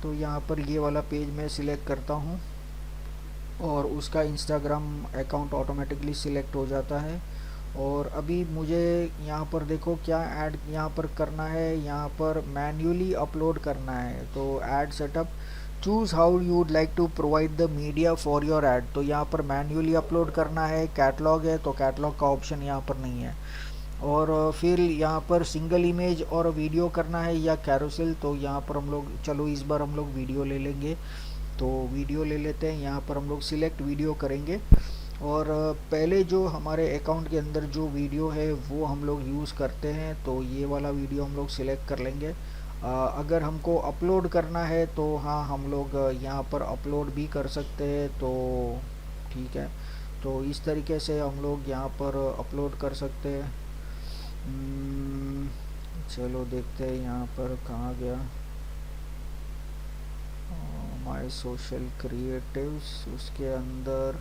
तो यहाँ पर ये वाला पेज मैं सिलेक्ट करता हूँ और उसका इंस्टाग्राम अकाउंट ऑटोमेटिकली सिलेक्ट हो जाता है। और अभी मुझे यहाँ पर देखो क्या ऐड यहाँ पर करना है, यहाँ पर मैन्युअली अपलोड करना है। तो ad setup, choose how you would like to provide the media for your ad. तो यहाँ पर मैन्युअली अपलोड करना है। कैटलॉग है तो कैटलॉग का ऑप्शन यहाँ पर नहीं है। और फिर यहाँ पर सिंगल इमेज और वीडियो करना है या कैरोसेल। तो यहाँ पर हम लोग, चलो इस बार हम लोग वीडियो ले लेंगे, तो वीडियो ले लेते हैं। यहाँ पर हम लोग सिलेक्ट वीडियो करेंगे और पहले जो हमारे अकाउंट के अंदर जो वीडियो है वो हम लोग यूज़ करते हैं, तो ये वाला वीडियो हम लोग सिलेक्ट कर लेंगे। अगर हमको अपलोड करना है तो हाँ, हम लोग यहाँ पर अपलोड भी कर सकते हैं, तो ठीक है। तो इस तरीके से हम लोग यहाँ पर अपलोड कर सकते हैं। चलो देखते हैं यहाँ पर कहाँ गया माय सोशल क्रिएटिव्स, उसके अंदर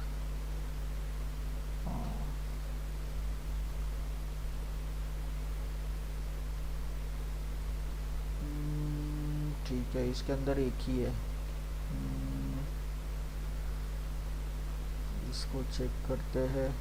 ठीक है, इसके अंदर एक ही है। इसको चेक करते हैं।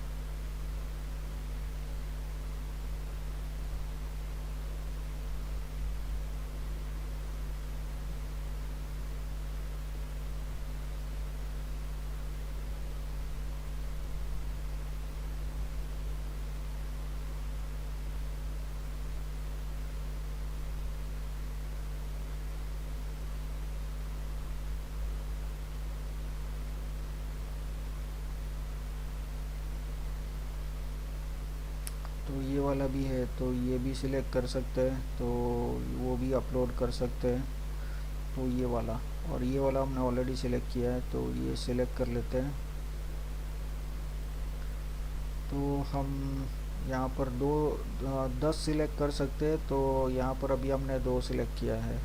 तो ये वाला भी है, तो ये भी सिलेक्ट कर सकते हैं, तो वो भी अपलोड कर सकते हैं। तो ये वाला और ये वाला हमने ऑलरेडी सिलेक्ट किया है, तो ये सिलेक्ट कर लेते हैं। तो हम यहाँ पर 10 सिलेक्ट कर सकते हैं, तो यहाँ पर अभी हमने 2 सिलेक्ट किया है।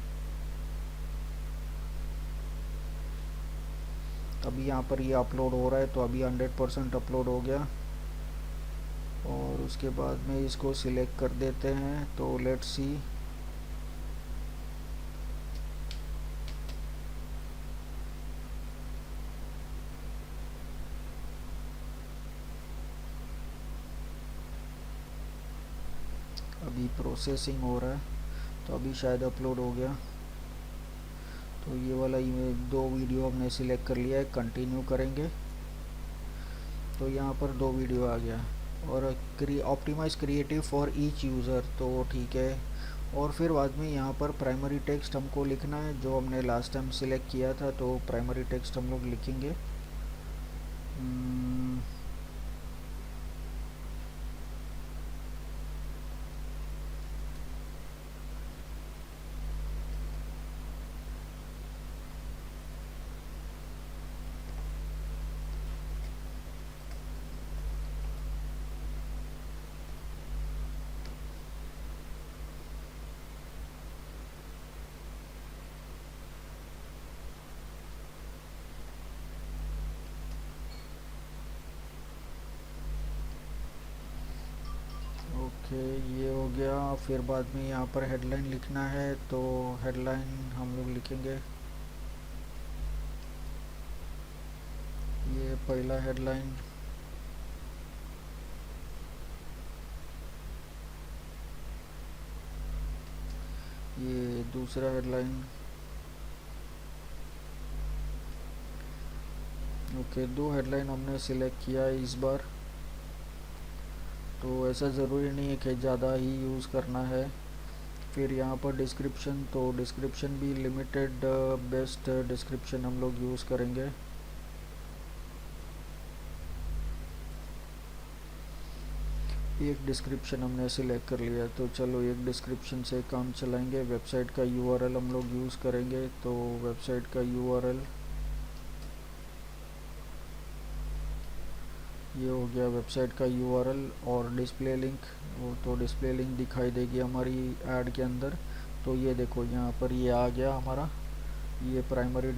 अभी यहाँ पर ये अपलोड हो रहा है, तो अभी 100% अपलोड हो गया। और उसके बाद में इसको सिलेक्ट कर देते हैं, तो लेट्स सी। अभी प्रोसेसिंग हो रहा है, तो अभी शायद अपलोड हो गया। तो ये वाला इमेज 2 वीडियो हमने सिलेक्ट कर लिया है, कंटिन्यू करेंगे। तो यहाँ पर 2 वीडियो आ गया। और optimize creative for each user, तो ठीक है। और फिर बाद में यहाँ पर प्राइमरी टेक्स्ट हमको लिखना है, जो हमने लास्ट टाइम सिलेक्ट किया था, तो प्राइमरी टेक्स्ट हम लोग लिखेंगे। ओके, ये हो गया। फिर बाद में यहाँ पर हेडलाइन लिखना है, तो हेडलाइन हम लोग लिखेंगे। ये पहला हेडलाइन, ये दूसरा हेडलाइन। ओके, 2 हेडलाइन हमने सिलेक्ट किया है इस बार। तो ऐसा ज़रूरी नहीं है कि ज़्यादा ही यूज़ करना है। फिर यहाँ पर डिस्क्रिप्शन, तो डिस्क्रिप्शन भी लिमिटेड बेस्ट डिस्क्रिप्शन हम लोग यूज़ करेंगे। एक डिस्क्रिप्शन हमने सिलेक्ट कर लिया, तो चलो एक डिस्क्रिप्शन से काम चलाएंगे। वेबसाइट का यूआरएल हम लोग यूज़ करेंगे, तो वेबसाइट का यूआरएल ये हो गया, वेबसाइट का यूआरएल। और डिस्प्ले लिंक, वो तो डिस्प्ले लिंक दिखाई देगी हमारी ऐड के अंदर। तो ये देखो यहाँ पर ये आ गया हमारा, ये प्राइमरी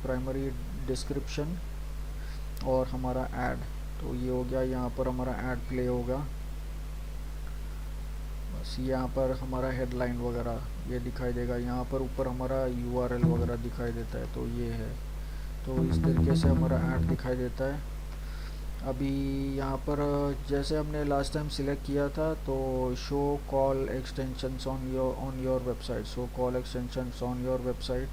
प्राइमरी डिस्क्रिप्शन और हमारा ऐड। तो ये हो गया, यहाँ पर हमारा ऐड प्ले होगा। बस यहाँ पर हमारा हेडलाइन वगैरह ये दिखाई देगा, यहाँ पर ऊपर हमारा यूआरएल वगैरह दिखाई देता है। तो ये है, तो इस तरीके से हमारा ऐड दिखाई देता है। अभी यहाँ पर जैसे हमने लास्ट टाइम सिलेक्ट किया था, तो show call extensions on your website, show call extensions on your website.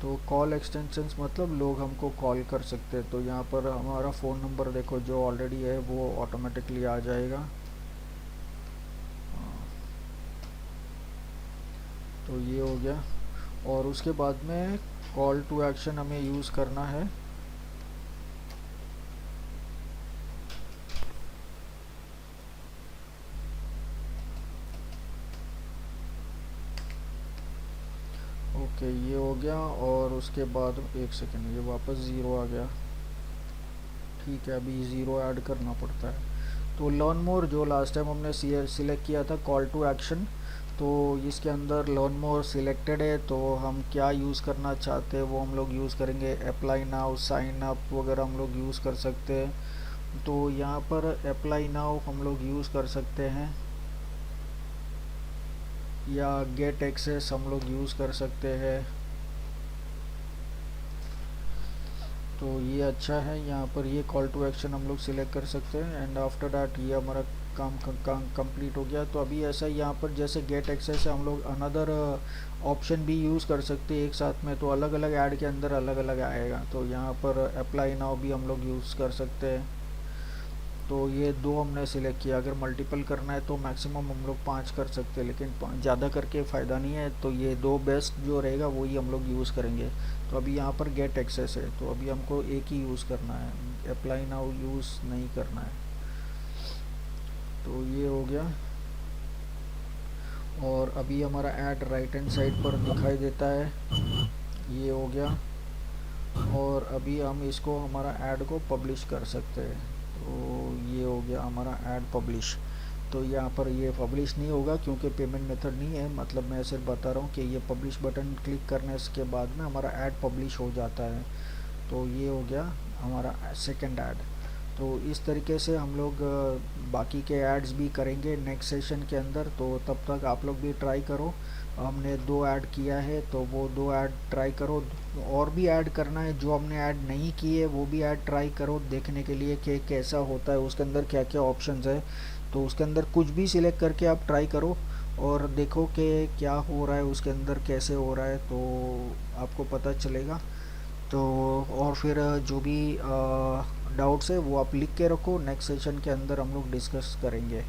तो कॉल एक्सटेंशंस मतलब लोग हमको कॉल कर सकते हैं। तो यहाँ पर हमारा फ़ोन नंबर देखो जो ऑलरेडी है वो ऑटोमेटिकली आ जाएगा। तो ये हो गया। और उसके बाद में कॉल टू एक्शन हमें यूज़ करना है। ओके, ये हो गया। और उसके बाद एक सेकेंड, ये वापस ज़ीरो आ गया। ठीक है, अभी ज़ीरो ऐड करना पड़ता है। तो लर्न मोर जो लास्ट टाइम हमने सिलेक्ट किया था कॉल टू एक्शन, तो इसके अंदर लर्न मोर सिलेक्टेड है, तो हम क्या यूज़ करना चाहते हैं वो हम लोग यूज़ करेंगे। अप्लाई नाउ, साइन अप वगैरह हम लोग यूज़ कर सकते हैं। तो यहाँ पर अप्लाई नाउ हम लोग यूज़ कर सकते हैं, या गेट एक्सेस हम लोग यूज़ कर सकते हैं। तो ये अच्छा है, यहाँ पर ये कॉल टू एक्शन हम लोग सिलेक्ट कर सकते हैं। एंड आफ्टर दैट ये हमारा काम कंप्लीट हो गया। तो अभी ऐसा यहाँ पर जैसे गेट एक्सेस है, हम लोग अनदर ऑप्शन भी यूज़ कर सकते हैं एक साथ में, तो अलग अलग ऐड के अंदर अलग अलग आएगा। तो यहाँ पर अप्लाई नाउ भी हम लोग यूज़ कर सकते हैं। तो ये दो हमने सिलेक्ट किया। अगर मल्टीपल करना है तो मैक्सिमम हम लोग 5 कर सकते हैं, लेकिन ज़्यादा करके फ़ायदा नहीं है। तो ये दो बेस्ट जो रहेगा वही हम लोग यूज़ करेंगे। तो अभी यहाँ पर गेट एक्सेस है, तो अभी हमको एक ही यूज़ करना है, अप्लाई नाउ यूज़ नहीं करना है। तो ये हो गया। और अभी हमारा ऐड राइट हैंड साइड पर दिखाई देता है, ये हो गया। और अभी हम इसको हमारा ऐड को पब्लिश कर सकते हैं। तो ये हो गया हमारा ऐड पब्लिश। तो यहाँ पर ये पब्लिश नहीं होगा क्योंकि पेमेंट मेथड नहीं है, मतलब मैं सिर्फ बता रहा हूँ कि ये पब्लिश बटन क्लिक करने के बाद में हमारा ऐड पब्लिश हो जाता है। तो ये हो गया हमारा सेकंड ऐड। तो इस तरीके से हम लोग बाकी के एड्स भी करेंगे नेक्स्ट सेशन के अंदर। तो तब तक आप लोग भी ट्राई करो। हमने दो ऐड किया है तो वो दो ऐड ट्राई करो। और भी ऐड करना है, जो हमने ऐड नहीं किए वो भी ऐड ट्राई करो देखने के लिए कि कैसा होता है, उसके अंदर क्या क्या ऑप्शंस है। तो उसके अंदर कुछ भी सिलेक्ट करके आप ट्राई करो और देखो कि क्या हो रहा है उसके अंदर, कैसे हो रहा है, तो आपको पता चलेगा। तो और फिर जो भी डाउट्स है वो आप लिख के रखो, नेक्स्ट सेशन के अंदर हम लोग डिस्कस करेंगे।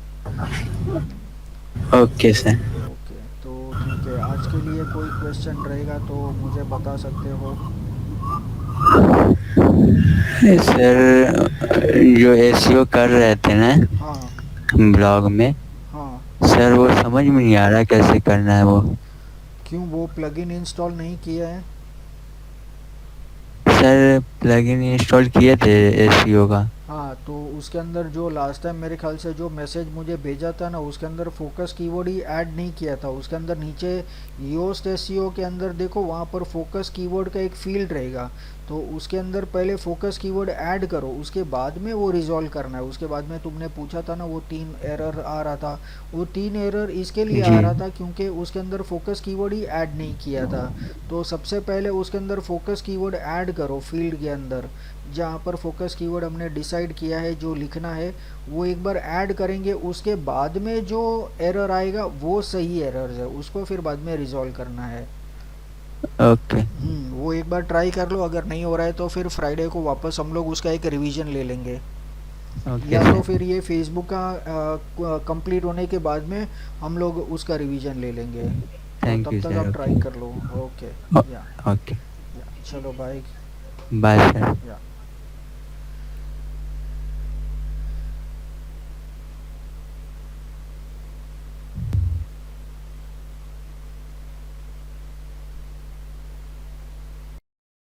Okay sir. ओके, तो ठीक है, आज के लिए कोई क्वेश्चन रहेगा तो मुझे बता सकते हो। सर जो एसईओ कर रहे थे ना हाँ। ब्लॉग में, हाँ। सर वो समझ में नहीं आ रहा कैसे करना है वो। क्यों, वो प्लगइन इंस्टॉल नहीं किया है? सर प्लगइन इंस्टॉल किए थे एसईओ का। हाँ, तो उसके अंदर जो लास्ट टाइम मेरे ख्याल से जो मैसेज मुझे भेजा था ना, उसके अंदर फोकस कीवर्ड ही ऐड नहीं किया था। उसके अंदर नीचे योस्ट एसईओ के अंदर देखो, वहाँ पर फोकस कीवर्ड का एक फील्ड रहेगा। तो उसके अंदर पहले फोकस कीवर्ड ऐड करो, उसके बाद में वो रिजॉल्व करना है। उसके बाद में तुमने पूछा था ना वो 3 एरर आ रहा था, वो 3 एरर इसके लिए आ जी। रहा था क्योंकि उसके अंदर फोकस कीवर्ड ही ऐड नहीं किया था। तो सबसे पहले उसके अंदर फोकस कीवर्ड ऐड करो फील्ड के अंदर, जहाँ पर फोकस कीवर्ड हमने डिसाइड किया है जो लिखना है वो एक बार ऐड करेंगे। उसके बाद में जो एरर आएगा वो सही एरर है, उसको फिर बाद में रिजॉल्व करना है। ओके। वो एक बार ट्राई कर लो, अगर नहीं हो रहा है तो फिर फ्राइडे को वापस हम लोग उसका एक रिवीजन ले लेंगे। ओके या तो सर। फिर ये फेसबुक का कंप्लीट होने के बाद में हम लोग उसका रिवीजन ले लेंगे। तो थैंक तब यू तक सर। आप ओके। ट्राई कर लो। ओके। या ओके। चलो बाय। Bye sir. या